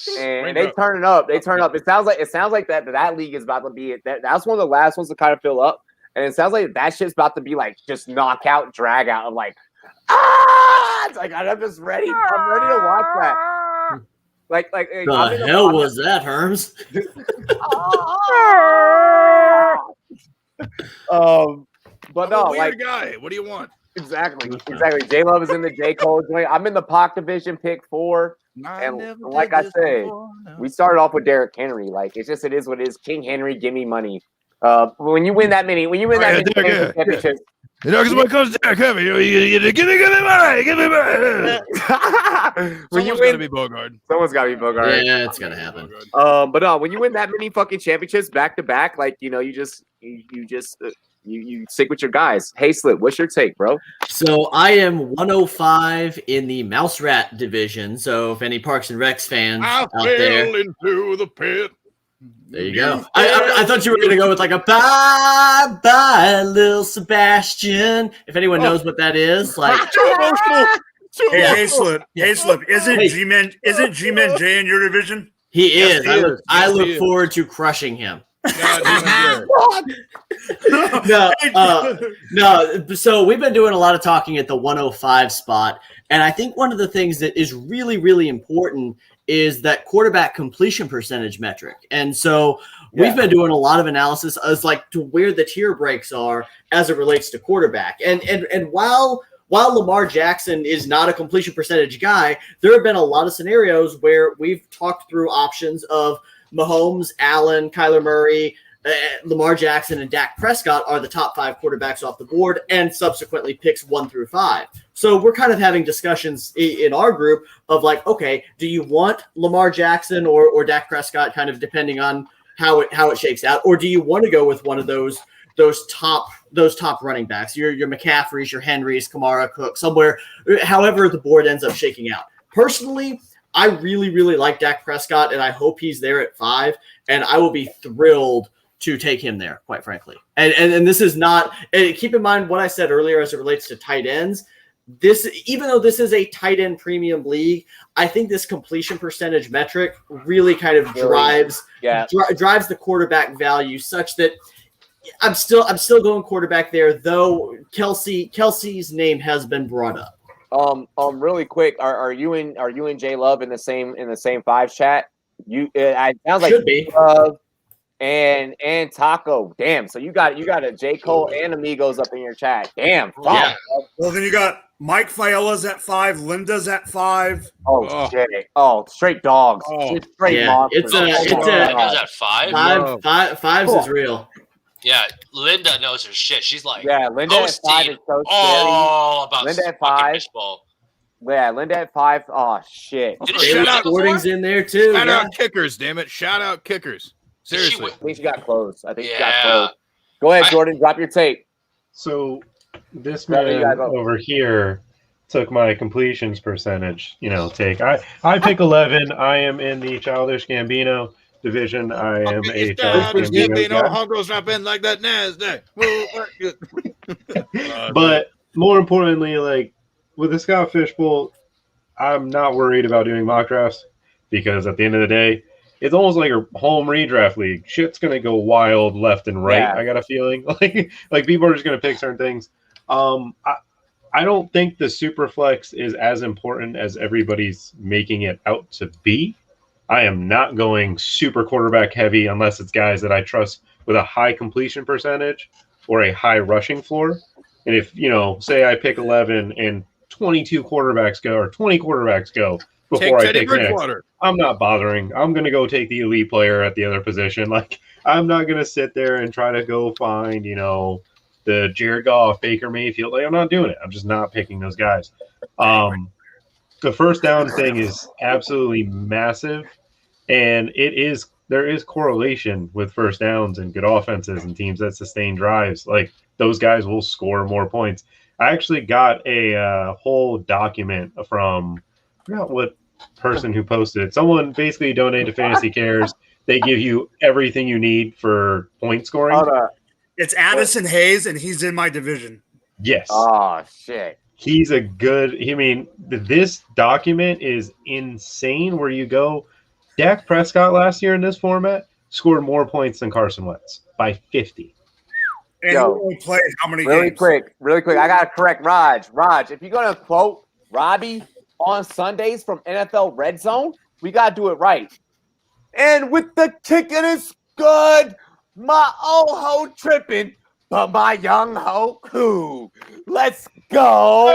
they turn it up. They turn up. It sounds like that league is about to be that's one of the last ones to kind of fill up. And it sounds like that shit's about to be like just knockout, drag out of like, it's like I'm just ready. I'm ready to watch that. Like the hell was that, Herms? But no, weird guy. What do you want? Exactly. J Love is in the J Cole joint. I'm in the Pac division, pick 4. And like I said, we started off with Derrick Henry. Like it is what it is. King Henry, give me money. When you win that many championships. You know, because when it comes to Derrick Henry, you give me money. Someone's got to be Bogart. Someone's got to be Bogart. Yeah, it's gonna happen. But no, when you win that many fucking championships back to back, like you stick with your guys. Hey, Slip, what's your take, bro? So I am 105 in the Mouse Rat division. So if any Parks and Recs fans out there, into the pit. There you go. I thought you were going to go with like a bye, little Sebastian. If anyone knows what that is, like Hey, Slip, isn't G-Man J in your division? He is. I look forward to crushing him. No. So we've been doing a lot of talking at the 105 spot, and I think one of the things that is really, really important is that quarterback completion percentage metric. And so we've been doing a lot of analysis as like to where the tier breaks are as it relates to quarterback. And while Lamar Jackson is not a completion percentage guy, there have been a lot of scenarios where we've talked through options of Mahomes, Allen, Kyler Murray, Lamar Jackson, and Dak Prescott are the top 5 quarterbacks off the board, and subsequently picks 1 through 5. So we're kind of having discussions in our group of like, okay, do you want Lamar Jackson or Dak Prescott, kind of depending on how it shakes out, or do you want to go with one of those top running backs, your McCaffreys, your Henrys, Kamara, Cook, somewhere, however the board ends up shaking out. Personally, I really, really like Dak Prescott, and I hope he's there at 5, and I will be thrilled to take him there, quite frankly. And this is not – keep in mind what I said earlier as it relates to tight ends. Even though this is a tight end premium league, I think this completion percentage metric really kind of drives the quarterback value such that I'm still going quarterback there, though Kelsey's name has been brought up. Really quick, are you and J Love in the same 5s chat? It sounds like should be. And Taco. Damn. So you got a J Cole and Amigos up in your chat. Damn. Yeah. Well, then you got Mike Fiala's at 5, Linda's at 5. Oh shit. Oh, straight dogs. Straight monsters. It's at 5. 5s is real. Yeah, Linda knows her shit. She's like, Linda at 5 is so all about Linda at 5. Fishbowl. Yeah, Linda at 5. Oh shit. Sporting's in there too. Shout out kickers, damn it! Shout out kickers. Seriously, I think she got close. Go ahead, Jordan. Drop your tape. So this man over here took my completions percentage. Take. I pick 11. I am in the Childish Gambino division. I am a Childish Gambino. Home goes not been like that Nasdaq. But more importantly, like with the Scott Fishbowl, I'm not worried about doing mock drafts because at the end of the day, it's almost like a home redraft league. Shit's gonna go wild left and right. I got a feeling like people are just gonna pick certain things. I don't think the super flex is as important as everybody's making it out to be. I am not going super quarterback heavy unless it's guys that I trust with a high completion percentage or a high rushing floor. And if say I pick 11 and 22 quarterbacks go or 20 quarterbacks go before I pick next, I'm not bothering. I'm going to go take the elite player at the other position. Like I'm not going to sit there and try to go find, the the Jared Goff, Baker Mayfield. Like, I'm not doing it. I'm just not picking those guys. The first down thing is absolutely massive, and there is correlation with first downs and good offenses and teams that sustain drives. Like, those guys will score more points. I actually got a whole document from, I forgot what person who posted it. Someone basically donated to Fantasy Cares. They give you everything you need for point scoring. It's Addison Hayes, and he's in my division. Yes. Oh, shit. He's a good – I mean, this document is insane where you go – Dak Prescott last year in this format scored more points than Carson Wentz by 50. And he only played how many games? Really quick. I got to correct Raj. Raj, if you're going to quote Robbie on Sundays from NFL Red Zone, we got to do it right. And with the kick, and it's good. My old hoe tripping, but my young hoe cool. Let's go.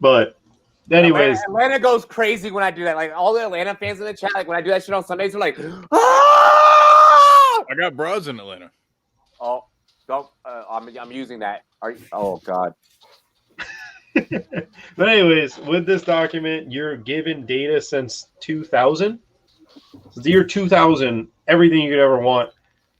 But anyways, Atlanta goes crazy when I do that. Like, all the Atlanta fans in the chat, like when I do that shit on Sundays, they're like, ah! I got bras in Atlanta. Oh, don't. I'm using that. Oh God. But anyways, with this document, you're given data since 2000. Since the year 2000, everything you could ever want.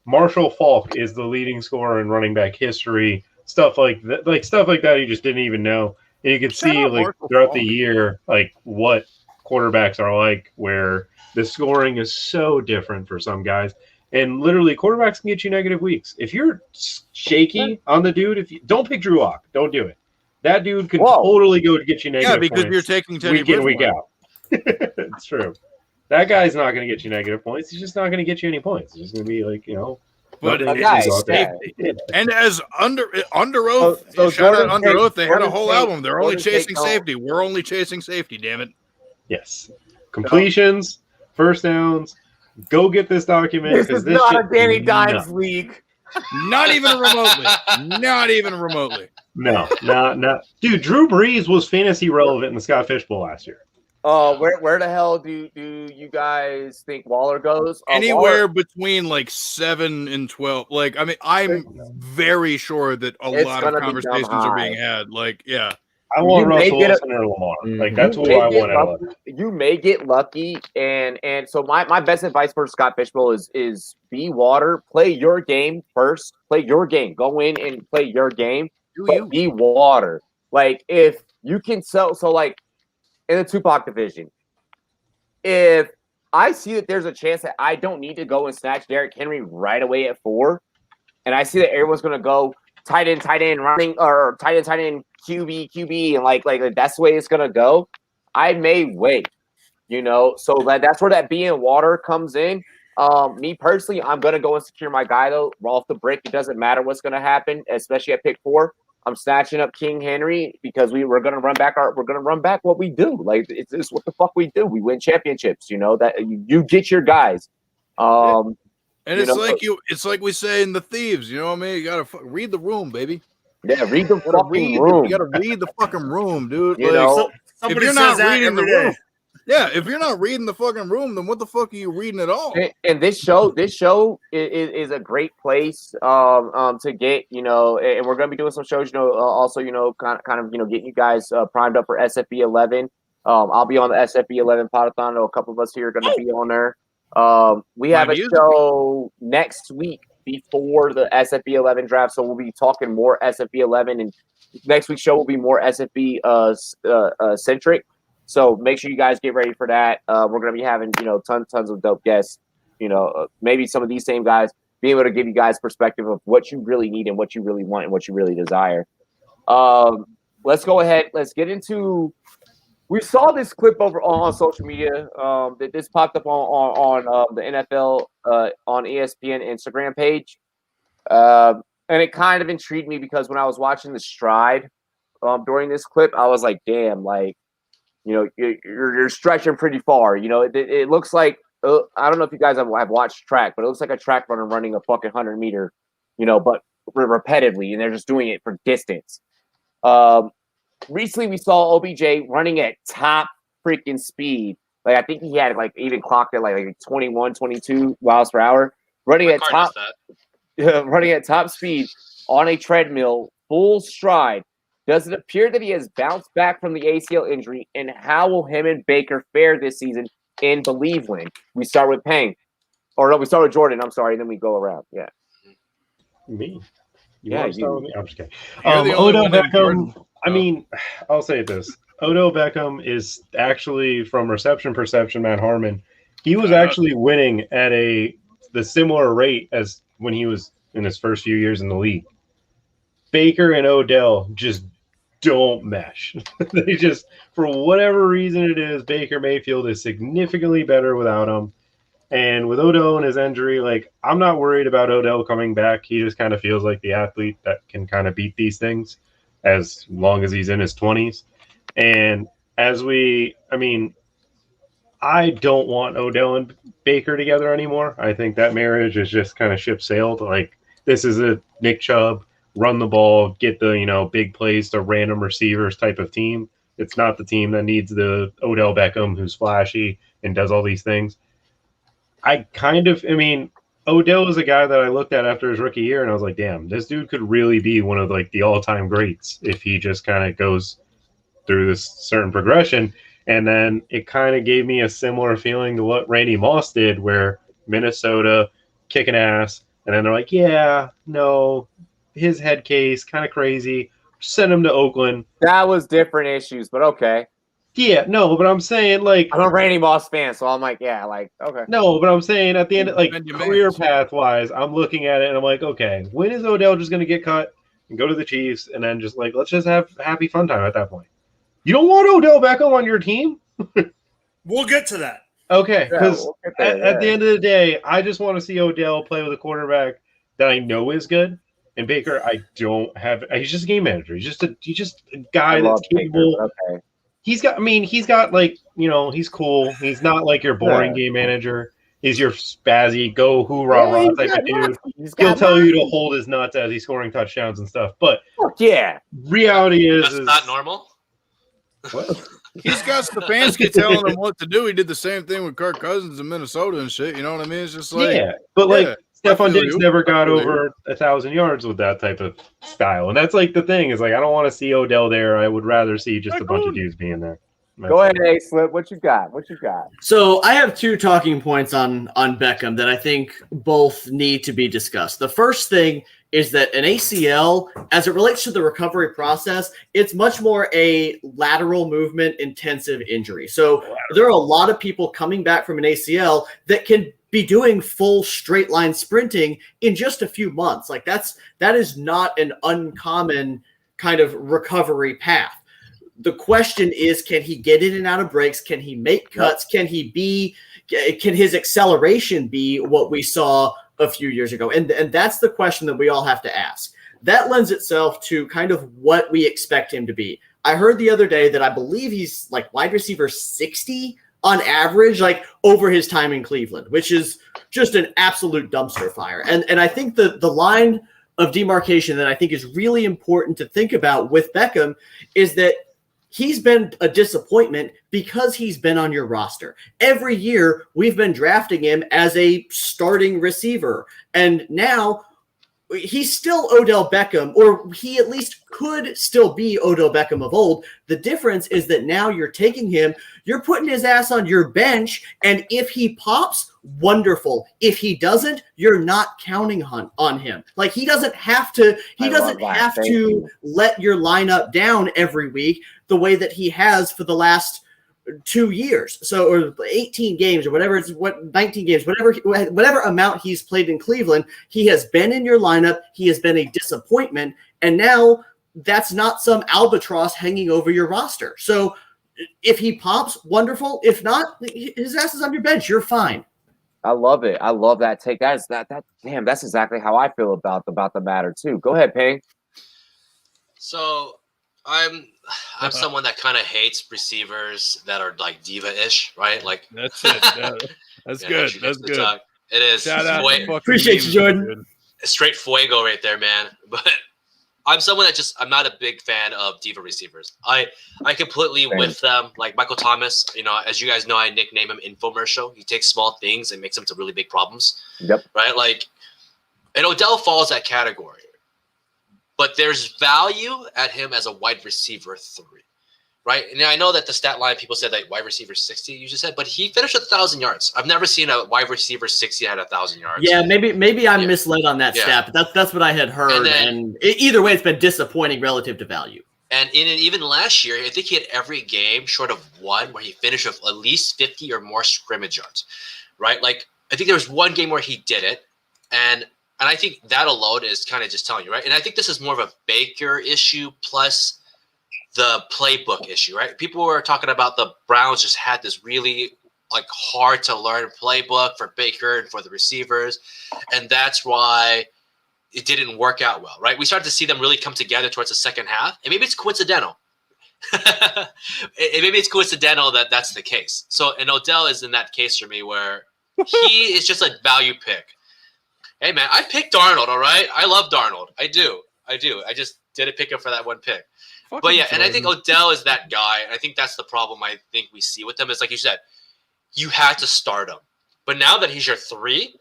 Marshall Faulk is the leading scorer in running back history. Stuff like that, stuff like that you just didn't even know. And you could see like throughout the year, like what quarterbacks are like, where the scoring is so different for some guys. And literally, quarterbacks can get you negative weeks. If you're shaky on the dude, don't pick Drew Lock. Don't do it. That dude could totally go to get you negative because points you're taking Teddy week in, week Bridgewater. out. It's true. That guy's not going to get you negative points. He's just not going to get you any points. He's just going to be like, But safety. And as under oath, shout out Under Oath, they had a whole album. They're only chasing safety. We're only chasing safety, damn it. Yes. Completions, first downs. Go get this document. This is not a Danny Dimes league. Not even remotely. Not even remotely. No, not. Dude, Drew Brees was fantasy relevant in the Scott Fish Bowl last year. Where the hell do you guys think Waller goes? Anywhere between like 7 and 12. Like, I mean, I'm very sure that a lot of conversations are being had. Like, yeah. I want Russell Wilson or Lamar. Like, that's what I want. You may get lucky, and so my best advice for Scott Fish Bowl is be water. Play your game first. Play your game. Go in and play your game. Be water. Like, if you can so like in the Tupac division, if I see that there's a chance that I don't need to go and snatch Derrick Henry right away at 4, and I see that everyone's gonna go tight end, running, or tight end, QB, and like that's the way it's gonna go, I may wait. So that's where that being water comes in. Me personally, I'm gonna go and secure my guy though, off the brick. It doesn't matter what's gonna happen, especially at pick 4. I'm snatching up King Henry because we're gonna run back what we do. Like, it's what the fuck we do. We win championships. That you get your guys. And it's like we say in The Thieves. You know what I mean? You gotta read the room, baby. Yeah, read the fucking room. You gotta read the fucking room, dude. If you're not reading the room. Yeah, if you're not reading the fucking room, then what the fuck are you reading at all? And this show is a great place to get, and we're gonna be doing some shows, also, kind of getting you guys primed up for SFB 11. I'll be on the SFB 11 podathon. A couple of us here are gonna be on there. We have a show next week before the SFB 11 draft, so we'll be talking more SFB 11, and next week's show will be more SFB centric. So make sure you guys get ready for that. We're going to be having, tons of dope guests, maybe some of these same guys, being able to give you guys perspective of what you really need and what you really want and what you really desire. Let's go ahead. Let's get into, we saw this clip over on social media that this popped up on the NFL on ESPN Instagram page. And it kind of intrigued me because when I was watching the stride during this clip, I was like, damn, like, you're stretching pretty far. It looks like, I don't know if you guys have watched track, but it looks like a track runner running a fucking 100 meter, but repetitively, and they're just doing it for distance. Recently we saw OBJ running at top freaking speed Like I think he had like even clocked at like 21, 22 miles per hour, running My at car top, does that. running at top speed on a treadmill, full stride. Does it appear that he has bounced back from the ACL injury? And how will him and Baker fare this season in Believeland? We start with Payne. Or no, we start with Jordan. I'm sorry. Then we go around. Yeah. Me? You Yeah, want to start you. with me? I'm just kidding. You're the only Odell one named Jordan. Beckham. I mean, I'll say this. Odell Beckham is actually, from reception perception, Matt Harmon, he was actually winning at the similar rate as when he was in his first few years in the league. Baker and Odell just don't mesh. They just, for whatever reason it is, Baker Mayfield is significantly better without him. And with Odell and his injury, like, I'm not worried about Odell coming back. He just kind of feels like the athlete that can kind of beat these things as long as he's in his 20s. And I don't want Odell and Baker together anymore. I think that marriage is just kind of ship sailed. Like, this is a Nick Chubb, run the ball, get the, big plays to random receivers type of team. It's not the team that needs the Odell Beckham who's flashy and does all these things. Odell is a guy that I looked at after his rookie year, and I was like, damn, this dude could really be one of like the all-time greats if he just kind of goes through this certain progression. And then it kind of gave me a similar feeling to what Randy Moss did, where Minnesota kicking ass, and then they're like, yeah, no, his head case, kind of crazy, send him to Oakland. That was different issues, but okay. Yeah, no, but I'm saying, like, I'm a Randy Moss fan, so I'm like, yeah, like, okay. No, but I'm saying at the end, like, career path wise, I'm looking at it and I'm like, okay, when is Odell just going to get cut and go to the Chiefs and then just like, let's just have happy fun time at that point? You don't want Odell Beckham on your team? We'll get to that. Okay, because at the end of the day, I just want to see Odell play with a quarterback that I know is good. And Baker, I don't have. He's just a game manager. He's just a guy that's capable. Baker, okay. He's got like, he's cool. He's not like your boring game manager. He's your spazzy, go hoorah rah type of dude. He'll tell you to hold his nuts as he's scoring touchdowns and stuff. But reality is That's not normal. What? He's got Stefanski telling him what to do. He did the same thing with Kirk Cousins in Minnesota and shit. You know what I mean? It's just like, Stephon Diggs never got over 1,000 yards with that type of style. And that's like the thing is like, I don't want to see Odell there. I would rather see just a bunch of dudes being there. Go ahead, A-Slip. What you got? So I have two talking points on Beckham that I think both need to be discussed. The first thing is that an ACL, as it relates to the recovery process, it's much more a lateral movement intensive injury. So there are a lot of people coming back from an ACL that can be doing full straight line sprinting in just a few months. Like that is not an uncommon kind of recovery path. The question is, can he get in and out of breaks? Can he make cuts? Can his acceleration be what we saw a few years ago? And that's the question that we all have to ask. That lends itself to kind of what we expect him to be. I heard the other day that I believe he's like wide receiver 60 on average, like over his time in Cleveland, which is just an absolute dumpster fire. And I think the line of demarcation that I think is really important to think about with Beckham is that he's been a disappointment because he's been on your roster. Every year we've been drafting him as a starting receiver. And now he's still Odell Beckham, or he at least could still be Odell Beckham of old. The difference is that now you're taking him, you're putting his ass on your bench, and if he pops, wonderful. If he doesn't, you're not counting on him. Like he doesn't have to let your lineup down every week the way that he has for the last 2 years. So, or 18 games or whatever, 19 games, whatever amount he's played in Cleveland, he has been in your lineup. He has been a disappointment. And now that's not some albatross hanging over your roster. So if he pops, wonderful. If not, his ass is on your bench. You're fine. I love it. I love that take. That's exactly how I feel about the matter too. Go ahead, Payne. So I'm someone that kind of hates receivers that are like diva-ish, right? Like that's it. That's good. That's good. It is. Appreciate you, Jordan. Straight fuego right there, man. But I'm someone that I'm not a big fan of diva receivers. I completely whiff them. Like Michael Thomas, as you guys know, I nickname him Infomercial. He takes small things and makes them to really big problems. Yep. Right? Like, and Odell falls that category. But there's value at him as a wide receiver 3. Right? And I know that the stat line, people said that wide receiver 60, you just said, but he finished 1,000 yards. I've never seen a wide receiver 60 had 1,000 yards. Yeah, maybe I'm misled on that stat, but that's what I had heard. And either way, it's been disappointing relative to value. And even last year, I think he had every game short of one where he finished with at least 50 or more scrimmage yards. Right? Like, I think there was one game where he did it. And I think that alone is kind of just telling you, right? And I think this is more of a Baker issue plus the playbook issue, right? People were talking about the Browns just had this really hard to learn playbook for Baker and for the receivers. And that's why it didn't work out well, right? We started to see them really come together towards the second half. And maybe it's coincidental. Maybe it's coincidental that that's the case. So, and Odell is in that case for me where he is just a value pick. Hey, man, I picked Darnold, all right? I love Darnold. I do. I just didn't pick him for that one pick. But yeah, and I think Odell is that guy. And I think that's the problem I think we see with him is, like you said, you had to start him. But now that he's your 3,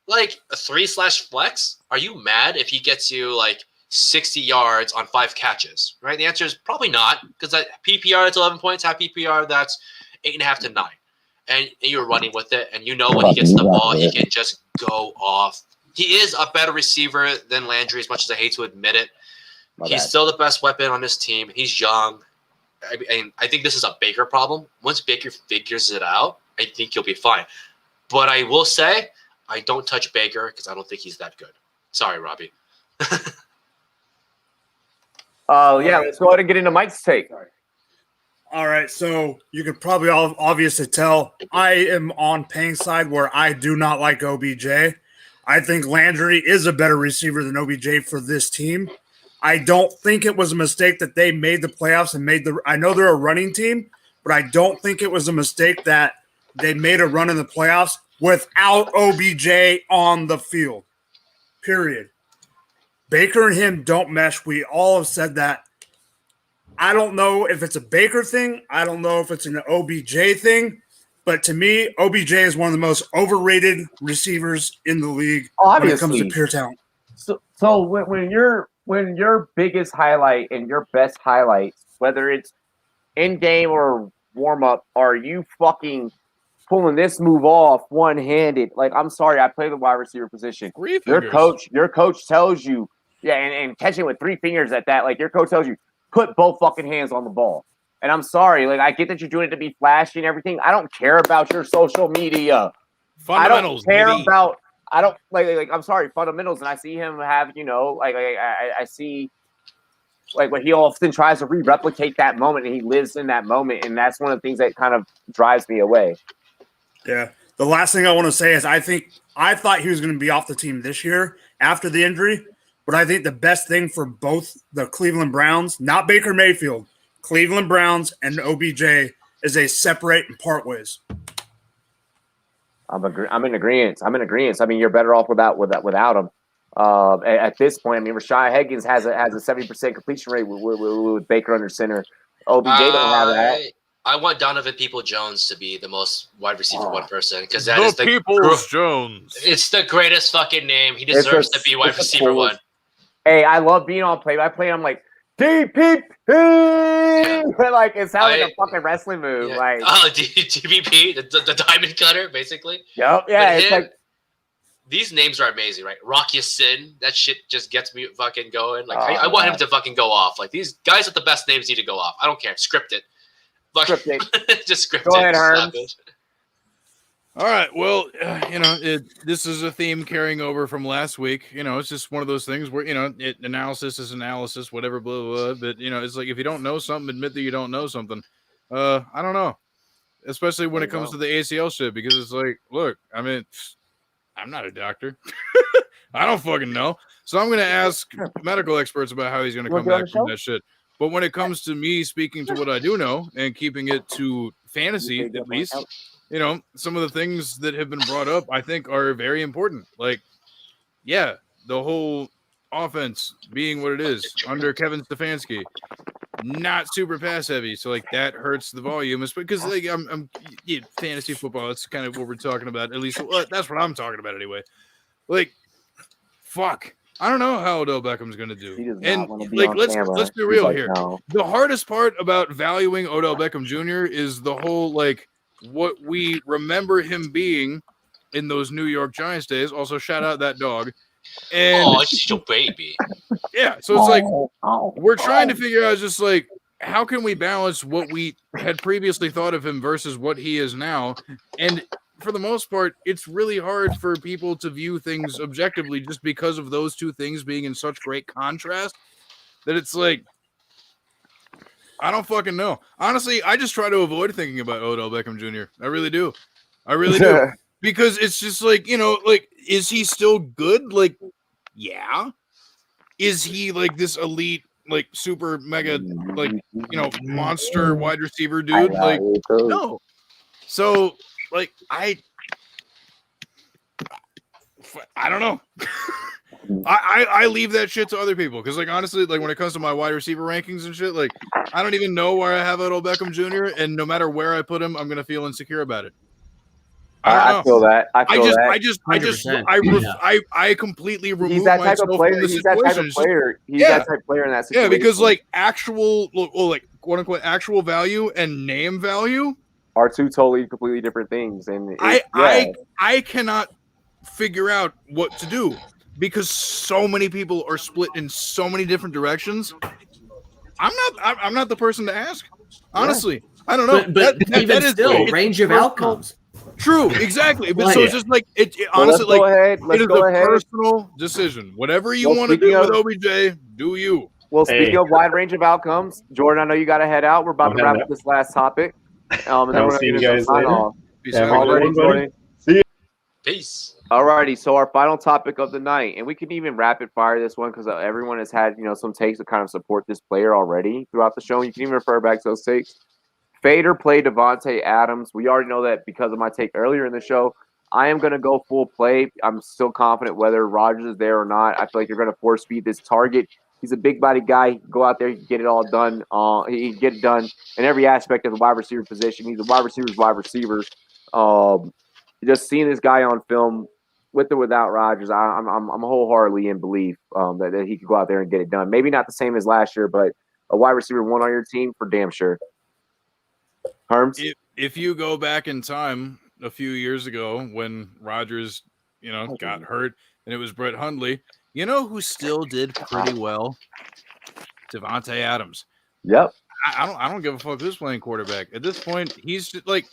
like a 3/flex, are you mad if he gets you 60 yards on 5 catches, right? The answer is probably not, because that PPR, it's 11 points. Half PPR, that's 8.5 to 9. And you're running with it. And when he gets the ball, he can just go off. He is a better receiver than Landry, as much as I hate to admit it. He's still the best weapon on this team. He's young. I think this is a Baker problem. Once Baker figures it out, I think he'll be fine. But I will say, I don't touch Baker because I don't think he's that good. Sorry, Robbie. Yeah, let's go ahead and get into Mike's take. All right, so you could probably obviously tell I am on Pang's side where I do not like OBJ. I think Landry is a better receiver than OBJ for this team. I don't think it was a mistake that they made the playoffs and I know they're a running team, but I don't think it was a mistake that they made a run in the playoffs without OBJ on the field, period. Baker and him don't mesh. We all have said that. I don't know if it's a Baker thing. I don't know if it's an OBJ thing. But to me, OBJ is one of the most overrated receivers in the league when it comes to pure talent. So when your biggest highlight and your best highlights, whether it's in game or warm up, are you fucking pulling this move off one-handed? Like, I'm sorry, I play the wide receiver position. Your coach tells you, and catching with 3 fingers at that, like your coach tells you, put both fucking hands on the ball. And I'm sorry, like I get that you're doing it to be flashy and everything. I don't care about your social media. Fundamentals. I don't like I'm sorry, fundamentals. And I see him have, I see like what he often tries to replicate that moment, and he lives in that moment, and that's one of the things that kind of drives me away. Yeah. The last thing I want to say is I thought he was going to be off the team this year after the injury, but I think the best thing for both the Cleveland Browns, not Baker Mayfield, Cleveland Browns and OBJ, is they separate and part ways. I'm in agreement. I mean, you're better off without him. At this point, I mean, Rashad Higgins has a 70% completion rate with Baker under center. OBJ don't have that. I want Donovan People-Jones to be the most wide receiver 1 person, because that is the Peoples-Jones. It's the greatest fucking name. He deserves to be wide receiver 1. Hey, I love being on play. I play. I'm like DPP. Like it sounds like a fucking wrestling move. Yeah. Like DPP, the diamond cutter, basically. Yep. Yeah. It's like these names are amazing, right? Rock Ya-Sin, that shit just gets me fucking going. Like I want him to fucking go off. Like these guys with the best names need to go off. I don't care. Script it. Just script Go it. ahead, Herms. All right. Well, this is a theme carrying over from last week. It's just one of those things where, analysis is analysis, whatever, blah, blah, blah. But, it's like if you don't know something, admit that you don't know something. I don't know. Especially when it comes to the ACL shit, because it's like, look, I mean, I'm not a doctor. I don't fucking know. So I'm going to ask medical experts about how he's going to come back from that shit. But when it comes to me speaking to what I do know and keeping it to fantasy, at least, some of the things that have been brought up, I think, are very important. Like, yeah, the whole offense being what it is under Kevin Stefanski, not super pass heavy, so like that hurts the volume. Because like I'm fantasy football. That's kind of what we're talking about. At least that's what I'm talking about anyway. Like, fuck. I don't know how Odell Beckham's going to do. And like, let's be real here. No. The hardest part about valuing Odell Beckham Jr. is the whole like what we remember him being in those New York Giants days. Also, shout out that dog. And it's your baby. Yeah, so it's like we're trying to figure out just like how can we balance what we had previously thought of him versus what he is now, and for the most part, it's really hard for people to view things objectively just because of those two things being in such great contrast that it's like, I don't fucking know. Honestly, I just try to avoid thinking about Odell Beckham Jr. I really do. I really do. Because it's just like, like, is he still good? Like, yeah. Is he like this elite, like super mega, like, monster wide receiver dude? Like, no. So, like, I don't know. I leave that shit to other people because, like, honestly, like when it comes to my wide receiver rankings and shit, like, I don't even know where I have Odell Beckham Jr. And no matter where I put him, I'm gonna feel insecure about it. I feel that. I completely remove he's that type myself of player. from the He's that type of player. He's that type of player in that situation. Yeah, because like actual, like quote unquote actual value and name value are two completely different things. And I cannot figure out what to do because so many people are split in so many different directions. I'm not the person to ask. Honestly, I don't know. But even still, range of outcomes. True, exactly. But so it's just like it honestly, like it is a personal decision. Whatever you want to do with OBJ, do you. Well, speaking of wide range of outcomes, Jordan, I know you got to head out. We're about to wrap up this last topic. And then we're going to sign off. Alrighty, Jordan. See you. Peace. Alrighty, so our final topic of the night, and we can even rapid fire this one because everyone has had some takes to kind of support this player already throughout the show. You can even refer back to those takes. Fade or play Devontae Adams. We already know that because of my take earlier in the show. I am going to go full play. I'm still confident whether Rodgers is there or not. I feel like you're going to force feed this target. He's a big body guy. He can go out there, he can get it all done. He can get it done in every aspect of the wide receiver position. He's a wide receiver's wide receiver. Just seeing this guy on film, with or without Rodgers, I'm wholeheartedly in belief that he could go out there and get it done. Maybe not the same as last year, but a wide receiver one on your team for damn sure. Herms? If you go back in time a few years ago when Rodgers, got hurt and it was Brett Hundley, who still did pretty well? Devontae Adams. Yep. I don't give a fuck who's playing quarterback. At this point, he's Devontae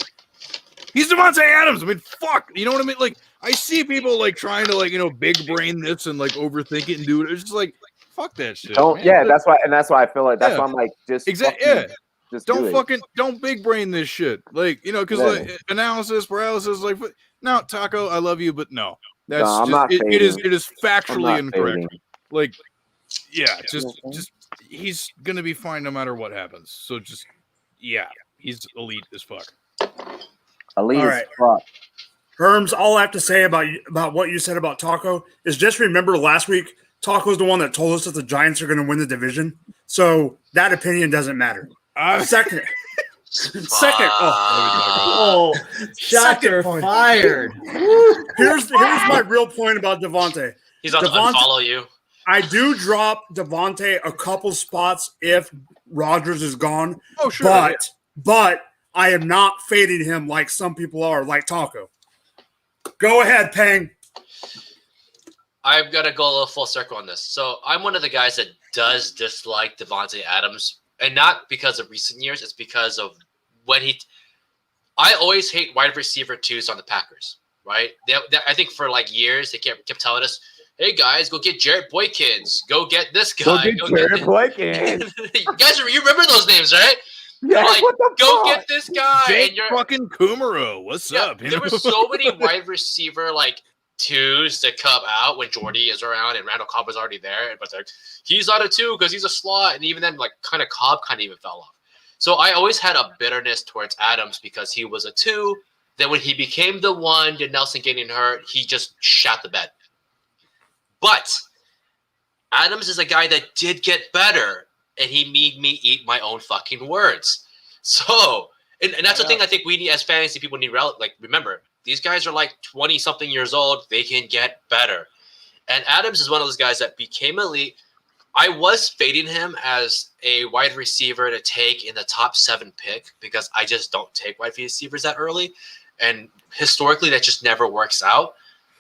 Adams. I mean, fuck. You know what I mean? Like, I see people like trying to big brain this and like overthink it and do it. It's just like, fuck that shit. That's why I feel like that's why I'm like just exactly. Yeah. Just don't big brain this shit. Like, because like analysis paralysis. Like, no, Taco, I love you, but no, that's it is factually incorrect. Fading. Like, yeah, just he's gonna be fine no matter what happens. So he's elite as fuck. Elite as fuck. Herms, all I have to say about what you said about Taco is just remember last week, Taco's the one that told us that the Giants are going to win the division. So that opinion doesn't matter. Second. Shots are fired. Here's my real point about Devontae. He's about to unfollow you. I do drop Devontae a couple spots if Rodgers is gone. Oh, sure. But I am not fading him like some people are, like Taco. Go ahead, Pang. I've got to go a little full circle on this. So I'm one of the guys that does dislike Devontae Adams. And not because of recent years, it's because of when I always hate wide receiver twos on the Packers, right? I think for like years, they kept telling us, hey guys, go get Jarrett Boykins. Go get this guy. Go get Jarrett Boykins. Guys, you remember those names, right? Yeah, like, go get this guy. Jake and you're fucking Kumaro. What's up? There were so many wide receiver like twos to come out when Jordy is around and Randall Cobb was already there. But like, he's not a two because he's a slot. And even then, like, kind of Cobb kind of even fell off. So I always had a bitterness towards Adams because he was a two. Then when he became the one, did Nelson getting hurt, he just shot the bed. But Adams is a guy that did get better, and he made me eat my own fucking words. So, and that's the thing I think we need as fantasy people need. Remember, these guys are like 20-something years old. They can get better. And Adams is one of those guys that became elite. I was fading him as a wide receiver to take in the top 7 pick because I just don't take wide receivers that early. And historically, that just never works out.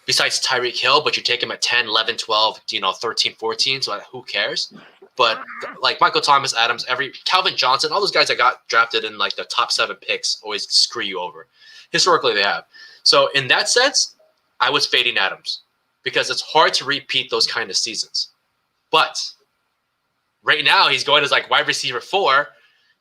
Besides Tyreek Hill, but you take him at 10, 11, 12, 13, 14, so who cares? But like Michael Thomas, Adams, Calvin Johnson, all those guys that got drafted in like the top 7 picks always screw you over. Historically, they have. So in that sense, I was fading Adams because it's hard to repeat those kind of seasons. But right now, he's going as like wide receiver 4.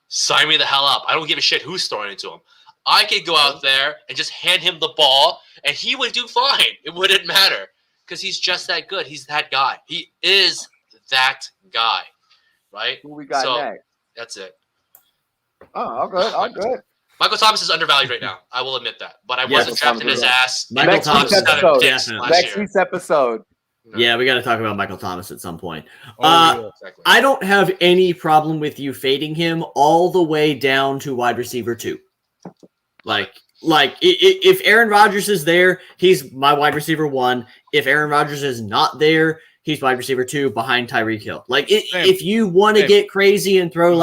Sign me the hell up. I don't give a shit who's throwing it to him. I could go out there and just hand him the ball, and he would do fine. It wouldn't matter because he's just that good. He's that guy. He is that guy, right? Who we got next? That's it. Oh, all good. All good. Michael Thomas is undervalued right now. I will admit that. But I wasn't drafting his ass. Michael Thomas Next week's episode. Yeah, we got to talk about Michael Thomas at some point. Exactly. I don't have any problem with you fading him all the way down to wide receiver 2. If Aaron Rodgers is there, he's my wide receiver 1. If Aaron Rodgers is not there, he's wide receiver 2 behind Tyreek Hill. If you want to get crazy and throw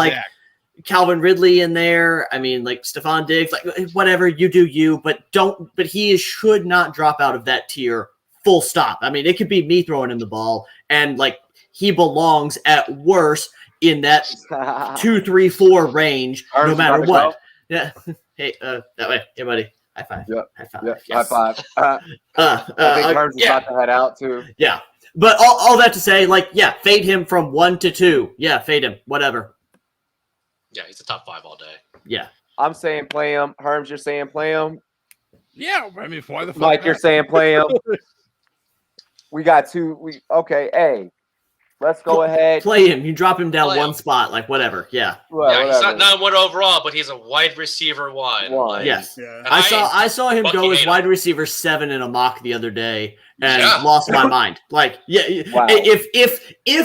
Calvin Ridley in there, I mean, like Stephon Diggs, like whatever, you do you, but he should not drop out of that tier. Full stop. I mean, it could be me throwing him the ball, and like he belongs at worst in that 2, 3, 4 range, no matter what. Yeah. Hey, that way. Hey, buddy. High five. Yep. High five. Yep. Yes. High five. I think Herms is about to head out too. Yeah. But all that to say, fade him from 1 to 2. Yeah, fade him. Whatever. Yeah, he's a top 5 all day. Yeah. I'm saying play him. Herms, you're saying play him. Yeah, I mean, why the fuck? Mike, you're saying play him. We got 2. Okay, hey. Let's go ahead. Play him. You drop him down one spot, whatever. Yeah. Yeah, he's not number 1 overall, but he's a wide receiver 1. Yes. Yeah. I saw him go as wide receiver 7 in a mock the other day and lost my mind. Wow. If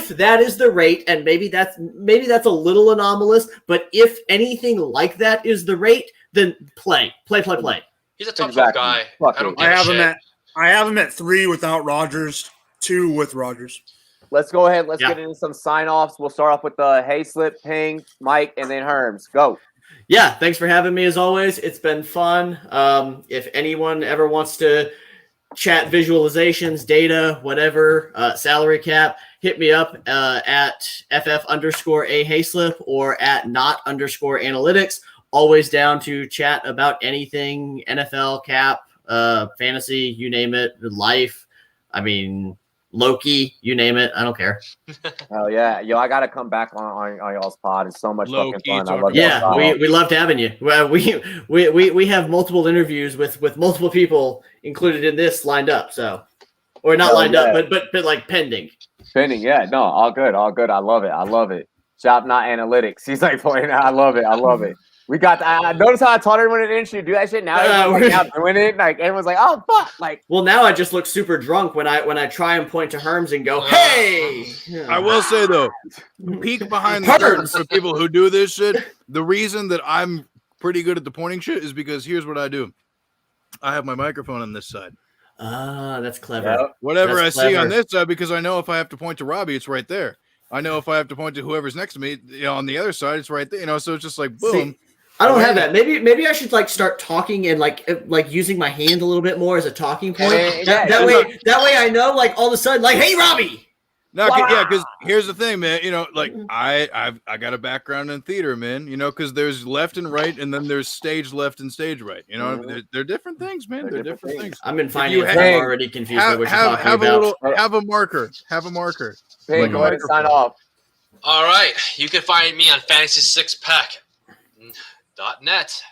that is the rate, and maybe that's a little anomalous, but if anything like that is the rate, then play. He's a top 5 guy. I don't give a shit. I have him at 3 without Rodgers, 2 with Rodgers. Let's go ahead. Let's get into some sign-offs. We'll start off with the Hayslip, Ping, Mike, and then Herms. Go. Yeah, thanks for having me as always. It's been fun. If anyone ever wants to chat visualizations, data, whatever, salary cap, hit me up at FF_A Hayslip or at @not_analytics. Always down to chat about anything, NFL, cap, fantasy, you name it, life. I mean, Loki, you name it. I don't care. Hell yeah. Yo, I got to come back on y'all's pod. It's so much fucking fun. I love we loved having you. Well, we have multiple interviews with multiple people included in this lined up. So, or not lined up, but like pending. Pending, yeah. No, all good. I love it. Shop Not Analytics. He's like pointing out. I love it. We got. I noticed how I taught everyone in the industry to do that shit. Now everyone's out doing it. Like everyone's like, "Oh fuck!" Like, well, now I just look super drunk when I try and point to Herms and go, "Hey!" I will say though, peek behind the curtain for people who do this shit. The reason that I'm pretty good at the pointing shit is because here's what I do. I have my microphone on this side. Ah, that's clever. Yeah. Whatever I see on this side, because I know if I have to point to Robbie, it's right there. I know if I have to point to whoever's next to me, on the other side, it's right there. So it's just like boom. See, I don't have that. Maybe I should start talking and like using my hand a little bit more as a talking point. That way I know all of a sudden hey Robbie. No, yeah, because here's the thing, man. I got a background in theater, man. Because there's left and right, and then there's stage left and stage right. They're different things, man. They're different things. I'm in finance. I'm already confused by what you're talking about. Have a marker. Hey, go ahead and sign off. All right, you can find me on FantasySixPack.net.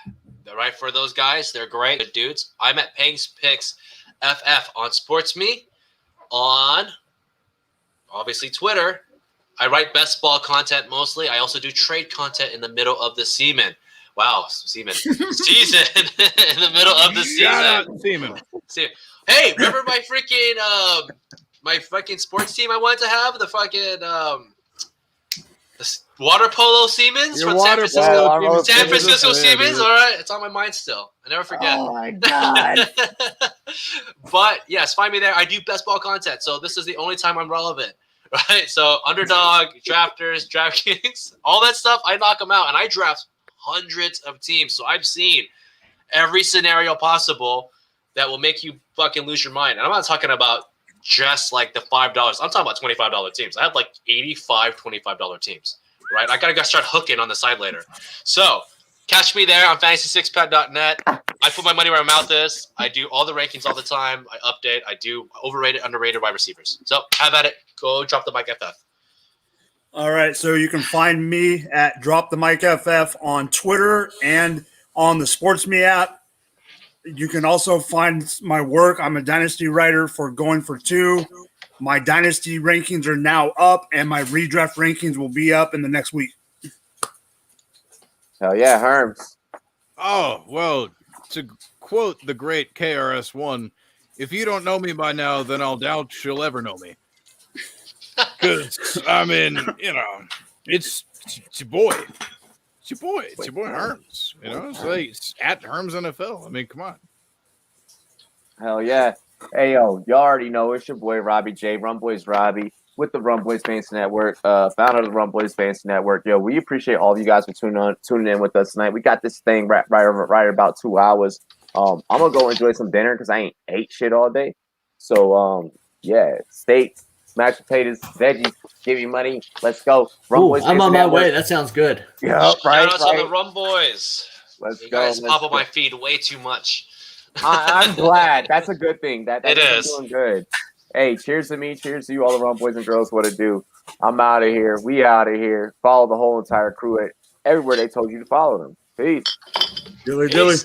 They're right for those guys. They're great, good dudes. I'm at Pang's Picks FF on SportsMe, on obviously Twitter. I write best ball content mostly. I also do trade content in the middle of the season. Wow, season in the middle of the season. Seaman. Hey, remember my freaking my fucking sports team I wanted to have, the fucking the water polo Siemens Your from San water Francisco. polo team is San Francisco beautiful, yeah, Siemens. dude. All right, it's on my mind still. I never forget. Oh my god! But yes, find me there. I do best ball content, so this is the only time I'm relevant. Right? So Underdog, Drafters, DraftKings, all that stuff, I knock them out, and I draft hundreds of teams. So I've seen every scenario possible that will make you fucking lose your mind. And I'm not talking about just like the $5. I'm talking about $25 teams. I had like 85 $25 teams, right? I gotta start hooking on the side later. So catch me there on fantasy6pad.net. I put my money where my mouth is. I do all the rankings all the time. I update. I do overrated, underrated wide receivers. So have at it. Go drop the mic FF. All right, so you can find me at Drop the Mic FF on Twitter and on the SportsMe app. You can also find my work. I'm a dynasty writer for Going for Two. My dynasty rankings are now up, and my redraft rankings will be up in the next week. Hell yeah, Herms. Oh, well, to quote the great KRS-One, if you don't know me by now, then I'll doubt you'll ever know me. Because, I mean, you know, it's your boy. It's your boy. It's your boy Herms. You know, it's at Herms NFL. I mean, come on. Hell yeah. Hey, yo, you already know it's your boy Robbie J, Rumboyz Robbie, with the Rumboyz Fantasy Network, founder of the Rumboyz Fantasy Network. Yo, we appreciate all of you guys for tuning in with us tonight. We got this thing right about 2 hours. I'm going to go enjoy some dinner because I ain't ate shit all day. So, yeah, steak, mashed potatoes, veggies, give you money. Let's go. Ooh, I'm on my way. That sounds good. Yeah, right. Shout out to the Rumboys. Let's you go. guys pop up my feed way too much. I'm glad. That's a good thing. That it is. Doing good. Hey, cheers to me. Cheers to you, all the Rumboys and girls. What it do? I'm out of here. We out of here. Follow the whole entire crew at everywhere they told you to follow them. Peace. Dilly.